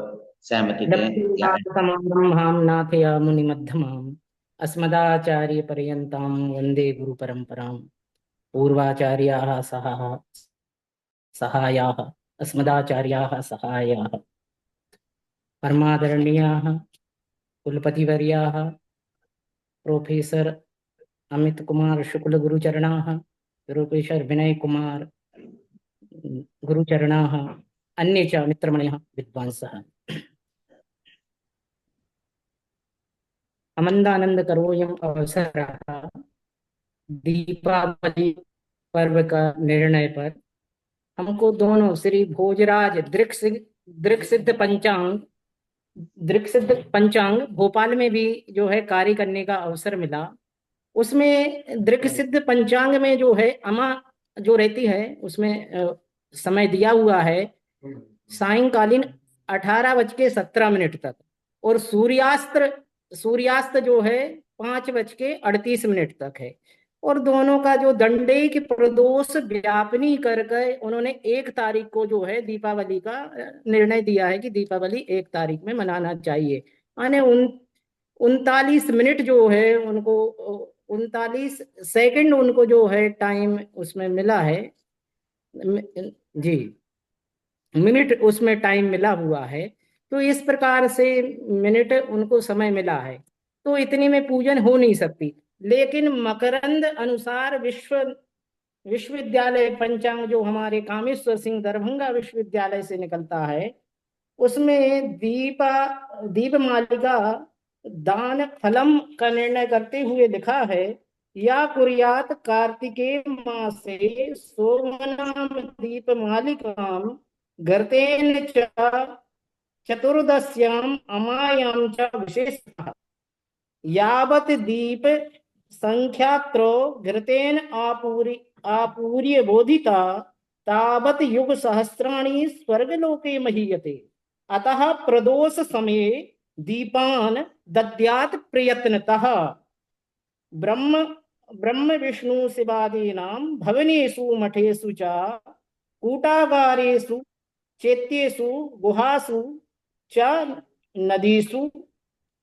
सहमति दें। समारंभां नाथया मुनिमध्यमाम् अस्मदाचार्य पर्यन्तां वन्दे गुरु परंपरां। पूर्वाचार्याः सहायाः अस्मदाचार्याः सहायाः परमादरणीयाः कुलपतिवर्याः प्रोफेसर अमित कुमार शुक्ल गुरुचरणाः, प्रोफेसर विनय कुमार गुरुचरणाः, अन्ये च मित्रमणयः विद्वांसः। आनंदानंद करोयम अवसरः दीपावली पर्व का निर्णय पर हमको दोनों श्री भोजराज दृक्सिद्ध पंचांग भोपाल में भी जो है कार्य करने का अवसर मिला। उसमें दृक्सिद्ध पंचांग में जो है अमा जो रहती है उसमें समय दिया हुआ है सायंकालीन 18:17 तक, और सूर्यास्त जो है 5:38 तक है। और दोनों का जो दंडैक प्रदोष व्यापनी करके उन्होंने 1 तारीख को जो है दीपावली का निर्णय दिया है कि दीपावली 1 तारीख में मनाना चाहिए। माने 39 मिनट जो है उनको 39 सेकंड उनको जो है टाइम उसमें मिला है जी, मिनट उसमें टाइम मिला हुआ है। तो इस प्रकार से मिनट उनको समय मिला है, तो इतने में पूजन हो नहीं सकती। लेकिन मकरंद अनुसार विश्वविद्यालय पंचांग जो हमारे कामेश्वर सिंह दरभंगा विश्वविद्यालय से निकलता है, उसमें दीपमालिका दान फलम का निर्णय करते हुए लिखा है, या कुर्यात कार्तिके मासे सोमनाम दीपमालिकाम गर्तेन च चतुर्दश्याम अमायाम च विशेषतः यावत् दीप संख्यात्रो घृतेन आपूर्य बोधिता तावत् युग सहस्राणि स्वर्गलोके महीयते। अतः प्रदोष समये दीपान दद्यात् प्रयत्नतः। ब्रह्म ब्रह्म विष्णु शिवादीनां भवनेषु मठेषु च कूटागारेषु चैत्येषु गुहासु च नदीसु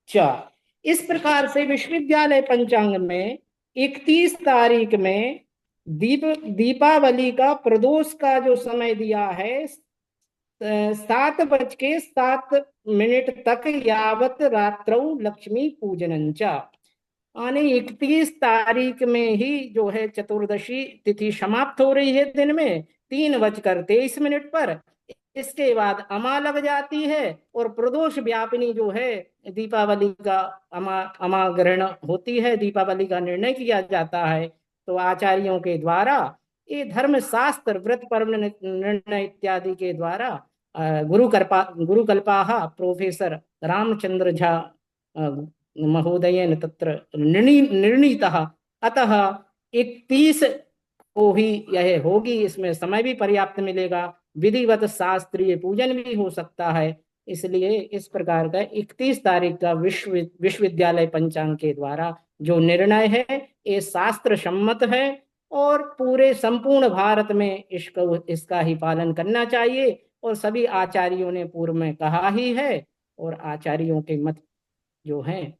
च। इस प्रकार से विश्वविद्यालय पंचांग में 31 तारीख में दीपावली का प्रदोष का जो समय दिया है 7:07 तक यावत रात्रौ लक्ष्मी पूजनंच। यानी 31 तारीख में ही जो है चतुर्दशी तिथि समाप्त हो रही है दिन में 3:23 पर। इसके बाद अमा लग जाती है और प्रदोष व्यापिनी जो है दीपावली का अमा ग्रहण होती है, दीपावली का निर्णय किया जाता है। तो आचार्यों के द्वारा ये धर्म शास्त्र व्रत पर्व निर्णय इत्यादि के द्वारा गुरुकल्पाः प्रोफेसर रामचंद्र झा महोदयेन तत्र निर्णीतः। अतः 31 को ही यह होगी, इसमें समय भी पर्याप्त मिलेगा, विधिवत शास्त्रीय पूजन भी हो सकता है। इसलिए इस प्रकार का 31 तारीख का विश्वविद्यालय पंचांग के द्वारा जो निर्णय है ये शास्त्र सम्मत है और पूरे संपूर्ण भारत में इसका ही पालन करना चाहिए। और सभी आचार्यों ने पूर्व में कहा ही है और आचार्यों के मत जो हैं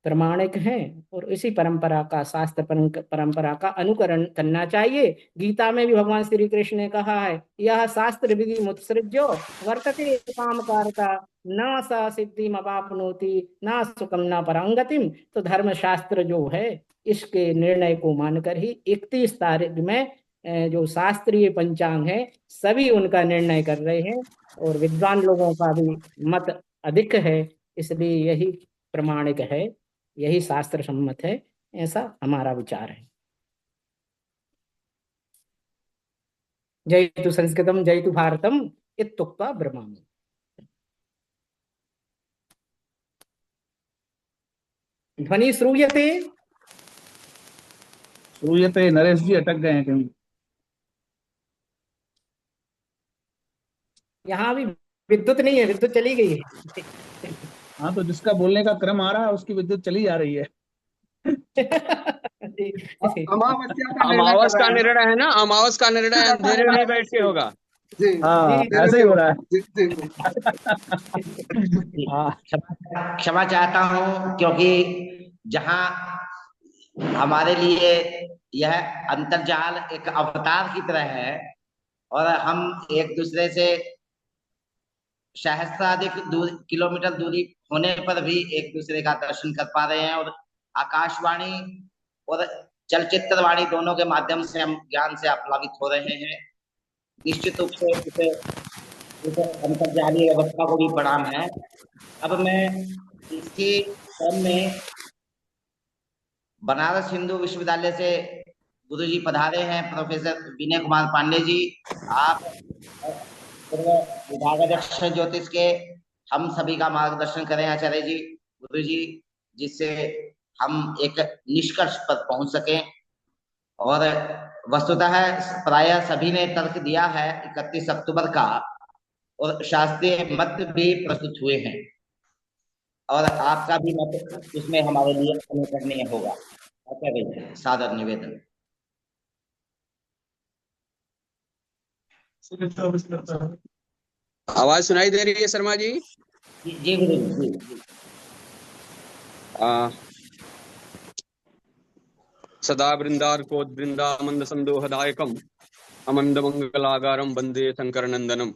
प्रमाणिक हैं और इसी परंपरा का शास्त्र परंपरा का अनुकरण करना चाहिए। गीता में भी भगवान श्री कृष्ण ने कहा है यह शास्त्र विधि मुत्सृज्यो वर्तते काम कारता न स सिद्धिम अवाप्नोति न सुखम न परांगतिम। तो धर्म शास्त्र जो है इसके निर्णय को मानकर ही 31 तारीख में जो शास्त्रीय पंचांग है सभी उनका निर्णय कर रहे हैं और विद्वान लोगों का भी मत अधिक है, इसलिए यही प्रमाणिक है, यही शास्त्र सम्मत है, ऐसा हमारा विचार है। जयतु संस्कृतम जयतु भारतम इत्युक्त्वा ब्रह्मामि। ध्वनि श्रूयते? श्रूयते। नरेश जी अटक गए हैं कहीं। यहाँ भी विद्युत नहीं है, विद्युत चली गई है। हाँ, तो जिसका बोलने का क्रम आ रहा है उसकी विद्युत चली जा रही है। अमावस का निर्णय है ना, अमावस का निर्णय अंधेरे में नहीं बैठ के होगा। हाँ, ऐसे ही हो रहा है। क्षमा चाहता हूँ क्योंकि जहाँ हमारे लिए यह अंतर्जाल एक अवतार की तरह है और हम एक दूसरे से सहस्राधिक किलोमीटर दूरी होने पर भी एक दूसरे का दर्शन कर पा रहे हैं और आकाशवाणी और चलचित्र वाणी दोनों के माध्यम से हम ज्ञान से आप्लावित हो रहे हैं। निश्चित रूप से इसे अंतर्जालीय व्यवस्था को भी प्रणाम है। अब मैं इसके क्रम में बनारस हिंदू विश्वविद्यालय से गुरुजी पधारे हैं प्रोफेसर विनय कुमार पांडे जी। आप विभागाध्यक्ष ज्योतिष के, हम सभी का मार्गदर्शन करें आचार्य जी, गुरु जी, जिससे हम एक निष्कर्ष पर पहुंच सकें। और वस्तुतः प्रायः सभी ने तर्क दिया है 31 अक्टूबर का और शास्त्रीय मत भी प्रस्तुत हुए हैं और आपका भी मत उसमें हमारे लिए अनुकरणीय होगा। आचार्य जी, सादर निवेदन। आवाज सुनाई दे रही है शर्मा जी? जी गुरु जी। सदा वृंदारकोद्वृंदामंद संदोहदायकम अमंद मंगलागारम वंदे शंकर नंदनम।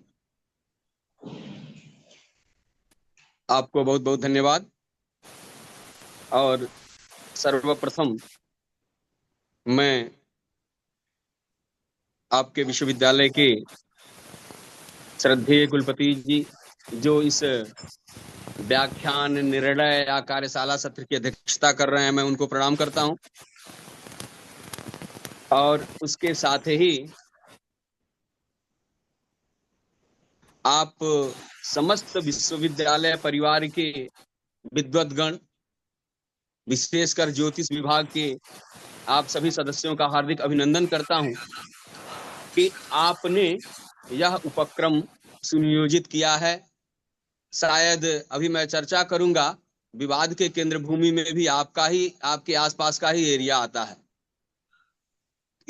आपको बहुत बहुत धन्यवाद। और सर्वप्रथम मैं आपके विश्वविद्यालय के श्रद्धेय कुलपति जी जो इस व्याख्यान निर्णय या कार्यशाला सत्र की अध्यक्षता कर रहे हैं, मैं उनको प्रणाम करता हूं। और उसके साथ ही आप समस्त विश्वविद्यालय परिवार के विद्वद्गण, विशेषकर ज्योतिष विभाग के आप सभी सदस्यों का हार्दिक अभिनंदन करता हूं कि आपने यह उपक्रम सुनियोजित किया है। शायद अभी मैं चर्चा करूंगा, विवाद के केंद्र भूमि में भी आपका ही, आपके आसपास का ही एरिया आता है।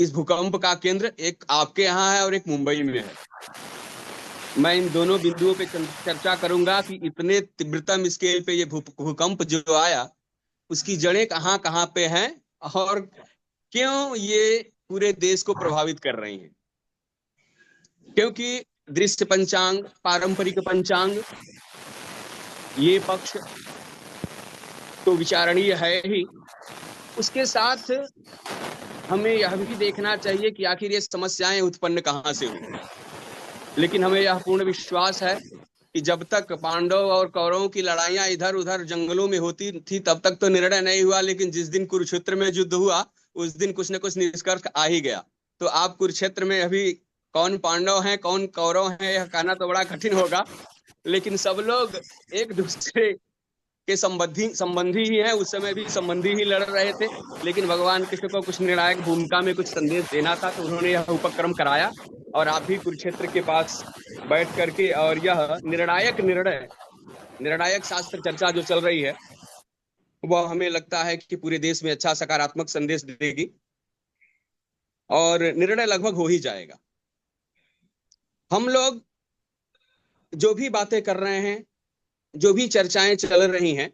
इस भूकंप का केंद्र एक आपके यहाँ है और एक मुंबई में है। मैं इन दोनों बिंदुओं पे चर्चा करूंगा कि इतने तीव्रतम स्केल पे ये भूकंप जो आया उसकी जड़ें कहाँ कहाँ पे हैं और क्यों ये पूरे देश को प्रभावित कर रही हैं। क्योंकि दृश्य पंचांग, पारंपरिक पंचांग, ये पक्ष तो विचारणीय है ही, उसके साथ हमें यह भी देखना चाहिए कि आखिर ये समस्याएं उत्पन्न कहाँ से हुई। लेकिन हमें यह पूर्ण विश्वास है कि जब तक पांडव और कौरवों की लड़ाइयां इधर उधर जंगलों में होती थी तब तक तो निर्णय नहीं हुआ, लेकिन जिस दिन कुरुक्षेत्र में युद्ध हुआ उस दिन कुछ न कुछ निष्कर्ष आ ही गया। तो आप कुरुक्षेत्र में अभी कौन पांडव हैं कौन कौरव हैं यह कहना तो बड़ा कठिन होगा, लेकिन सब लोग एक दूसरे के संबंधी ही हैं। उस समय भी संबंधी ही लड़ रहे थे, लेकिन भगवान कृष्ण को कुछ निर्णायक भूमिका में कुछ संदेश देना था तो उन्होंने यह उपक्रम कराया और आप भी कुरुक्षेत्र के पास बैठ करके और यह निर्णायक शास्त्र चर्चा जो चल रही है वह हमें लगता है कि पूरे देश में अच्छा सकारात्मक संदेश देगी और निर्णय लगभग हो ही जाएगा। हम लोग जो भी बातें कर रहे हैं, जो भी चर्चाएं चल रही हैं,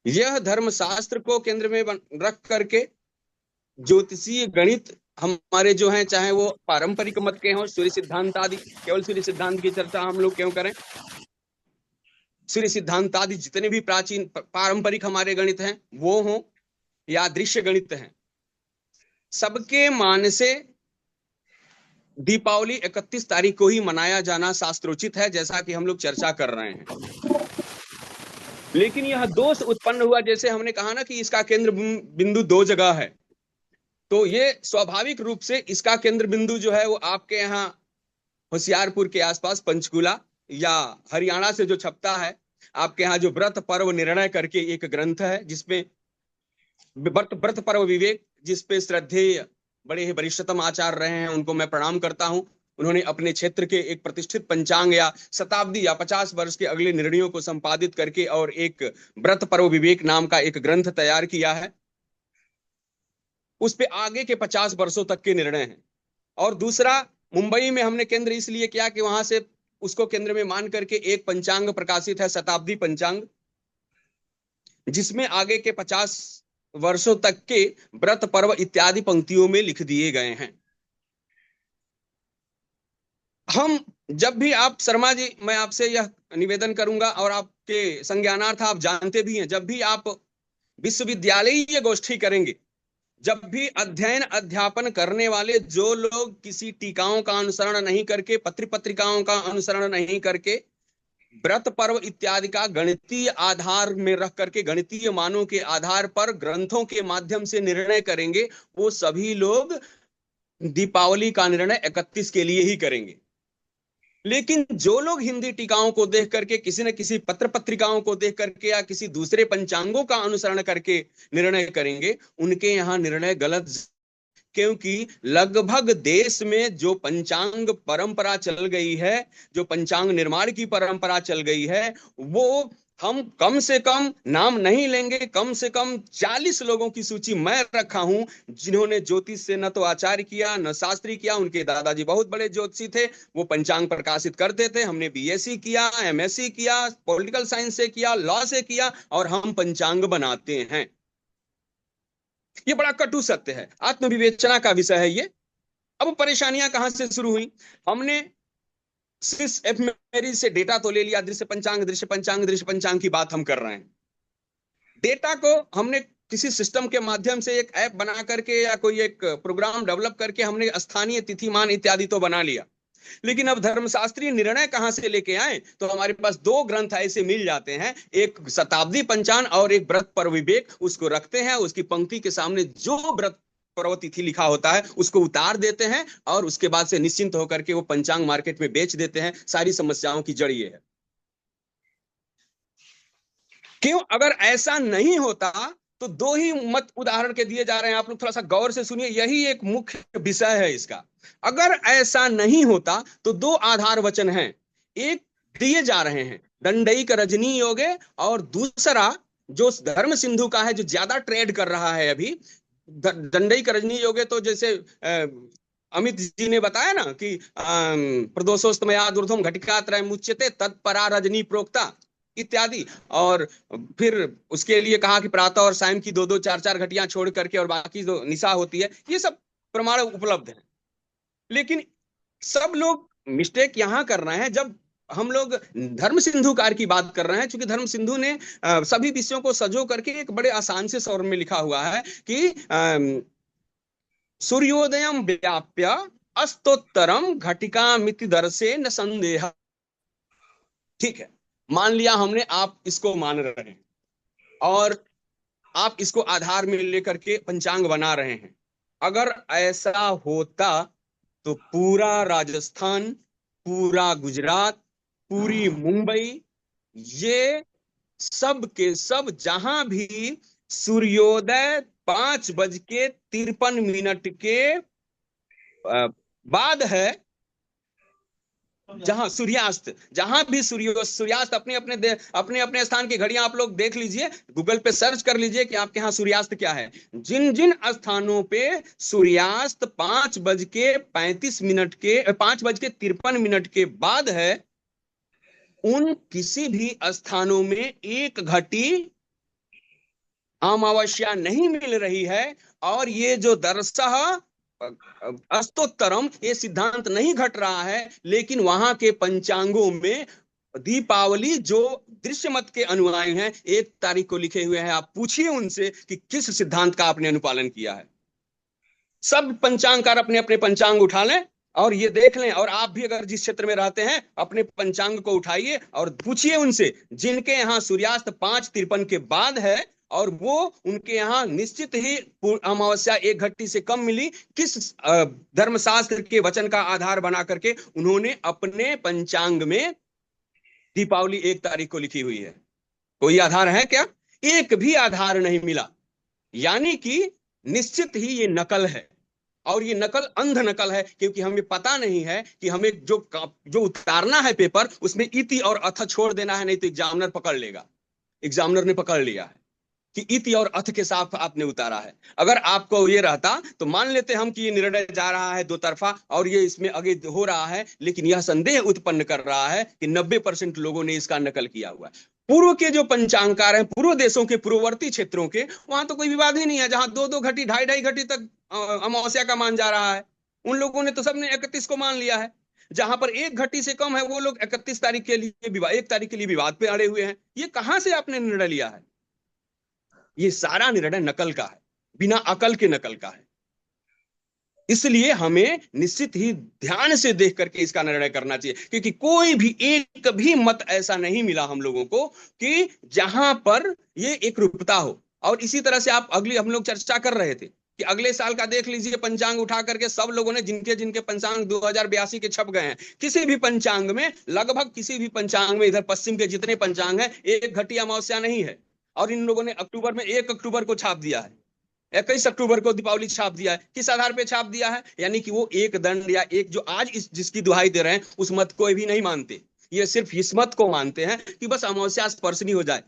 यह धर्मशास्त्र को केंद्र में रख करके ज्योतिषीय गणित हमारे जो हैं, चाहे वो पारंपरिक मत के हों, सूर्य सिद्धांत आदि, केवल सूर्य सिद्धांत की चर्चा हम लोग क्यों करें, सूर्य सिद्धांत आदि जितने भी प्राचीन पारंपरिक हमारे गणित हैं वो हों या दृश्य गणित हैं, सबके मान से दीपावली 31 तारीख को ही मनाया जाना शास्त्रोचित है, जैसा कि हम लोग चर्चा कर रहे हैं। लेकिन यह दोष उत्पन्न हुआ, जैसे हमने कहा ना कि इसका केंद्र बिंदु 2 जगह है, तो ये स्वाभाविक रूप से इसका केंद्र बिंदु जो है वो आपके यहाँ होशियारपुर के आसपास पंचकुला या हरियाणा से जो छपता है, आपके यहाँ जो व्रत पर्व निर्णय करके एक ग्रंथ है जिसमें व्रत पर्व विवेक, जिसपे श्रद्धेय बड़े ही वरिष्ठतम आचार्य रहे हैं, उनको मैं प्रणाम करता हूं। उन्होंने अपने क्षेत्र के एक प्रतिष्ठित पंचांग या शताब्दी या 50 वर्ष के अगले निर्णयों को संपादित करके और एक व्रत पर्व विवेक नाम का एक ग्रंथ तैयार किया है। उस पे आगे के 50 वर्षों तक के निर्णय हैं। और दूसरा, मुंबई में हमने केंद्र इसलिए किया कि वहां से उसको केंद्र में मान करके एक पंचांग प्रकाशित है, शताब्दी पंचांग, जिसमें आगे के 50 वर्षों तक के व्रत पर्व इत्यादि पंक्तियों में लिख दिए गए हैं। हम जब भी आप शर्मा जी, मैं आपसे यह निवेदन करूंगा और आपके संज्ञानार्थ आप जानते भी हैं, जब भी आप विश्वविद्यालयीय गोष्ठी करेंगे, जब भी अध्ययन अध्यापन करने वाले जो लोग किसी टीकाओं का अनुसरण नहीं करके, पत्र पत्रिकाओं का अनुसरण नहीं करके, व्रत पर्व इत्यादि का गणितीय आधार में रख करके, गणितीय मानों के आधार पर ग्रंथों के माध्यम से निर्णय करेंगे, वो सभी लोग दीपावली का निर्णय 31 के लिए ही करेंगे। लेकिन जो लोग हिंदी टीकाओं को देख करके, किसी न किसी पत्र पत्रिकाओं को देख करके या किसी दूसरे पंचांगों का अनुसरण करके निर्णय करेंगे, उनके यहाँ निर्णय गलत, क्योंकि लगभग देश में जो पंचांग परंपरा चल गई है, जो पंचांग निर्माण की परंपरा चल गई है, वो हम कम से कम नाम नहीं लेंगे, कम से कम 40 लोगों की सूची मैं रखा हूं जिन्होंने ज्योतिष से न तो आचार्य किया न शास्त्री किया। उनके दादाजी बहुत बड़े ज्योतिषी थे, वो पंचांग प्रकाशित करते थे। हमने बीएससी किया, एमएससी किया, पॉलिटिकल साइंस से किया, लॉ से किया, और हम पंचांग बनाते हैं। ये बड़ा कटु सत्य है, आत्मविवेचना का विषय है ये। अब परेशानियां कहां से शुरू हुई? हमने सिस एफ मैरिज से डेटा तो ले लिया, दृश्य पंचांग की बात हम कर रहे हैं। डेटा को हमने किसी सिस्टम के माध्यम से एक ऐप बना करके या कोई एक प्रोग्राम डेवलप करके हमने स्थानीय तिथिमान इत्यादि तो बना लिया, लेकिन अब धर्मशास्त्रीय निर्णय कहां से लेके आए? तो हमारे पास 2 ग्रंथ ऐसे मिल जाते हैं, एक शताब्दी पंचांग और एक व्रत पर्व विवेक। उसको रखते हैं, उसकी पंक्ति के सामने जो व्रत पर्व तिथि लिखा होता है उसको उतार देते हैं और उसके बाद से निश्चिंत होकर के वो पंचांग मार्केट में बेच देते हैं। सारी समस्याओं की जड़ ये है। क्यों? अगर ऐसा नहीं होता तो 2 ही मत उदाहरण के दिए जा रहे हैं, आप लोग थोड़ा सा गौर से सुनिए, यही एक मुख्य विषय है इसका। अगर ऐसा नहीं होता तो 2 आधार वचन हैं, एक दिए जा रहे हैं दंडईक रजनी योगे, और दूसरा जो धर्म सिंधु का है, जो ज्यादा ट्रेड कर रहा है अभी, दंडई रजनी योगे, तो जैसे अमित जी ने बताया ना कि प्रदोषोस्तमया ऊर्ध्वम घटिका त्रय मुच्यते तत्परा रजनी प्रोक्ता इत्यादि। और फिर उसके लिए कहा कि प्रातः और सायं की 2-2 4-4 घटियां छोड़ करके और बाकी जो निशा होती है, ये सब प्रमाण उपलब्ध है। लेकिन सब लोग मिस्टेक यहां कर रहे हैं जब हम लोग धर्म सिंधुकार की बात कर रहे हैं, क्योंकि धर्म सिंधु ने सभी विषयों को सजो करके एक बड़े आसान से स्वर में लिखा हुआ है कि सूर्योदयम व्याप्य अस्तोत्तरम घटिका मिति दर्शे न संदेह। ठीक है, मान लिया हमने, आप इसको मान रहे हैं और आप इसको आधार में लेकर के पंचांग बना रहे हैं। अगर ऐसा होता तो पूरा राजस्थान, पूरा गुजरात, पूरी मुंबई, ये सब के सब जहां भी सूर्योदय 5:53 के बाद है, जहां सूर्यास्त, जहां भी सूर्यास्त अपने अपने स्थान की घड़ियां आप लोग देख लीजिए, गूगल पे सर्च कर लीजिए कि आपके यहाँ सूर्यास्त क्या है। जिन जिन स्थानों पे सूर्यास्त 5:53 के बाद है, उन किसी भी स्थानों में एक घटी अमावस्या नहीं मिल रही है। और ये जो दर्शः अस्तोत्तरम, ये सिद्धांत नहीं घट रहा है, लेकिन वहां के पंचांगों में दीपावली जो दृश्य मत के अनुयायी हैं 1 तारीख को लिखे हुए हैं। आप पूछिए उनसे कि किस सिद्धांत का आपने अनुपालन किया है। सब पंचांगकार अपने अपने पंचांग उठा लें और ये देख लें। और आप भी अगर जिस क्षेत्र में रहते हैं अपने पंचांग को उठाइए और पूछिए उनसे, जिनके यहाँ सूर्यास्त 5:53 के बाद है और वो उनके यहाँ निश्चित ही अमावस्या 1 घटी से कम मिली, किस धर्मशास्त्र के वचन का आधार बना करके उन्होंने अपने पंचांग में दीपावली 1 तारीख को लिखी हुई है? कोई आधार है क्या? एक भी आधार नहीं मिला। यानी कि निश्चित ही ये नकल है, और ये नकल अंध नकल है, क्योंकि हमें पता नहीं है कि हमें जो उतारना है पेपर, उसमें इति और अथ छोड़ देना है, नहीं तो एग्जामिनर पकड़ लेगा। एग्जामिनर ने पकड़ लिया है कि इति और अथ के साथ आपने उतारा है। अगर आपको ये रहता तो मान लेते हम कि ये निर्णय जा रहा है 2 तरफा और ये इसमें आगे हो रहा है, लेकिन यह संदेह उत्पन्न कर रहा है कि 90% लोगों ने इसका नकल किया हुआ है। पूर्व के जो पंचांगकार हैं, पूर्व देशों के पूर्ववर्ती क्षेत्रों के, वहां तो कोई विवाद ही नहीं है। जहां 2-2 घटी 2.5 घटी तक अमावस्या का मान जा रहा है, उन लोगों ने तो सबने 31 को मान लिया है। जहां पर 1 घटी से कम है, वो लोग 31 तारीख के लिए 1 तारीख के लिए विवाद पे अड़े हुए हैं। ये कहां से आपने निर्णय लिया है? ये सारा निर्णय नकल का है, बिना अकल के नकल का है। इसलिए हमें निश्चित ही ध्यान से देख करके इसका निर्णय करना चाहिए, क्योंकि कोई भी एक भी मत ऐसा नहीं मिला हम लोगों को कि जहां पर ये एक रूपता हो। और इसी तरह से हम लोग चर्चा कर रहे थे कि अगले साल का देख लीजिए पंचांग उठा करके सब लोगों ने जिनके पंचांग 2082 के छप गए हैं, किसी भी पंचांग में, लगभग किसी भी पंचांग में, इधर पश्चिम के जितने पंचांग हैं, 1 घटी अमावस्या नहीं है। और इन लोगों ने अक्टूबर में 1 अक्टूबर को छाप दिया है, 21 अक्टूबर को दीपावली छाप दिया है। किस आधार पे छाप दिया है? यानी कि वो एक दंड या एक जो आज जिसकी दुहाई दे रहे हैं उस मत को भी नहीं मानते, ये सिर्फ इस मत को मानते हैं कि बस अमावस्या स्पर्शनी हो जाए।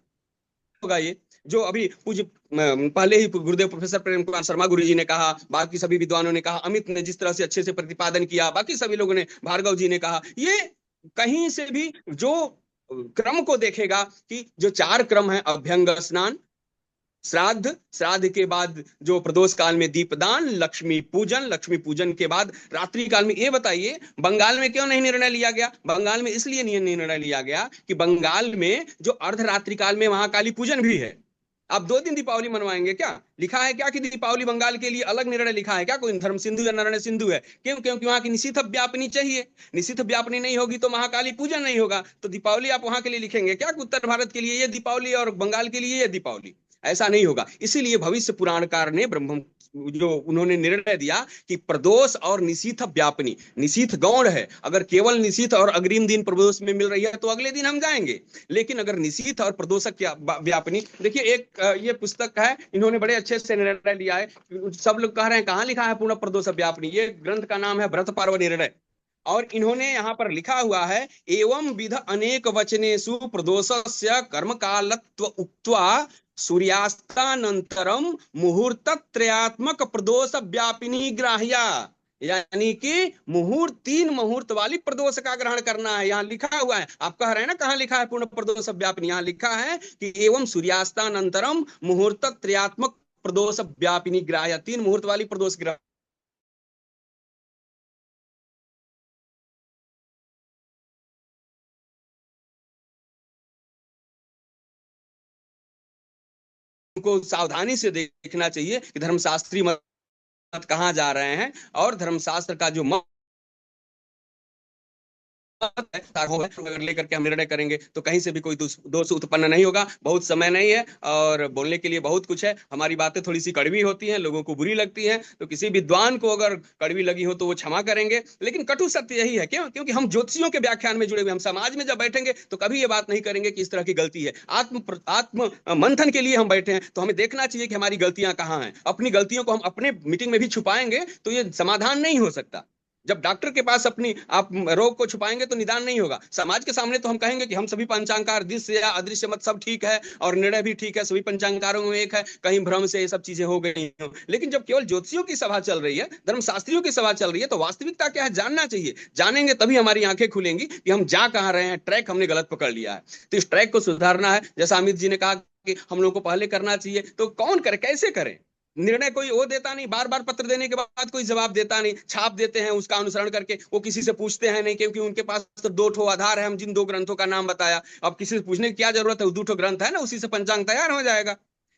होगा ये जो अभी पूज्य पहले ही गुरुदेव प्रोफेसर प्रेम कुमार शर्मा गुरु जी ने कहा, बाकी सभी विद्वानों ने कहा, अमित ने जिस तरह से अच्छे से प्रतिपादन किया, बाकी सभी लोगों ने, भार्गव जी ने कहा, ये कहीं से भी जो क्रम को देखेगा कि जो 4 क्रम है, अभ्यंग स्नान, श्राद्ध के बाद जो प्रदोष काल में दीपदान, लक्ष्मी पूजन के बाद रात्रि काल में। ये बताइए बंगाल में क्यों नहीं निर्णय लिया गया? बंगाल में इसलिए नहीं निर्णय लिया गया कि बंगाल में जो अर्धरात्रि काल में महाकाली पूजन भी है। आप 2 दिन दीपावली मनवाएंगे क्या? लिखा है क्या कि दीपावली बंगाल के लिए अलग निर्णय लिखा है क्या? कोई धर्म सिंधु या निर्णय सिंधु है? क्यों? क्योंकि वहां की निशिथ व्यापनी चाहिए। निशिथ व्यापनी नहीं होगी तो महाकाली पूजन नहीं होगा। तो दीपावली आप वहां के लिए लिखेंगे क्या? उत्तर भारत के लिए ये दीपावली और बंगाल के लिए ये दीपावली? ऐसा नहीं होगा। इसीलिए भविष्य पुराणकार ने जो उन्होंने निर्णय दिया कि प्रदोष और निशीथ व्यापनी, निशीथ गौण है, अगर केवल निशीथ और अग्रिम दिन प्रदोष में मिल रही है तो अगले दिन हम जाएंगे। लेकिन अगर निशीथ और प्रदोषक व्यापनी, देखिए एक ये पुस्तक है, इन्होंने बड़े अच्छे से निर्णय लिया है। सब लोग कह रहे हैं कहाँ लिखा है पूर्ण प्रदोष व्यापनी? ये ग्रंथ का नाम है व्रत पर्व निर्णय, और इन्होंने यहाँ पर लिखा हुआ है, एवं विध अनेक वचनेषु प्रदोषस्य कर्म कालत्व उक्त्वा सूर्यास्तानंतरम मुहूर्तत्रयात्मक प्रदोष व्यापिनी ग्राह्या, यानी कि मुहूर्त 3 मुहूर्त वाली प्रदोष का ग्रहण करना है। यहाँ लिखा हुआ है, आप कह रहे हैं ना कहाँ लिखा है पूर्ण प्रदोष व्यापिनी, यहाँ लिखा है कि एवं सूर्यास्तानंतरम मुहूर्त त्रयात्मक प्रदोष व्यापिनी ग्राह्य, 3 मुहूर्त वाली प्रदोष ग्रहण को सावधानी से देखना चाहिए कि धर्मशास्त्री मत कहाँ जा रहे हैं, और धर्मशास्त्र का जो मत अगर लेकर के हम निर्णय करेंगे तो कहीं से भी कोई दोष उत्पन्न नहीं होगा। बहुत समय नहीं है और बोलने के लिए बहुत कुछ है। हमारी बातें थोड़ी सी कड़वी होती हैं, लोगों को बुरी लगती हैं, तो किसी विद्वान को अगर कड़वी लगी हो तो वो क्षमा करेंगे, लेकिन कटु सत्य यही है। क्यों? क्योंकि हम ज्योतिषियों के व्याख्यान में जुड़े हुए, हम समाज में जब बैठेंगे तो कभी ये बात नहीं करेंगे कि इस तरह की गलती है। आत्म मंथन के लिए हम बैठे हैं, तो हमें देखना चाहिए कि हमारी गलतियां कहाँ हैं। अपनी गलतियों को हम अपने मीटिंग में भी छुपाएंगे तो ये समाधान नहीं हो सकता। जब डॉक्टर के पास अपनी आप रोग को छुपाएंगे तो निदान नहीं होगा। समाज के सामने तो हम कहेंगे कि हम सभी पंचांगार दृश्य या अदृश्य मत सब ठीक है और निर्णय भी ठीक है, सभी पंचांगारों में एक है, कहीं भ्रम से ये सब चीजें हो गई हो। लेकिन जब केवल ज्योतिषियों की सभा चल रही है, धर्मशास्त्रियों की सभा चल रही है, तो वास्तविकता क्या है जानना चाहिए। जानेंगे तभी हमारी आंखें खुलेंगी कि हम जा कहाँ रहे हैं, ट्रैक हमने गलत पकड़ लिया है। तो इस ट्रैक को सुधारना है। जैसा अमित जी ने कहा कि हम लोग को पहले करना चाहिए, तो कौन करे, कैसे करें? निर्णय कोई वो देता नहीं, बार बार पत्र देने के बाद कोई जवाब देता नहीं, छाप देते हैं उसका अनुसरण करके, वो किसी से पूछते हैं नहीं, क्योंकि उनके पास तो 2 ठो आधार है। हम जिन 2 ग्रंथों का नाम बताया, अब किसी से पूछने की क्या जरूरत है, 2 ठो ग्रंथ है ना, उसी से पंचांग तैयार हो जाएगा।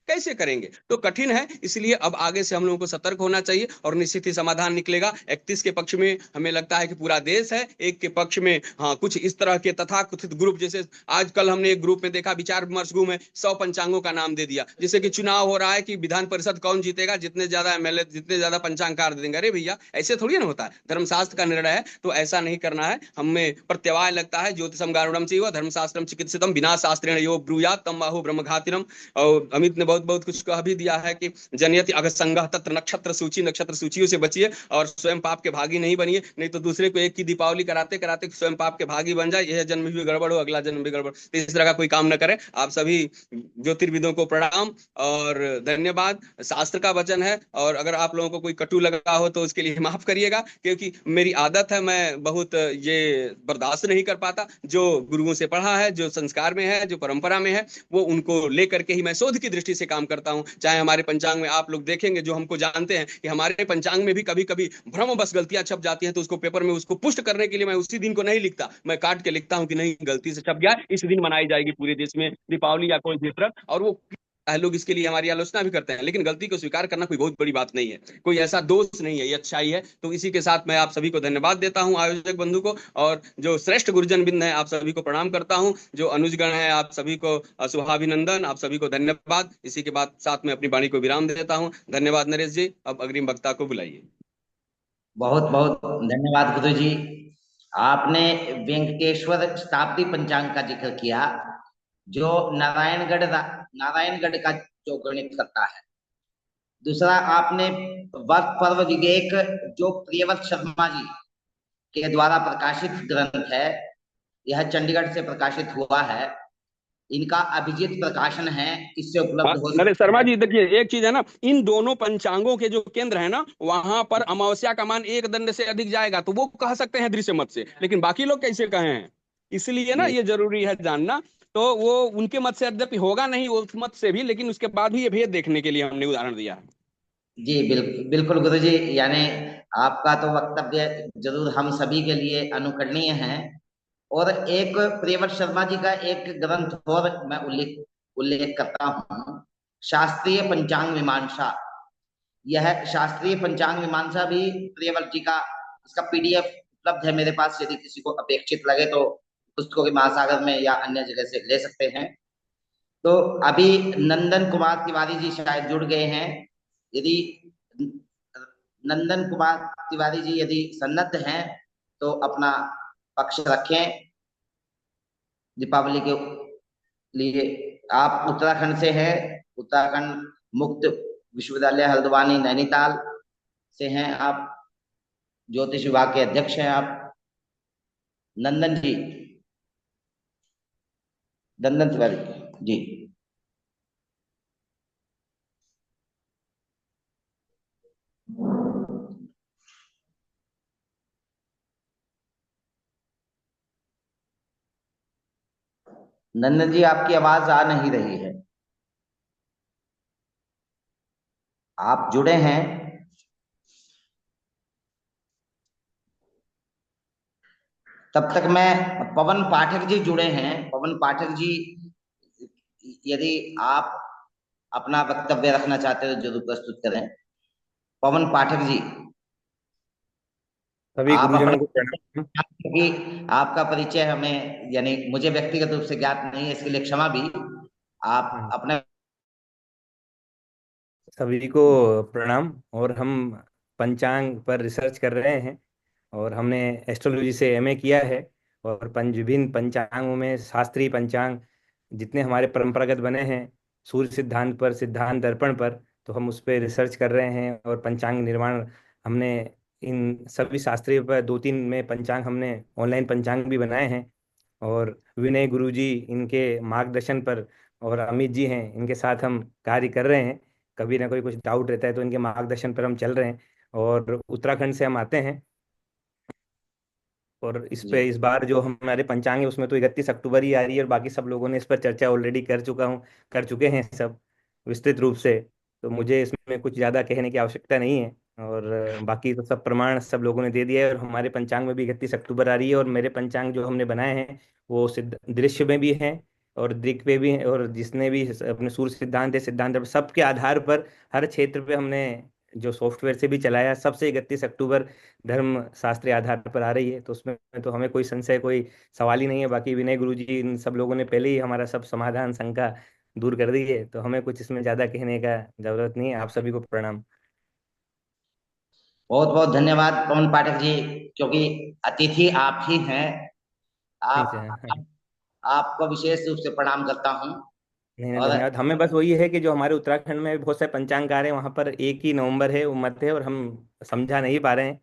कैसे करेंगे? तो कठिन है। इसलिए अब आगे से हम लोगों को सतर्क होना चाहिए और निश्चित ही समाधान निकलेगा। 31 के पक्ष में हमें लगता है कि पूरा देश है, 1 के पक्ष में हाँ कुछ इस तरह के तथाकथित ग्रुप, जैसे आजकल हमने एक ग्रुप में देखा, विचार विमर्श ग्रुप में 100 पंचांगों का नाम दे दिया, जैसे कि चुनाव हो रहा है कि विधान परिषद कौन जीतेगा, जितने ज्यादा एमएलए जितने ज्यादा पंचांगकार दे देंगे। अरे भैया ऐसे थोड़ी ना होता है, धर्मशास्त्र का निर्णय है तो ऐसा नहीं करना है। हमें प्रत्यवाय लगता है, ज्योतिषम गारुड़म चैव धर्मशास्त्रम चिकित्सितम बिना शास्त्रेण यो ब्रूयात तम बाहु ब्रह्मघातिनम। और अमित ने बहुत कुछ कह भी दिया है कि जनयति अगसंगः तत्र नक्षत्र सूची, नक्षत्र सूचियों से बचिए और स्वयं पाप के भागी नहीं बनिए, नहीं तो दूसरे को एक की दीपावली कराते कराते स्वयं पाप के भागी बन जाए, यह जन्म भी गड़बड़ हो अगला जन्म भी गड़बड़। तो इस तरह का कोई काम न करें। आप सभी ज्योतिर्विदों को प्रणाम और धन्यवाद। शास्त्र का वचन है और अगर आप लोगों को कोई कटु लगा हो तो उसके लिए माफ करिएगा, क्योंकि मेरी आदत है, मैं बहुत ये बर्दाश्त नहीं कर पाता। जो गुरुओं से पढ़ा है, जो संस्कार में है, जो परंपरा में है, वो उनको लेकर के ही मैं शोध की दृष्टि से काम करता हूं। चाहे हमारे पंचांग में आप लोग देखेंगे, जो हमको जानते हैं कि हमारे पंचांग में भी कभी कभी भ्रम बस गलतियां छप जाती हैं, तो उसको पेपर में उसको पुष्ट करने के लिए मैं उसी दिन को नहीं लिखता, मैं काट के लिखता हूं कि नहीं गलती से छप गया, इस दिन मनाई जाएगी पूरे देश में दीपावली या कोई भी तरह। और वो लोग इसके लिए हमारी आलोचना भी करते हैं, लेकिन गलती को स्वीकार करना कोई बहुत बड़ी बात नहीं है, कोई ऐसा दोष नहीं है, ये अच्छाई है। तो इसी के साथ मैं आप सभी को धन्यवाद देता हूं, आयोजक बंधु को, और जो श्रेष्ठ गुरुजन बिंद है आप सभी को प्रणाम करता हूं, जो अनुजगण है आप सभी को शुभाभिनंदन, आप सभी को धन्यवाद। इसी के बाद साथ में अपनी वाणी को विराम देता हूं। धन्यवाद नरेश जी। अब अग्रिम वक्ता को बुलाइए। बहुत बहुत धन्यवाद गुरु जी। आपने वेंकटेश्वर शताब्दी पंचांग का जिक्र किया, जो नारायणगढ़ का जो गणित करता है। दूसरा आपने वर्ष पर्व विवेक जो प्रियव्रत शर्मा जी के द्वारा प्रकाशित ग्रंथ है, यह चंडीगढ़ से प्रकाशित हुआ है, इनका अभिजीत प्रकाशन है, इससे उपलब्ध हो नरेश शर्मा जी, देखिए एक चीज है ना, इन दोनों पंचांगों के जो केंद्र है ना, वहां पर अमावस्या का मान 1 दंड से अधिक जाएगा तो वो कह सकते हैं दृश्य मत से, लेकिन बाकी लोग कैसे कहे हैं, इसलिए ना ये जरूरी है जानना। तो वो उनके मत से यद्यपि होगा नहीं उस मत से भी, लेकिन उसके बाद भी ये भेद देखने के लिए हमने उदाहरण दिया है। जी बिल्कुल गुरु जी, यानी आपका तो वक्तव्य जरूर हम सभी के लिए अनुकरणीय है। और एक प्रियव्रत शर्मा जी का एक ग्रंथ और मैं उल्लेख करता हूँ, शास्त्रीय पंचांग मीमांसा। यह शास्त्रीय पंचांग मीमांसा भी प्रियव्रत जी का, इसका पीडीएफ उपलब्ध है मेरे पास, यदि किसी को अपेक्षित लगे तो पुस्तकों के महासागर में या अन्य जगह से ले सकते हैं। तो अभी नंदन कुमार तिवारी जी शायद जुड़ गए हैं, यदि नंदन कुमार तिवारी जी यदि सन्नद्ध हैं तो अपना पक्ष रखें दीपावली के लिए। आप उत्तराखंड से हैं, उत्तराखंड मुक्त विश्वविद्यालय हल्द्वानी नैनीताल से हैं आप, ज्योतिष विभाग के अध्यक्ष हैं आप, नंदन जी, नंदन तिवारी जी। नंदन जी, आपकी आवाज आ नहीं रही है। आप जुड़े हैं? तब तक मैं, पवन पाठक जी जुड़े हैं। पवन पाठक जी, यदि आप अपना वक्तव्य रखना चाहते हो तो जरूर प्रस्तुत करें। पवन पाठक जी, सभी आप गुरुजनों अपना, को प्रणाम। क्योंकि आपका परिचय हमें, यानी मुझे व्यक्तिगत रूप से ज्ञात नहीं है, इसके लिए क्षमा भी। आप अपने, सभी को प्रणाम। और हम पंचांग पर रिसर्च कर रहे हैं और हमने एस्ट्रोलॉजी से एमए किया है। और विभिन्न पंचांगों में शास्त्रीय पंचांग जितने हमारे परंपरागत बने हैं, सूर्य सिद्धांत पर, सिद्धांत दर्पण पर, तो हम उस पर रिसर्च कर रहे हैं। और पंचांग निर्माण हमने इन सभी शास्त्रीय पर 2-3 में पंचांग हमने ऑनलाइन पंचांग भी बनाए हैं। और विनय गुरु जी इनके मार्गदर्शन पर और अमित जी हैं, इनके साथ हम कार्य कर रहे हैं। कभी ना कोई कुछ डाउट रहता है तो इनके मार्गदर्शन पर हम चल रहे हैं। और उत्तराखंड से हम आते हैं। और इस पे इस बार जो हमारे पंचांग है उसमें तो 31 अक्टूबर ही आ रही है, और बाकी सब लोगों ने इस पर चर्चा ऑलरेडी कर चुके हैं सब विस्तृत रूप से। तो मुझे इसमें कुछ ज़्यादा कहने की आवश्यकता नहीं है। और बाकी तो सब प्रमाण सब लोगों ने दे दिया है। और हमारे पंचांग में भी 31 अक्टूबर आ रही है। और मेरे पंचांग जो हमने बनाए हैं वो सिद्ध दृश्य में भी हैं और दृक पे भी हैं। और जिसने भी अपने सूर्य सिद्धांत है, सिद्धांत सबके आधार पर हर क्षेत्र पे हमने जो सॉफ्टवेयर से भी चलाया, सबसे 31 अक्टूबर धर्म शास्त्रीय आधार पर आ रही है। तो उसमें तो हमें कोई संशय, कोई सवाल ही नहीं है। बाकी विनय गुरु जी इन सब लोगों ने पहले ही हमारा सब समाधान शंका दूर कर दी है, तो हमें कुछ इसमें ज्यादा कहने का जरूरत नहीं है। आप सभी को प्रणाम। बहुत बहुत धन्यवाद पवन पाठक जी, क्योंकि अतिथि आप ही हैं। ठीक है। आप, आपको विशेष रूप से प्रणाम करता हूं। नहीं नहीं, और धन्यवाद। हमें बस वही है कि जो हमारे उत्तराखंड में बहुत सारे पंचांगकार हैं, वहाँ पर 1 ही नवंबर है, वो मत है, और हम समझा नहीं पा रहे हैं।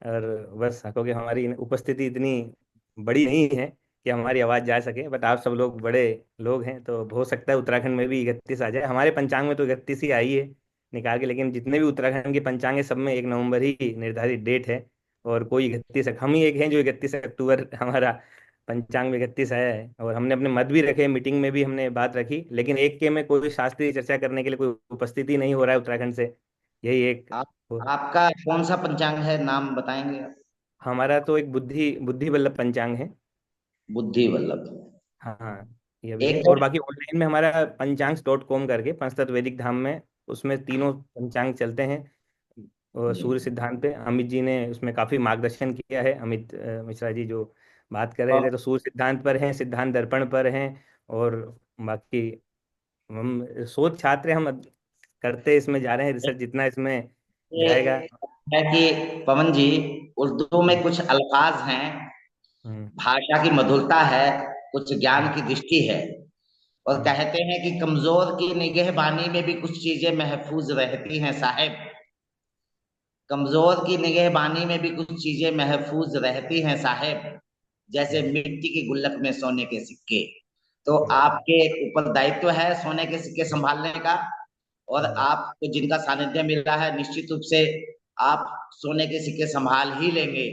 और बस क्योंकि हमारी उपस्थिति इतनी बड़ी नहीं है कि हमारी आवाज़ जा सके। बट आप सब लोग बड़े लोग हैं, तो हो सकता है उत्तराखंड में भी 31 आ जाए। हमारे पंचांग में तो 31 ही आई है निकाल के, लेकिन जितने भी उत्तराखंड के पंचांग है सब में 1 नवंबर ही निर्धारित डेट है। और कोई 31, हम ही एक हैं जो 31 अक्टूबर हमारा पंचांग में 31 आया है। और हमने अपने मत भी रखे, मीटिंग में भी हमने बात रखी, लेकिन एक के में कोई शास्त्रीय चर्चा करने के लिए कोई उपस्थिति नहीं हो रहा है उत्तराखंड से। यही एक आपका कौन सा पंचांग है, नाम बताएंगे आप? हमारा तो एक बुद्धि बुद्धि वल्लभ पंचांग है। बुद्धि वल्लभ। हाँ, ये भी है। एक और बाकी ऑनलाइन में हमारा पंचांग.com करके पंचतत्व वैदिक धाम में, उसमें तीनों पंचांग चलते हैं। और सूर्य सिद्धांत पे अमित जी ने उसमें काफी मार्गदर्शन किया है। अमित मिश्रा जी जो बात कर रहे थे, तो सूर्य सिद्धांत पर हैं, सिद्धांत दर्पण पर हैं। और बाकी हम शोध छात्र हैं, हम करते इसमें जा रहे हैं रिसर्च जितना इसमें ये जाएगा। है कि पवन जी, उर्दू में कुछ अल्फाज हैं, भाषा की मधुरता है, कुछ ज्ञान की दृष्टि है। और कहते हैं कि कमजोर की निगहबानी में भी कुछ चीजें महफूज रहती हैं साहब। कमजोर की निगहबानी में भी कुछ चीजें महफूज रहती हैं साहब, जैसे मिट्टी की गुल्लक में सोने के सिक्के। तो आपके ऊपर दायित्व है सोने के सिक्के संभालने का। और आपको जिनका सानिध्य मिल रहा है, निश्चित रूप से आप सोने के सिक्के संभाल ही लेंगे,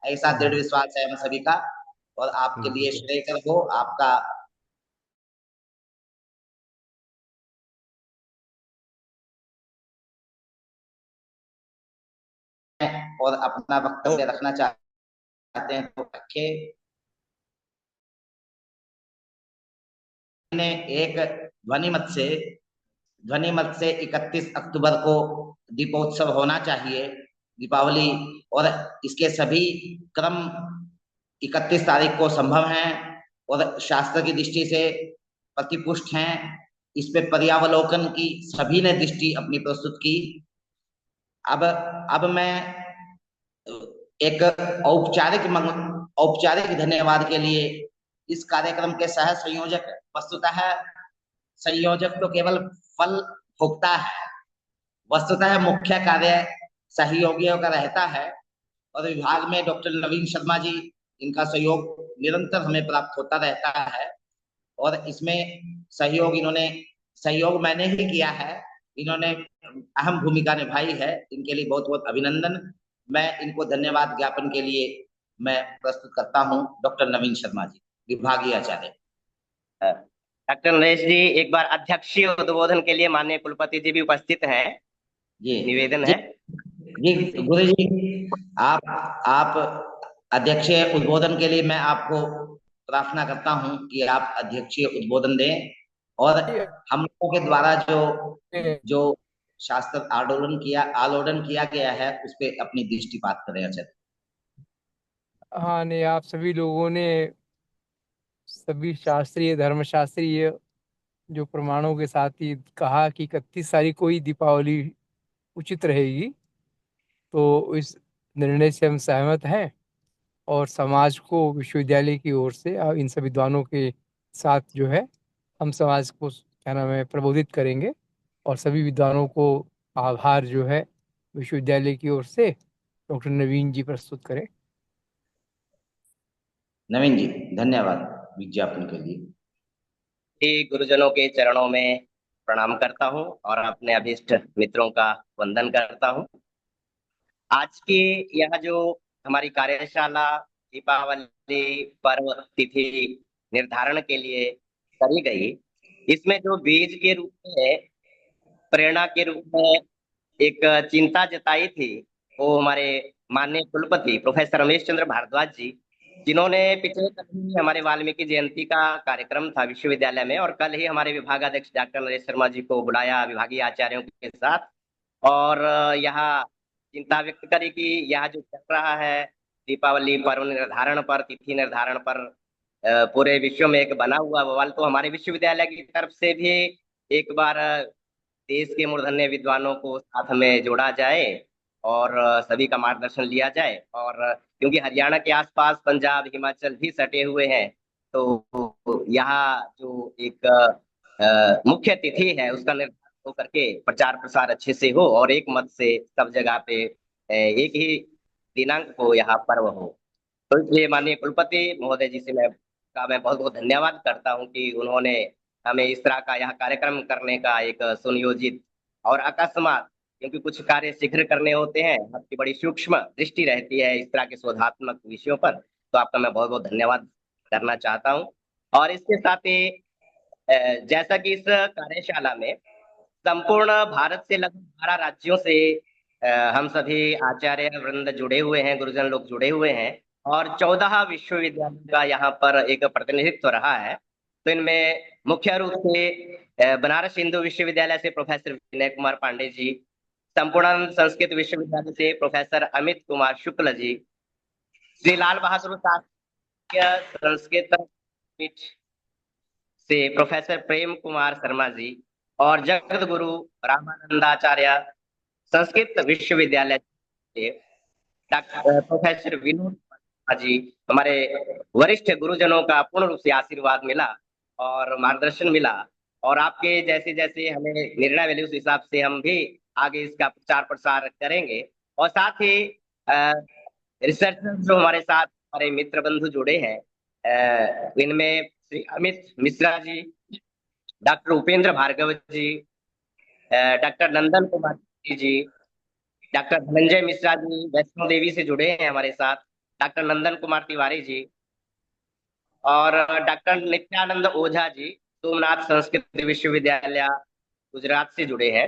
ऐसा दृढ़ विश्वास है हम सभी का। और आपके लिए श्रेयकर हो आपका। और अपना वक्तव्य रखना चाहते हैं तो रखे। ने एक ध्वनिमत से 31 अक्टूबर को दीपोत्सव होना चाहिए, दीपावली। और इसके सभी क्रम 31 तारीख को संभव हैं और शास्त्र की दृष्टि से प्रतिपुष्ट हैं। इस पे पर्यावलोकन की सभी ने दृष्टि अपनी प्रस्तुत की। अब मैं एक औपचारिक धन्यवाद के लिए इस कार्यक्रम के सह संयोजक, वस्तुतः संयोजक तो केवल फल भोगता है, वस्तुतः मुख्य कार्य सहयोगियों का रहता है। और विभाग में डॉक्टर नवीन शर्मा जी, इनका सहयोग निरंतर हमें प्राप्त होता रहता है। और इसमें सहयोग मैंने ही किया है, इन्होंने अहम भूमिका निभाई है। इनके लिए बहुत बहुत अभिनंदन। मैं इनको धन्यवाद ज्ञापन के लिए मैं प्रस्तुत करता हूं डॉक्टर नवीन शर्मा जी, विभागीय आचार्य। डॉक्टर नरेश जी, एक बार अध्यक्षीय उद्बोधन के लिए माननीय कुलपति जी भी उपस्थित हैं, जी निवेदन जी है। जी गुरु जी, आप अध्यक्षीय उद्बोधन के लिए मैं आपको प्रार्थना करता हूं कि आप अध्यक्षीय उद्बोधन दें और हम लोगों के द्वारा जो शास्त्र आलोड़न किया गया है उस पर अपनी दृष्टिपात करें। अच्छा, हाँ नहीं, आप सभी लोगों ने सभी शास्त्रीय धर्मशास्त्रीय जो प्रमाणों के साथ ही कहा कि 31 तारीख को ही दीपावली उचित रहेगी, तो इस निर्णय से हम सहमत हैं और समाज को विश्वविद्यालय की ओर से इन सभी विद्वानों के साथ जो है हम समाज को क्या नाम है प्रबोधित करेंगे और सभी विद्वानों को आभार जो है विश्वविद्यालय की ओर से डॉक्टर नवीन जी प्रस्तुत करें। नवीन जी, धन्यवाद विज्ञापन के लिए। गुरुजनों के चरणों में प्रणाम करता हूं और अपने अभिष्ट मित्रों का वंदन करता हूं। आज की यह जो हमारी कार्यशाला दीपावली पर्व तिथि निर्धारण के लिए करी गई, इसमें जो बीज के रूप में, प्रेरणा के रूप में एक चिंता जताई थी, वो हमारे माननीय कुलपति प्रोफेसर रमेश चंद्र भारद्वाज जी, जिन्होंने पिछले कल ही हमारे वाल्मीकि जयंती का कार्यक्रम था विश्वविद्यालय में, और कल ही हमारे विभागाध्यक्ष डॉक्टर नरेश शर्मा जी को बुलाया विभागीय आचार्यों के साथ, और यहाँ चिंता व्यक्त करी कि यह जो चल रहा है दीपावली पर्व निर्धारण पर, तिथि निर्धारण पर पूरे विश्व में एक बना हुआ बवाल, तो हमारे विश्वविद्यालय की तरफ से भी एक बार देश के मूर्धन्य विद्वानों को साथ में जोड़ा जाए और सभी का मार्गदर्शन लिया जाए। और क्योंकि हरियाणा के आसपास पंजाब हिमाचल भी सटे हुए हैं, तो यहाँ जो एक मुख्य तिथि है उसका निर्धारण हो करके प्रचार प्रसार अच्छे से हो और एक मत से सब जगह पे एक ही दिनांक को यहाँ पर्व हो। तो इसलिए माननीय कुलपति महोदय जी से मैं बहुत बहुत धन्यवाद करता हूँ कि उन्होंने हमें इस तरह का यह कार्यक्रम करने का एक सुनियोजित और अकस्मात, क्योंकि कुछ कार्य शीघ्र करने होते हैं, आपकी बड़ी सूक्ष्म दृष्टि रहती है इस तरह के शोधात्मक विषयों पर, तो आपका मैं बहुत बहुत धन्यवाद करना चाहता हूँ। और इसके साथ ही जैसा कि इस कार्यशाला में संपूर्ण भारत से लगभग 12 राज्यों से हम सभी आचार्य वृंद जुड़े हुए हैं, गुरुजन लोग जुड़े हुए हैं, और 14 विश्वविद्यालयों का यहाँ पर एक प्रतिनिधित्व रहा है। तो इनमें मुख्य रूप से बनारस हिंदू विश्वविद्यालय से प्रोफेसर विनय कुमार पांडे जी, संपूर्णानंद संस्कृत विश्वविद्यालय से प्रोफेसर अमित कुमार शुक्ल जी, श्री लाल बहादुर शास्त्रीय संस्कृत पीठ से प्रोफेसर प्रेम कुमार शर्मा जी, और जगत गुरु रामानंदाचार्य संस्कृत विश्वविद्यालय से डॉक्टर प्रोफेसर विनोद जी, हमारे वरिष्ठ गुरुजनों का पूर्ण रूप से आशीर्वाद मिला और मार्गदर्शन मिला, और आपके जैसे जैसे हमें निर्णय मिले उस हिसाब से हम भी आगे इसका प्रचार प्रसार करेंगे। और साथ ही रिसर्चर जो हमारे साथ हमारे मित्र बंधु जुड़े हैं, इनमें श्री अमित मिश्रा जी, डॉक्टर उपेंद्र भार्गव जी, डॉक्टर नंदन कुमार जी, डॉक्टर धनंजय मिश्रा जी वैष्णो देवी से जुड़े हैं हमारे साथ, डॉक्टर नंदन कुमार तिवारी जी, और डॉक्टर नित्यानंद ओझा जी सोमनाथ संस्कृत विश्वविद्यालय गुजरात से जुड़े हैं,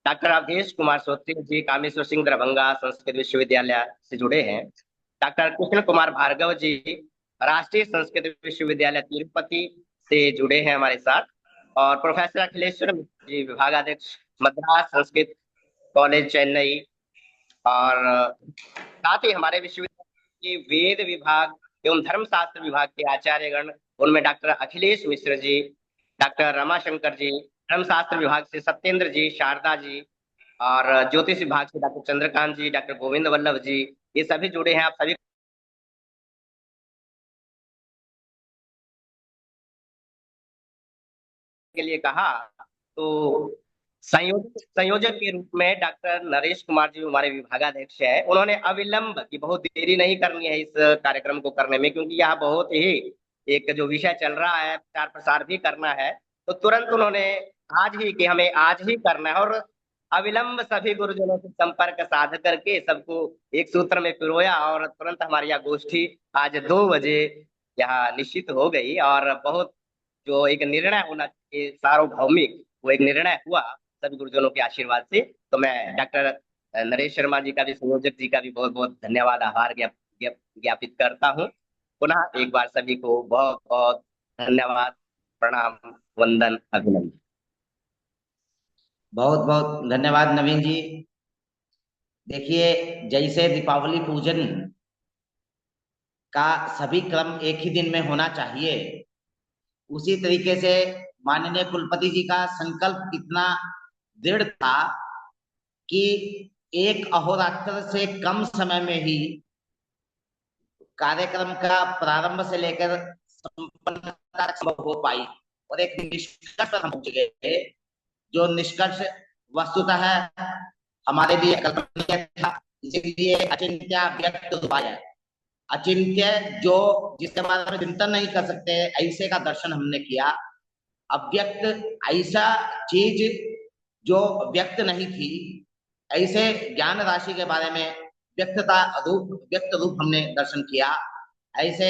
डॉक्टर अवधेश कुमार सोत्री जी कामेश्वर सिंह दरभंगा संस्कृत विश्वविद्यालय से जुड़े हैं, डॉक्टर कृष्ण कुमार भार्गव जी राष्ट्रीय संस्कृत विश्वविद्यालय तिरुपति से जुड़े हैं हमारे साथ, और प्रोफेसर अखिलेश्वर जी विभागाध्यक्ष मद्रास संस्कृत कॉलेज चेन्नई, और साथ ही हमारे विश्वविद्यालय के वेद विभाग एवं धर्मशास्त्र विभाग के आचार्यगण, उनमें डॉक्टर अखिलेश मिश्र जी, डॉक्टर रमाशंकर जी, धर्मशास्त्र विभाग से सत्येंद्र जी, शारदा जी, और ज्योतिष विभाग से डॉक्टर चंद्रकांत जी, डॉक्टर गोविंद वल्लभ जी, ये सभी जुड़े हैं। आप सभी के लिए कहा, तो संयोजक के रूप में डॉक्टर नरेश कुमार जी हमारे विभागाध्यक्ष है, उन्होंने अविलंब की बहुत देरी नहीं करनी है इस कार्यक्रम को करने में, क्योंकि यह बहुत ही एक जो विषय चल रहा है प्रचार प्रसार भी करना है, तो तुरंत उन्होंने आज ही कि हमें आज ही करना है, और अविलंब सभी गुरुजनों से संपर्क साध करके सबको एक सूत्र में पिरोया, और तुरंत हमारी यह गोष्ठी आज 2 बजे यहाँ निश्चित हो गई। और बहुत जो एक निर्णय होना चाहिए सार्वभौमिक, वो एक निर्णय हुआ सभी गुरुजनों के आशीर्वाद से। तो मैं डॉक्टर नरेश शर्मा जी का भी, संयोजक जी का भी बहुत बहुत धन्यवाद, आभार ज्ञापित करता हूँ। पुनः एक बार सभी को बहुत बहुत धन्यवाद, प्रणाम, वंदन, अभिनंदन। बहुत बहुत धन्यवाद नवीन जी। देखिए, जैसे दीपावली पूजन का सभी क्रम एक ही दिन में होना चाहिए, उसी तरीके से माननीय कुलपति जी का संकल्प इतना दृढ़ था कि एक अहोरात्र से कम समय में ही कार्यक्रम का प्रारंभ से लेकर संपन्नता संभव हो पाई और एक निष्कर्ष पर हम पहुंच गए, जो निष्कर्ष वस्तुतः हमारे लिए कल्पनीय था। इसलिए अचिंत्य व्यक्त उपाय, अचिंत्य जो जिसके बारे में चिंतन नहीं कर सकते, ऐसे का दर्शन हमने किया। अव्यक्त ऐसा चीज जो व्यक्त नहीं थी, ऐसे ज्ञान राशि के बारे में व्यक्त रूप हमने दर्शन किया। ऐसे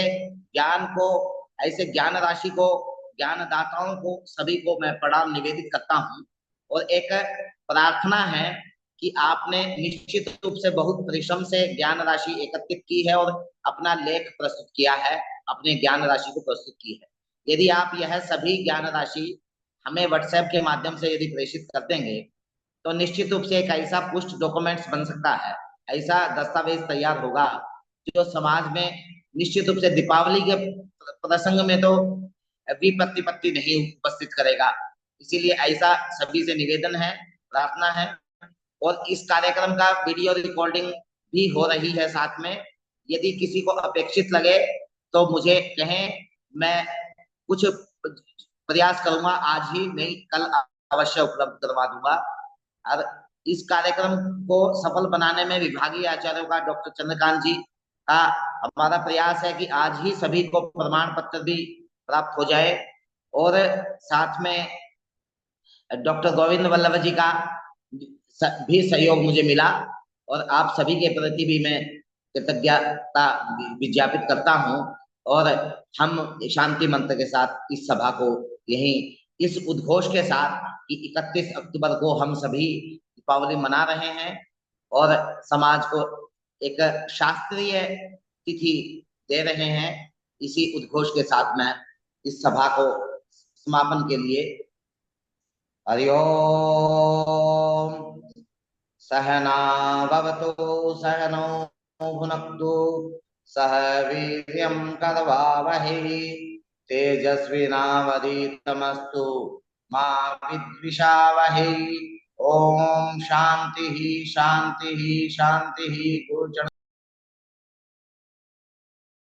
ज्ञान को, ऐसे ज्ञान राशि को, ज्ञानदाताओं को सभी को मैं प्रणाम निवेदित करता हूँ। और एक प्रार्थना है कि आपने निश्चित रूप से बहुत परिश्रम से ज्ञान राशि एकत्रित की है और अपना लेख प्रस्तुत किया है, अपने ज्ञान राशि को प्रस्तुत की है। यदि आप यह सभी ज्ञान राशि हमें व्हाट्सएप के माध्यम से यदि प्रेषित कर देंगे, तो निश्चित रूप से एक ऐसा पुष्ट डॉक्यूमेंट्स बन सकता है, ऐसा दस्तावेज तैयार होगा जो समाज में निश्चित रूप से दीपावली के प्रसंग में तो विपत्ति नहीं उपस्थित करेगा। इसीलिए ऐसा सभी से निवेदन है, प्रार्थना है। और इस कार्यक्रम का वीडियो रिकॉर्डिंग भी हो रही है साथ में। यदि किसी को अपेक्षित लगे तो मुझे कहें, मैं कुछ प्रयास करूंगा, आज ही नहीं कल अवश्य उपलब्ध करवा दूंगा। और इस कार्यक्रम को सफल बनाने में विभागीय आचार्यों का, डॉक्टर चंद्रकांत जी का हमारा प्रयास है कि आज ही सभी को प्रमाण पत्र भी प्राप्त हो जाए। और साथ में डॉक्टर गोविंद वल्लभ जी का भी सहयोग मुझे मिला और आप सभी के प्रति भी मैं कृतज्ञता विज्ञापित करता हूं। और हम शांति मंत्र के साथ इस सभा को यहीं इस उद्घोष के साथ कि 31 अक्टूबर को हम सभी दीपावली मना रहे हैं और समाज को एक शास्त्रीय तिथि दे रहे हैं, इसी उद्घोष के साथ मैं इस सभा को समापन के लिए हरि ओम। सहना भवतु सहनौ भुनक्तु सह वीर्यं करवावहै तेजस्विनावधीतमस्तु मा विद्विषावहै। ओम शांति शांति शांति। गुरुचरण